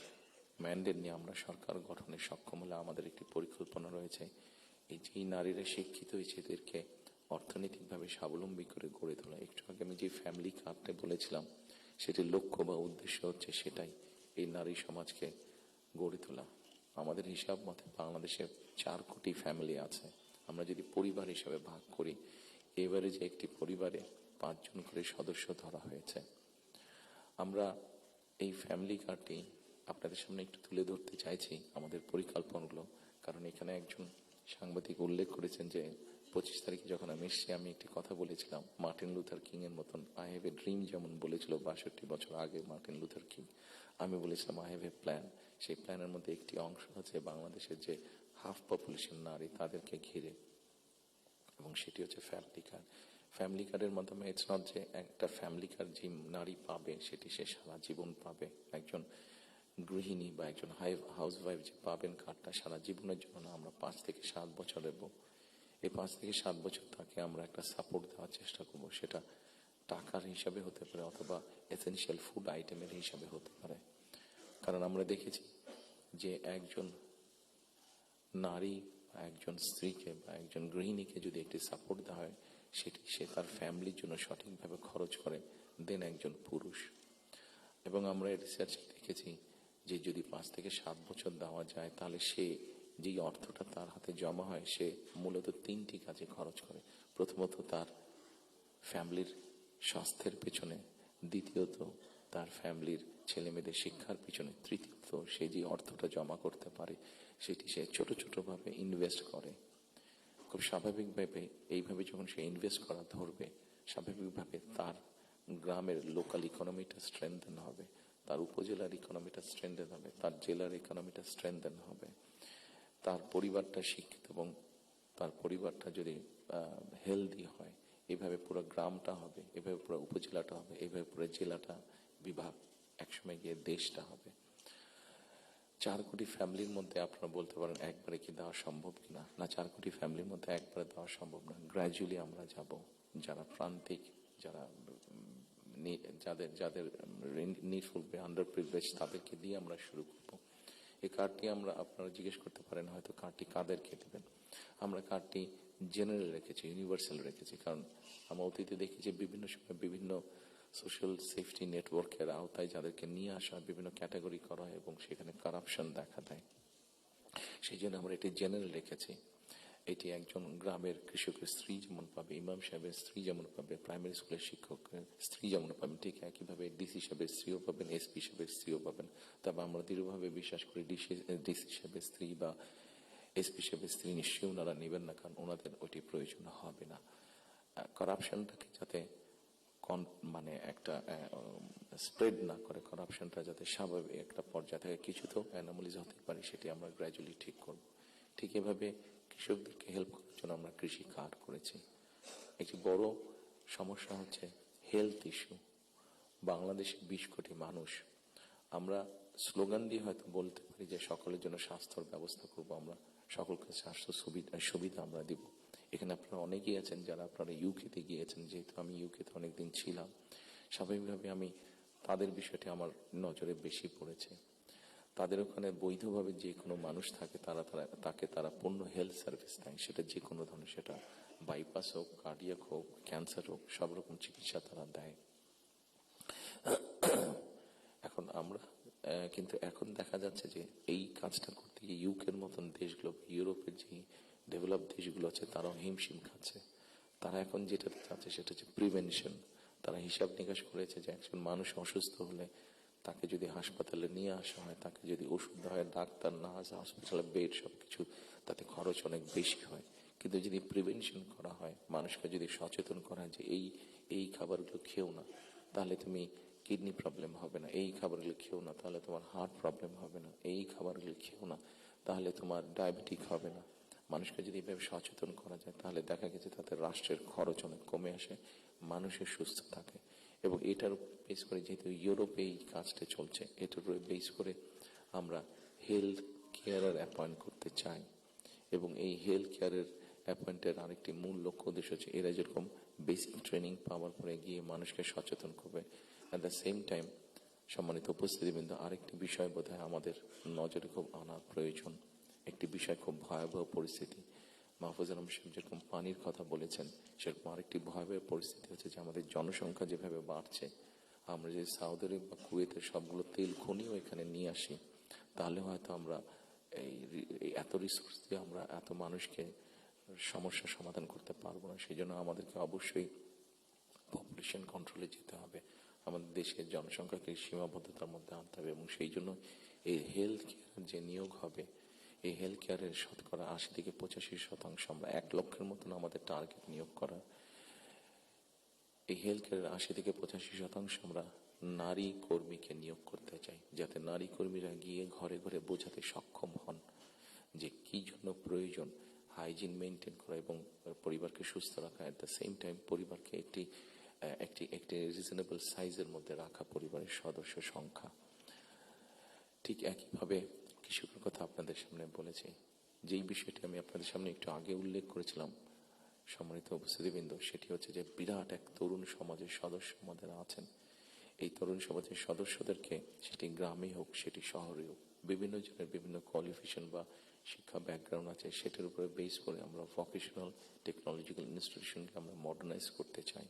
ম্যান্ডেট নিয়ে আমরা সরকার গঠনে সক্ষম হলে আমাদের একটি পরিকল্পনা রয়েছে, এই যেই নারীরা শিক্ষিত হয়েছে এদেরকে অর্থনৈতিকভাবে স্বাবলম্বী করে গড়ে তোলা। একটু আগে আমি যে ফ্যামিলি কার্ডটা বলেছিলাম, সেটির লক্ষ্য বা উদ্দেশ্য হচ্ছে সেটাই, এই নারী সমাজকে গড়ে তোলা। আমাদের হিসাব মতে বাংলাদেশে 4 কোটি ফ্যামিলি আছে। আমরা যদি পরিবার হিসাবে ভাগ করি, এবারে যে একটি পরিবারে 5 জন করে সদস্য ধরা হয়েছে। আমরা এই ফ্যামিলি কার্ডটি আপনাদের সামনে একটু তুলে ধরতে চাইছি, আমাদের পরিকল্পনাগুলো। কারণ এখানে একজন সাংবাদিক উল্লেখ করেছেন যে 25 তারিখে যখন আমি এসেছি, আমি একটি কথা বলেছিলাম মার্টিন লুথার কিং এর মতন, আই হ্যাভ এ ড্রিম, যেমন বলেছিল 62 বছর আগে মার্টিন লুথার কিং। আমি বলেছিলাম আই হ্যাভ এ প্ল্যান। সেই প্ল্যানের মধ্যে একটি অংশ হচ্ছে বাংলাদেশের যে হাফ পপুলেশন নারী, তাদেরকে ঘিরে, এবং সেটি হচ্ছে ফ্যামিলি কার্ড। ফ্যামিলি কার্ডের মাধ্যমে ইটস নট যে একটা ফ্যামিলি কার্ড যে নারী পাবে সেটি সে সারা জীবন পাবে। একজন গৃহিণী বা একজন হাউস ওয়াইফ যে পাবেন কার্ডটা সারা জীবনের জন্য না, আমরা 5 থেকে 7 বছর দেব। এই 5 থেকে 7 বছর তাকে আমরা একটা সাপোর্ট দেওয়ার চেষ্টা করব। সেটা টাকার হিসাবে হতে পারে, অথবা এসেনশিয়াল ফুড আইটেমের হিসাবে হতে পারে। কারণ আমরা দেখেছি যে একজন নারী বা একজন স্ত্রীকে বা একজন গৃহিণীকে যদি একটি সাপোর্ট দেওয়া হয়, সেটি সে তার ফ্যামিলির জন্য সঠিকভাবে খরচ করে দেন একজন পুরুষ। এবং আমরা রিসার্চে দেখেছি যে যদি 5 থেকে 7 বছর দেওয়া যায় তাহলে সে যেই অর্থটা তার হাতে জমা হয় সে মূলত 3টি কাজে খরচ করে। প্রথমত তার ফ্যামিলির স্বাস্থ্যের পেছনে, দ্বিতীয়ত তার ফ্যামিলির ছেলে মেয়েদের শিক্ষার পিছনে, তৃতীয়ত সে যে অর্থটা জমা করতে পারে সেটি সে ছোট ছোট ভাবে ইনভেস্ট করে। খুব স্বাভাবিকভাবে এইভাবে যখন সে ইনভেস্ট করা ধরবে, স্বাভাবিকভাবে তার গ্রামের লোকাল ইকোনমিটা স্ট্রেংথেন হবে, তার উপজেলার ইকোনমিটা স্ট্রেংথেন হবে, তার জেলার ইকোনমিটা স্ট্রেংথেন হবে, তার পরিবারটা শিক্ষিত এবং তার পরিবারটা যদি হেলদি হয়, এইভাবে পুরো গ্রামটা হবে, এভাবে পুরো উপজেলাটা হবে, এইভাবে পুরো জেলাটা, বিভাগ, একসময় গিয়ে দেশটা হবে। 4 কোটি ফ্যামিলির মধ্যে আপনারা বলতে পারেন একবারে কি দেওয়া সম্ভব কিনা? না, 4 কোটি ফ্যামিলির মধ্যে একবারে দেওয়া সম্ভব না। গ্র্যাজুয়ালি আমরা যাব, যারা প্রান্তিক, যারা যাদের যাদের নিডফুল, আন্ডার প্রিভিলেজ, তাদেরকে দিয়ে আমরা শুরু করব। এই কার্ডটি আমরা, আপনারা জিজ্ঞেস করতে পারেন হয়তো কার্ডটি কাদেরকে দেবেন। আমরা কার্ডটি জেনারেল রেখেছি, ইউনিভার্সাল রেখেছি, কারণ আমরা অতীতে দেখি যে বিভিন্ন সময় বিভিন্ন সোশ্যাল সেফটি নেটওয়ার্কের আওতায় যাদেরকে নিয়ে আসা বিভিন্ন ক্যাটাগরি করা হয় এবং সেখানে কারাপশন দেখা দেয়। সেই জন্য আমরা এটি জেনারেল রেখেছি। এটি একজন গ্রামের কৃষকের স্ত্রী যেমন পাবে, ইমাম সাহেবের স্ত্রী যেমন পাবে, প্রাইমারি স্কুলের শিক্ষকের স্ত্রী যেমন পাবেন, ঠিক একইভাবে ডিসি সাহেবের স্ত্রীও পাবেন, এসপি সাহেবের স্ত্রীও পাবেন। তবে আমরা দৃঢ়ভাবে বিশ্বাস করি ডিসি সাহেবের স্ত্রী বা এসপি সাহেবের স্ত্রী নিশ্চয়ই ওনারা নেবেন না, কারণ ওনাদের ওইটি প্রয়োজন হবে না। কারাপশনটাকে যাতে মানে একটা স্প্রেড না করে, কারাপশনটা যাতে স্বাভাবিক একটা পর্যায়ে থাকে, কিছু তো অ্যানোমালিজ হতে পারে, সেটি আমরা গ্র্যাজুয়ালি ঠিক করব। ঠিক এভাবে কৃষকদেরকে হেল্প করার জন্য আমরা কৃষি কার্ড করেছি। একটি বড় সমস্যা হচ্ছে হেলথ ইস্যু। বাংলাদেশে 20 কোটি মানুষ। আমরা স্লোগান দিয়ে হয়তো বলতে পারি যে সকলের জন্য স্বাস্থ্যের ব্যবস্থা করব, আমরা সকলকে স্বাস্থ্য সুবিধা আমরা দিব। এখানে আপনারা অনেকেই আছেন যারা আপনারা ইউকেতে গিয়েছেন, যেহেতু আমি ইউকেতে অনেকদিন ছিলাম, স্বাভাবিকভাবে আমি তাদের বিষয়টি আমার নজরে বেশি পড়েছে। তাদের ওখানে বৈধভাবে যে কোনো মানুষ থাকে তাকে তারা পূর্ণ হেলথ সার্ভিস দেয়, সেটা যে কোনো ধরনের, সেটা বাইপাস হোক, কার্ডিয়াক হোক, ক্যান্সার হোক, সব রকম চিকিৎসা তারা দেয়। এখন আমরা কিন্তু এখন দেখা যাচ্ছে যে এই কাজটা করতে গিয়ে ইউকের মতন দেশগুলো, ইউরোপের যে ডেভেলপ দেশগুলো আছে তারাও হিমশিম খাচ্ছে। তারা এখন যেটা চাচ্ছে সেটা হচ্ছে প্রিভেনশন। তারা হিসাব নিকাশ করেছে যে একজন মানুষ অসুস্থ হলে তাকে যদি হাসপাতালে নিয়ে আসা হয়, তাকে যদি ওষুধ দেওয়া হয়, ডাক্তার, নার্স, হসপিটালে বেড, সবকিছু, তাতে খরচ অনেক বেশি হয়। কিন্তু যদি প্রিভেনশন করা হয়, মানুষকে যদি সচেতন করা হয় যে এই খাবারগুলো খেও না, তাহলে তুমি কিডনি প্রবলেম হবে না, এই খাবারগুলো খেও না তাহলে তোমার হার্ট প্রবলেম হবে না, এই খাবারগুলো খেও না তাহলে তোমার ডায়াবেটিক হবে না। মানুষকে যদি এভাবে সচেতন করা যায় তাহলে দেখা গেছে তাতে রাষ্ট্রের খরচ অনেক কমে আসে, মানুষের সুস্থ থাকে। এবং এটার উপর বেস করে, যেহেতু ইউরোপে এই কাজটা চলছে, এটার উপরে বেস করে আমরা হেলথ কেয়ারার অ্যাপয়েন্ট করতে চাই। এবং এই হেলথ কেয়ারের অ্যাপয়েন্টের আরেকটি মূল লক্ষ্য উদ্দেশ্য হচ্ছে এরা যেরকম বেসিক ট্রেনিং পাওয়ার পরে গিয়ে মানুষকে সচেতন করবে, অ্যাট দ্য সেম টাইম সম্মানিত উপস্থিতিবৃন্দ, আরেকটি বিষয় বোধহয় আমাদের নজরে খুব আনা প্রয়োজন। একটি বিষয়, খুব ভয়াবহ পরিস্থিতি, মাহফুজ আলম সাহেব যেরকম পানির কথা বলেছেন, সেরকম আরেকটি ভয়াবহ পরিস্থিতি হচ্ছে যে আমাদের জনসংখ্যা যেভাবে বাড়ছে, আমরা যদি সৌদি আরব বা কুয়েতের সবগুলো তেল খনিও এখানে নিয়ে আসি, তাহলে হয়তো আমরা এই এত রিসোর্স দিয়ে আমরা এত মানুষকে সমস্যার সমাধান করতে পারবো না। সেই জন্য আমাদেরকে অবশ্যই পপুলেশন কন্ট্রোলে যেতে হবে, আমাদের দেশের জনসংখ্যাকে সীমাবদ্ধতার মধ্যে আনতে হবে। এবং সেই জন্য এই হেলথ কেয়ার যে নিয়োগ হবে, এই হেলথ কেয়ারের শতকরা 80 থেকে 85% আমরা 1 লক্ষের মতন আমাদের টার্গেট নিয়োগ করা। এই হেলথ কেয়ারের 80 থেকে 85% আমরা নারী কর্মীকে নিয়োগ করতে চাই, যাতে নারী কর্মীরা গিয়ে ঘরে ঘরে বোঝাতে সক্ষম হন যে কি জন্য প্রয়োজন হাইজিন মেনটেন করা এবং পরিবারকে সুস্থ রাখা, এট দ্য সেম টাইম পরিবারকে একটি রিজনেবল সাইজের মধ্যে রাখা, পরিবারের সদস্য সংখ্যা। ঠিক একইভাবে কৃষকের কথা আপনাদের সামনে বলেছি, যেই বিষয়টি আমি আপনাদের সামনে একটু আগে উল্লেখ করেছিলাম সম্মানিত উপস্থিতিবৃন্দ, সেটি হচ্ছে যে বিরাট এক তরুণ সমাজের সদস্য আমাদের আছেন। এই তরুণ সমাজের সদস্যদেরকে, সেটি গ্রামে হোক সেটি শহরে হোক, বিভিন্ন জনের বিভিন্ন কোয়ালিফিকেশন বা শিক্ষা ব্যাকগ্রাউন্ড আছে, সেটার উপরে বেস করে আমরা ভোকেশনাল টেকনোলজিক্যাল ইনস্টিটিউশনকে আমরা মডার্নাইজ করতে চাই।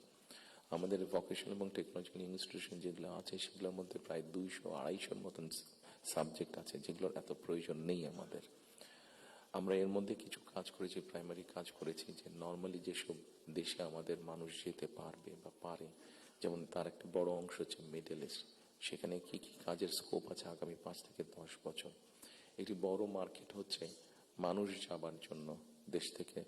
আমাদের ভোকেশনাল এবং টেকনোলজিক্যাল ইনস্টিটিউশন যেগুলো আছে সেগুলোর মধ্যে প্রায় 200-250 মতন সাবজেক্ট আছে যেগুলোর এত প্রয়োজন নেই আমাদের। আমরা এর মধ্যে কিছু কাজ করেছি, প্রাইমারি কাজ করেছি, যে নর্মালি যেসব দেশে আমাদের মানুষ যেতে পারবে বা পারে, যেমন তার একটা বড় অংশ হচ্ছে মিডল ইস্ট, সেখানে কি কি কাজের স্কোপ আছে আগামী 5 থেকে 10 বছর। একটি বড় মার্কেট হচ্ছে মানুষ যাবার জন্য, দেশ থেকে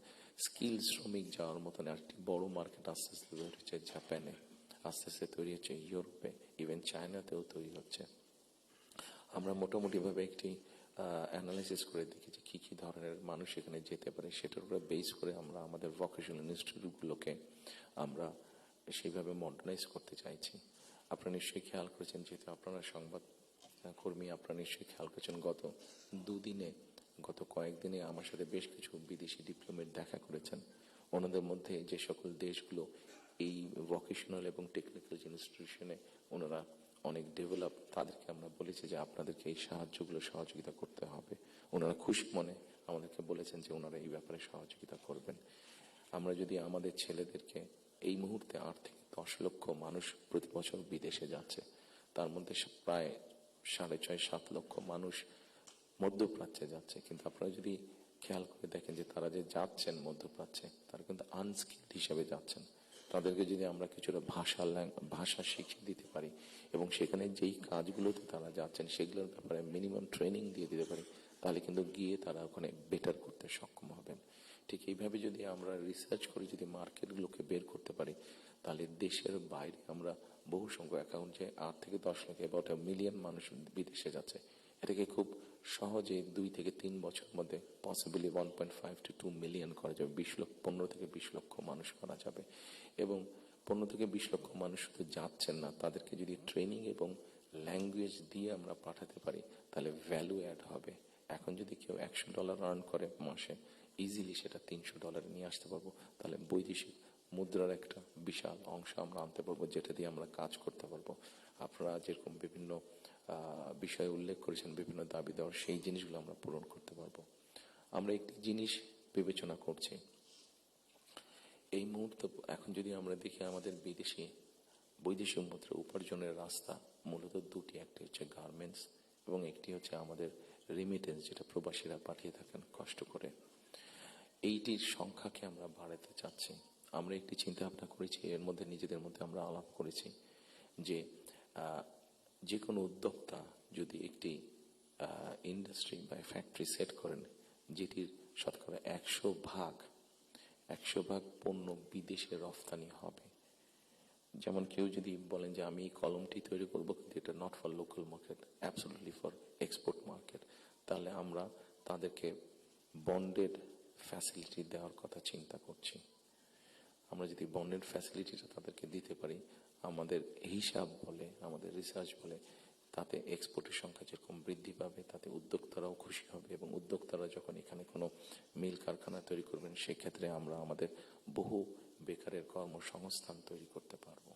স্কিল শ্রমিক যাওয়ার মতন একটি বড় মার্কেট আস্তে আস্তে তৈরি হচ্ছে জাপানে, আস্তে আস্তে তৈরি হচ্ছে ইউরোপে, ইভেন চায়নাতেও তৈরি হচ্ছে। আমরা মোটামুটিভাবে একটি অ্যানালাইসিস করে দেখেছি কি কি ধরনের মানুষ এখানে যেতে পারে, সেটার উপরে বেস করে আমরা আমাদের ভোকেশনাল ইনস্টিটিউটগুলোকে আমরা সেইভাবে মডার্নাইজ করতে চাইছি। আপনারা নিশ্চয়ই খেয়াল করেছেন, যেহেতু আপনারা সংবাদ কর্মী, আপনারা নিশ্চয়ই খেয়াল করেছেন গত কয়েকদিনে আমার সাথে বেশ কিছু বিদেশি ডিপ্লোমেট দেখা করেছেন। ওনাদের মধ্যে যে সকল দেশগুলো এই ভোকেশনাল এবং টেকনিক্যাল ইনস্টিটিউশনে ওনারা অনেক ডেভেলপ, তাদেরকে আমরা বলেছি যে আপনাদেরকে এই সাহায্যগুলো সহযোগিতা করতে হবে। ওনারা খুশি মনে আমাদেরকে বলেছেন যে ওনারা এই ব্যাপারে সহযোগিতা করবেন। আমরা যদি আমাদের ছেলেদেরকে, এই মুহূর্তে 8 থেকে 10 লক্ষ মানুষ প্রতি বছর বিদেশে যাচ্ছে, তার মধ্যে প্রায় 6.5-7 লক্ষ মানুষ মধ্যপ্রাচ্যে যাচ্ছে, কিন্তু আপনারা যদি খেয়াল করে দেখেন যে তারা যে যাচ্ছেন মধ্যপ্রাচ্যে, তারা কিন্তু আনস্কিল্ড হিসেবে যাচ্ছেন। তাদেরকে যদি আমরা কিছুটা ভাষা শিখিয়ে দিতে পারি এবং সেখানে যেই কাজগুলোতে তারা যাচ্ছেন সেগুলোর ব্যাপারে মিনিমাম ট্রেনিং দিয়ে দিতে পারি, তাহলে কিন্তু গিয়ে তারা ওখানে বেটার করতে সক্ষম হবেন। ঠিক এইভাবে যদি আমরা রিসার্চ করে যদি মার্কেটগুলোকে বের করতে পারি, তাহলে দেশের বাইরে আমরা বহু সংখ্যক অ্যাকাউন্ট, যে 8 থেকে 10 লাখ, অ্যাবাউট 1 মিলিয়ন মানুষ বিদেশে যাচ্ছে, এটাকে খুব সহজে 2 থেকে 3 বছরের মধ্যে পসিবলি 1.5 to 2 মিলিয়ন করা যাবে। 15 থেকে 20 লক্ষ মানুষ করা যাবে। এবং 15 থেকে 20 লক্ষ মানুষ শুধু যাচ্ছেন না, তাদেরকে যদি ট্রেনিং এবং ল্যাঙ্গুয়েজ দিয়ে আমরা পাঠাতে পারি, তাহলে ভ্যালু অ্যাড হবে। এখন যদি কেউ $100 আর্ন করে মাসে, ইজিলি সেটা $300 নিয়ে আসতে পারবো, তাহলে বৈদেশিক মুদ্রার একটা বিশাল অংশ আমরা আনতে পারবো, যেটা দিয়ে আমরা কাজ করতে পারবো। আপনারা যেরকম বিভিন্ন বিষয়ে উল্লেখ করেছেন, বিভিন্ন দাবি দেওয়ার, সেই জিনিসগুলো আমরা পূরণ করতে পারবো। আমরা একটি জিনিস বিবেচনা করছি, এই মুহূর্তে এখন যদি আমরা দেখি আমাদের বৈদেশিক মুদ্রা উপার্জনের রাস্তা মূলত দুটি, একটি হচ্ছে গার্মেন্টস এবং একটি হচ্ছে আমাদের রিমিটেন্স, যেটা প্রবাসীরা পাঠিয়ে থাকেন কষ্ট করে। এইটির সংখ্যাকে আমরা বাড়াতে চাচ্ছি। আমরা একটি চিন্তা ভাবনা করেছি, এর মধ্যে নিজেদের মধ্যে আমরা আলাপ করেছি যে কোনো উদ্যোক্তা যদি একটি ইন্ডাস্ট্রি বা ফ্যাক্টরি সেট করেন, যেটির শতকরা 100 ভাগ পণ্য বিদেশে রফতানি হবে। যেমন কেউ যদি বলেন যে আমি এই কলমটি তৈরি করবো, কিন্তু এটা not for local market, absolutely for export market, তাহলে আমরা তাদেরকে বন্ডেড ফ্যাসিলিটি দেওয়ার কথা চিন্তা করছি। আমরা যদি বন্ডেড ফ্যাসিলিটিটা তাদেরকে দিতে পারি, আমাদের হিসাব বলে, আমাদের রিসার্চ বলে, তাতে এক্সপোর্টের সংখ্যা যেরকম বৃদ্ধি পাবে, তাতে উদ্যোক্তারাও খুশি হবে এবং উদ্যোক্তারা যখন এখানে কোনো মিল কারখানা তৈরি করবেন, সেক্ষেত্রে আমরা আমাদের বহু বেকারের কর্মসংস্থান তৈরি করতে পারবো।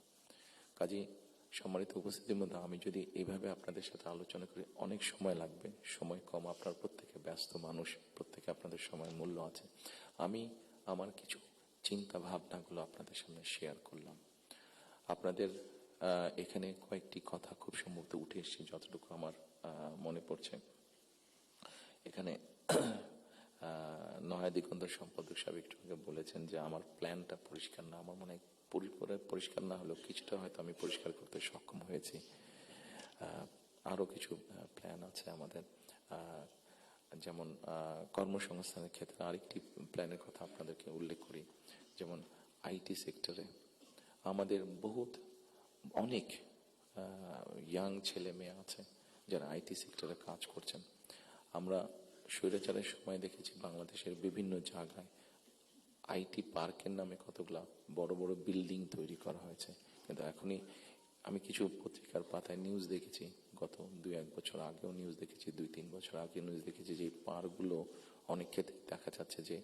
কাজেই সম্মানিত উপস্থিতির মধ্যে আমি যদি এইভাবে আপনাদের সাথে আলোচনা করি, অনেক সময় লাগবে, সময় কম, আপনার প্রত্যেকে ব্যস্ত মানুষ, প্রত্যেকে আপনাদের সময়ের মূল্য আছে। আমি আমার কিছু চিন্তা ভাবনাগুলো আপনাদের সামনে শেয়ার করলাম। আপনাদের এখানে কয়েকটি কথা খুব সম্ভবত উঠে এসেছে, যতটুকু আমার মনে পড়ছে। এখানে নয়া দিগন্ত সম্পাদক সাহেব একটু আগে বলেছেন যে আমার প্ল্যানটা পরিষ্কার না। আমার মনে হয় পরিষ্কার না হলেও কিছুটা হয়তো আমি পরিষ্কার করতে সক্ষম হয়েছি। আরো কিছু প্ল্যান আছে আমাদের, যেমন কর্মসংস্থানের ক্ষেত্রে আরেকটি প্ল্যানের কথা আপনাদেরকে উল্লেখ করি। যেমন আইটি সেক্টরে আমাদের অনেক ইয়াং ছেলে মেয়ে আছে যারা আইটি সেক্টরে কাজ করছেন। আমরা স্বৈরাচারের সময় দেখেছি বাংলাদেশের বিভিন্ন জায়গায় আইটি পার্কের নামে কতগুলা বড় বড় বিল্ডিং তৈরি করা হয়েছে, কিন্তু এখনই আমি কিছু পত্রিকার পাতায় নিউজ দেখেছি, গত 2-1 বছর আগেও নিউজ দেখেছি, 2-3 বছর আগে নিউজ দেখেছি, যে পার্কগুলো অনেক ক্ষেত্রে দেখা যাচ্ছে যে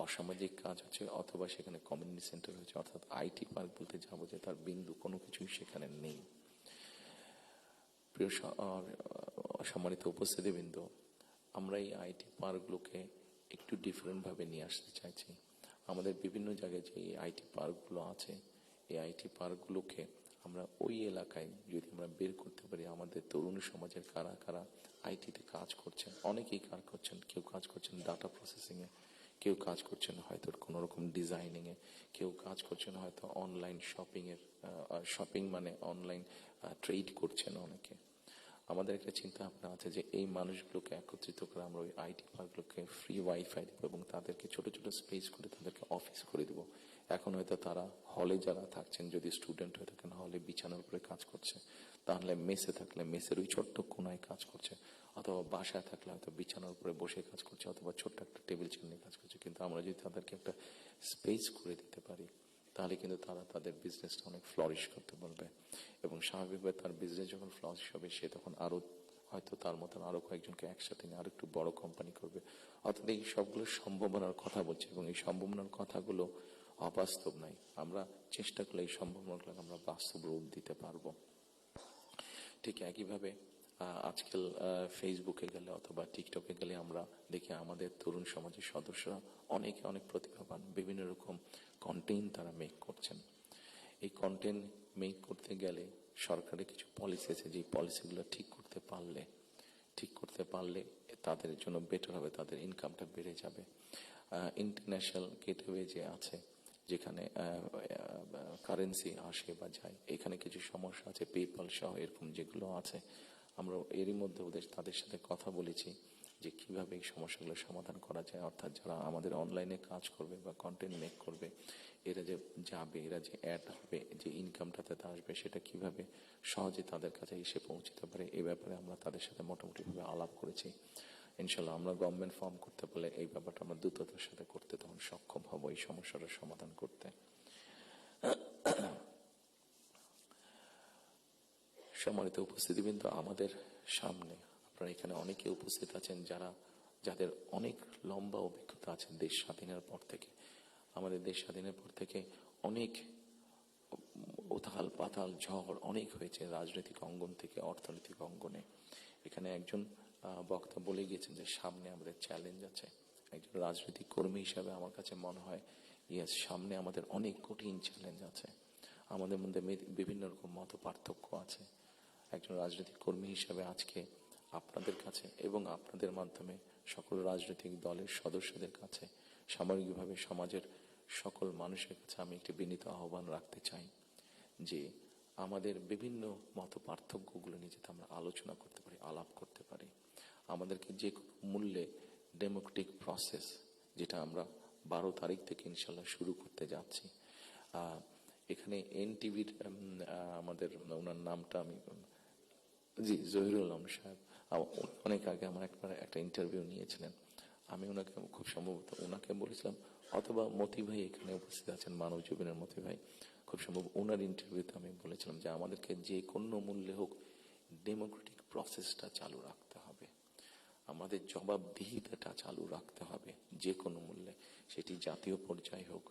অসামাজিক কাজ হচ্ছে, অথবা সেখানে কমিউনিটি সেন্টার হচ্ছে, অর্থাৎ আইটি পার্ক বলতে যাবো যে তার বিন্দু কোনো কিছুই সেখানে নেই। প্রিয় সম্মানিত উপস্থিতিবৃন্দ, আমরা এই আইটি পার্কগুলোকে একটু ডিফারেন্ট ভাবে নিয়ে আসতে চাইছি। আমাদের বিভিন্ন জায়গায় যে আইটি পার্কগুলো আছে, এই আইটি পার্কগুলোকে আমরা ওই এলাকায় যদি আমরা বের করতে পারি, আমাদের তরুণ সমাজের কারা কারা আইটিতে কাজ করছেন, অনেকেই কাজ করছেন, কেউ কাজ করছেন ডাটা প্রসেসিংয়ে, কেউ কাজ করছেন হয়তো কোনো রকম ডিজাইনিংয়ে, কেউ কাজ করছেন হয়তো অনলাইন শপিংয়ের, শপিং মানে অনলাইন ট্রেড করছেন অনেকে। আমাদের একটা চিন্তা ভাবনা আছে যে এই মানুষগুলোকে একত্রিত করে আমরা ওই আইটি পার্কগুলোকে ফ্রি ওয়াইফাই দেবো এবং তাদেরকে ছোট ছোট স্পেস করে তাদেরকে অফিস করে দেবো। এখন হয়তো তারা হলে যারা থাকছেন, যদি স্টুডেন্ট হয়ে থাকেন হলে বিছানার উপরে কাজ করছে, তাহলে মেসে থাকলে মেসের ওই ছোট্ট কোনায় কাজ করছে, অথবা বাসায় থাকলে হয়তো বিছানার উপরে বসে কাজ করছে, অথবা ছোট্ট একটা টেবিল চেয়ার নিয়ে কাজ করছে। কিন্তু আমরা যদি তাদেরকে একটা স্পেস করে দিতে পারি, তাহলে কিন্তু তারা তাদের বিজনেসটা অনেক ফ্লরিশ করতে বলবে এবং স্বাভাবিকভাবে তার বিজনেস যখন ফ্লরিশ হবে, সে তখন আরো হয়তো তার মতন আরো কয়েকজনকে একসাথে নিয়ে আরো একটু বড় কোম্পানি করবে। অর্থাৎ এই সবগুলো সম্ভাবনার কথা বলছে এবং এই সম্ভাবনার কথাগুলো অবাস্তব নাই। আমরা চেষ্টা করলে এই সম্ভাবনাগুলো আমরা বাস্তব রূপ দিতে পারবো। ঠিক একইভাবে আজকাল ফেসবুকে গেলে অথবা টিকটকে গেলে আমরা দেখি আমাদের তরুণ সমাজের সদস্যরা অনেকে অনেক প্রতিভাবান, বিভিন্ন রকম কন্টেন্ট তারা মেক করছেন। এই কন্টেন্ট মেক করতে গেলে সরকারের কিছু পলিসি আছে, যে পলিসিগুলো ঠিক করতে পারলে তাদের জন্য বেটার হবে, তাদের ইনকামটা বেড়ে যাবে। ইন্টারন্যাশনাল গেটওয়ে যে আছে, যেখানে কারেন্সি আসে বা যায়, এখানে কিছু সমস্যা আছে, পেপাল সহ এরকম যেগুলো আছে, আমরা এরই মধ্যে তাদের সাথে কথা বলেছি যে কিভাবে এই সমস্যাগুলো সমাধান করা যায়। অর্থাৎ যারা আমাদের অনলাইনে কাজ করবে বা কন্টেন্ট মেক করবে, এরা যে যাবে, এরা যে অ্যাড হবে, যে ইনকামটাতে আসবে, সেটা কিভাবে সহজে তাদের কাছে এসে পৌঁছতে পারে, এই ব্যাপারে আমরা তাদের সাথে মোটামুটিভাবে আলাপ করেছি। ইনশাল্লাহ আমরা গভর্নমেন্ট ফর্ম করতে পারলে এই ব্যাপারটা আমরা দ্রুততার সাথে করতে তখন সক্ষম হব, এই সমস্যাটার সমাধান করতে। সম্মানিত উপস্থিতিবৃন্দ, আমাদের সামনে আপনারা এখানে অনেকে উপস্থিত আছেন যাদের অনেক লম্বা অভিজ্ঞতা আছে দেশ স্বাধীনের পর থেকে। আমাদের দেশ স্বাধীনের পর থেকে অনেক উথাল পাতাল ঝড় অনেক হয়েছে রাজনৈতিক অঙ্গন থেকে অর্থনৈতিক অঙ্গনে। এখানে একজন বক্তা বলে গিয়েছেন যে সামনে আমাদের চ্যালেঞ্জ আছে। একজন রাজনৈতিক কর্মী হিসাবে আমার কাছে মনে হয় সামনে আমাদের অনেক কঠিন চ্যালেঞ্জ আছে, আমাদের মধ্যে বিভিন্ন রকম মত পার্থক্য আছে। একজন রাজনৈতিক কর্মী হিসাবে আজকে আপনাদের কাছে এবং আপনাদের মাধ্যমে সকল রাজনৈতিক দলের সদস্যদের কাছে, সামগ্রিকভাবে সমাজের সকল মানুষের কাছে আমি একটি বিনীত আহ্বান রাখতে চাই যে আমাদের বিভিন্ন মত পার্থক্যগুলো নিয়ে যাতে আমরা আলোচনা করতে পারি, আলাপ করতে পারি। আমাদেরকে যে কোনো মূল্যে ডেমোক্রেটিক প্রসেস, যেটা আমরা 12 তারিখ থেকে ইনশাল্লাহ শুরু করতে যাচ্ছি। এখানে এনটিভির আমাদের ওনার নামটা আমি জি জহিরুল আলম সাহেব অনেক আগে আমার একটা ইন্টারভিউ নিয়েছিলেন। আমি ওনাকে খুব সম্ভবত ওনাকে বলেছিলাম, অথবা মতি ভাই এখানে উপস্থিত আছেন, মানব জীবনের মতি ভাই, খুব সম্ভব ওনার ইন্টারভিউতে আমি বলেছিলাম যে আমাদেরকে যে কোনো মূল্যে হোক ডেমোক্রেটিক প্রসেসটা চালু রাখতে হবে, আমাদের জবাবদিহিতাটা চালু রাখতে হবে যে কোনো মূল্যে। সেটি জাতীয় পর্যায়ে হোক,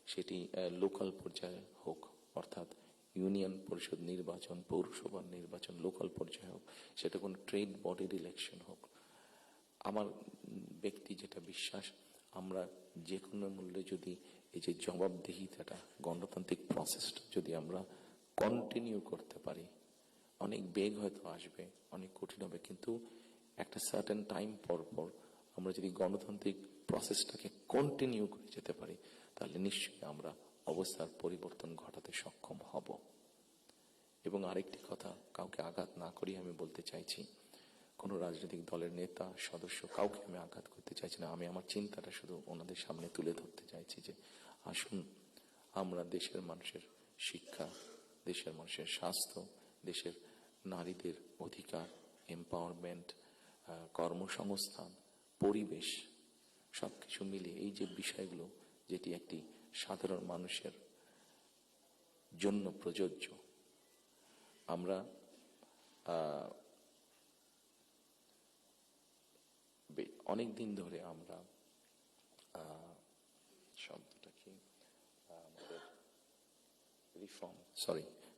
সেটি লোকাল পর্যায়ে হোক, অর্থাৎ ইউনিয়ন পরিষদ নির্বাচন, পৌরসভার নির্বাচন, লোকাল পর্যায়ে হোক, সেটা কোনো ট্রেড বডির ইলেকশন হোক। আমার ব্যক্তি যেটা বিশ্বাস, আমরা যে কোনো মূল্যে যদি এই যে জবাবদিহিতাটা, গণতান্ত্রিক প্রসেসটা যদি আমরা কন্টিনিউ করতে পারি, অনেক বেগ হয়তো আসবে, অনেক কঠিন হবে, কিন্তু একটা সার্টেন টাইম পর পর আমরা যদি গণতান্ত্রিক প্রসেসটাকে কন্টিনিউ করে যেতে পারি, তাহলে নিশ্চয়ই আমরা অবস্থার পরিবর্তন ঘটাতে সক্ষম হব। এবং আরেকটি কথা, কাউকে আঘাত না করি আমি বলতে চাইছি, কোনো রাজনৈতিক দলের নেতা সদস্য কাউকে আমি আঘাত করতে চাইছি না। আমি আমার চিন্তাটা শুধু ওনাদের সামনে তুলে ধরতে চাইছি যে আসুন আমরা দেশের মানুষের শিক্ষা, দেশের মানুষের স্বাস্থ্য, দেশের নারীদের অধিকার, এম্পাওয়ারমেন্ট, কর্মসংস্থান, পরিবেশ, সবকিছু মিলিয়ে এই যে বিষয়গুলো, যেটি একটি সাধারণ মানুষের জন্য প্রযোজ্য, আমরা অনেক দিন ধরে আমরা শব্দটা কি আমাদের রিফর্ম,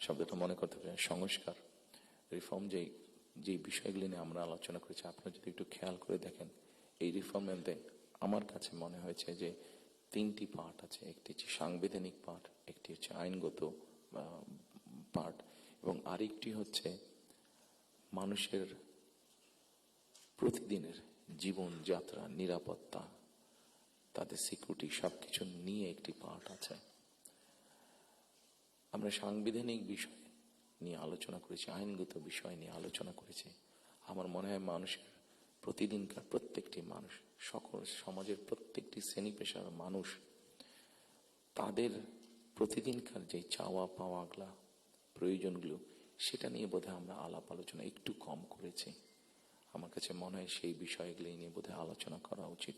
শব্দটা মনে করতে পারি, সংস্কার, রিফর্ম, যে বিষয়গুলি নিয়ে আমরা আলোচনা করেছি, আপনারা যদি একটু খেয়াল করে দেখেন, এই রিফর্মের আমার কাছে মনে হয়েছে যে তিনটি পার্ট আছে, একটি হচ্ছে সাংবিধানিক পার্ট, একটি হচ্ছে আইনগত পার্ট, এবং আরেকটি হচ্ছে মানুষের প্রতিদিনের জীবনযাত্রা, নিরাপত্তা, তাদের সিকিউরিটি সবকিছু নিয়ে একটি পার্ট আছে। আমরা সাংবিধানিক বিষয় নিয়ে আলোচনা করেছি, আইনগত বিষয় নিয়ে আলোচনা করেছি। আমার মনে হয় মানুষের প্রতিদিনকার প্রত্যেকটি মানুষ, সকল সমাজের প্রত্যেকটি শ্রেণী পেশার মানুষ, তাদের প্রতিদিনকার যে চাওয়া পাওয়াগুলা, প্রয়োজনগুলো, সেটা নিয়ে বোধহয় আমরা আলাপ আলোচনা একটু কম করেছি। আমার কাছে মনে হয় সেই বিষয়গুলি নিয়ে বোধহয় আলোচনা করা উচিত।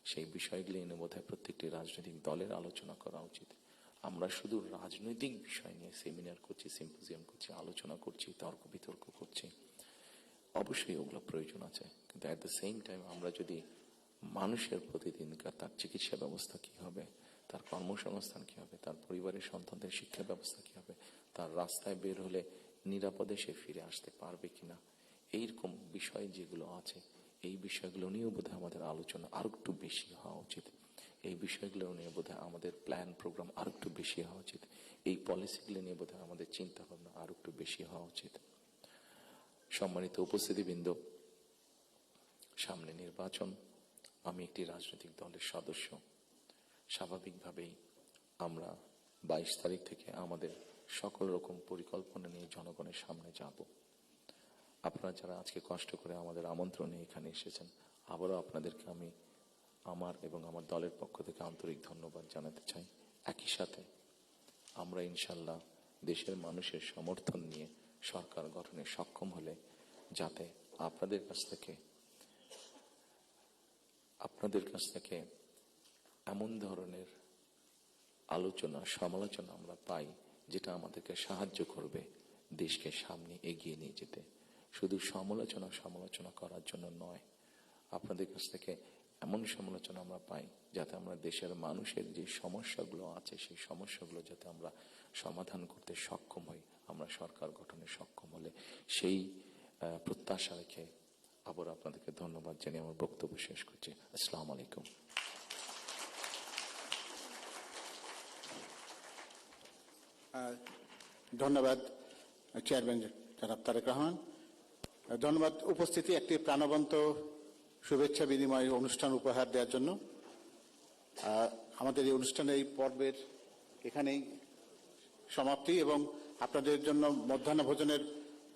সেই বিষয়গুলি নিয়ে বোধহয় প্রত্যেকটি রাজনৈতিক দলের আলোচনা করা উচিত। আমরা শুধু রাজনৈতিক বিষয় নিয়ে সেমিনার করছি, সিম্পোজিয়াম করছি, আলোচনা করছি, তর্ক বিতর্ক করছি। অবশ্যই ওগুলো প্রয়োজন আছে, কিন্তু অ্যাট দ্য সেম টাইম আমরা যদি মানুষের প্রতিদিনকার তার চিকিৎসা ব্যবস্থা কি হবে, তার কর্মসংস্থান কি হবে, তার পরিবারের সন্তানদের শিক্ষা ব্যবস্থা কি হবে, তার রাস্তায় বের হলে নিরাপদে সে ফিরে আসতে পারবে কিনা, এইরকম বিষয় যেগুলো আছে, এই বিষয়গুলো নিয়েও বোধহয় আমাদের আলোচনা আরো একটু বেশি হওয়া উচিত। এই বিষয়গুলো নিয়ে বোধহয় আমাদের প্ল্যান প্রোগ্রাম আরো একটু বেশি হওয়া উচিত। এই পলিসিগুলো নিয়ে বোধহয় আমাদের চিন্তা ভাবনা আরো একটু বেশি হওয়া উচিত। সম্মানিত উপস্থিতিবৃন্দ, সামনে নির্বাচন। আমি একটি রাজনৈতিক দলের সদস্য। স্বাভাবিকভাবেই আমরা 22 তারিখ থেকে আমাদের সকল রকম পরিকল্পনা নিয়ে জনগণের সামনে যাব। আপনারা যারা আজকে কষ্ট করে আমাদের আমন্ত্রণে এখানে এসেছেন, আবারও আপনাদেরকে আমি আমার এবং আমার দলের পক্ষ থেকে আন্তরিক ধন্যবাদ জানাতে চাই। একই সাথে আমরা ইনশাল্লাহ দেশের মানুষের সমর্থন নিয়ে সরকার গঠনে সক্ষম হলে যাতে আপনাদের কাছ থেকে এমন ধরনের আলোচনা সমালোচনা আমরা পাই যেটা আমাদেরকে সাহায্য করবে দেশকে সামনে এগিয়ে নিয়ে যেতে। শুধু সমালোচনা করার জন্য নয়, আপনাদের কাছ থেকে এমন সমালোচনা আমরা পাই যাতে আমরা দেশের মানুষের যে সমস্যাগুলো আছে সেই সমস্যাগুলো যাতে আমরা সমাধান করতে সক্ষম হই, আমরা সরকার গঠনে সক্ষম হলে, সেই প্রত্যাশা রেখে আবার আপনাদেরকে ধন্যবাদ জানিয়ে আমার বক্তব্য শেষ করছি। আসসালামু আলাইকুম। ধন্যবাদ চেয়ারম্যান জনাব তারেক রহমান। ধন্যবাদ উপস্থিতি একটি প্রাণবন্ত শুভেচ্ছা বিনিময় অনুষ্ঠান উপহার দেওয়ার জন্য। আমাদের এই অনুষ্ঠানের এই পর্বের এখানেই সমাপ্তি, এবং আপনাদের জন্য মধ্যাহ্ন ভোজনের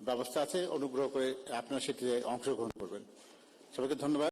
ব্যবস্থা আছে। অনুগ্রহ করে আপনারা সেটিতে অংশগ্রহণ করবেন। সবাইকে ধন্যবাদ।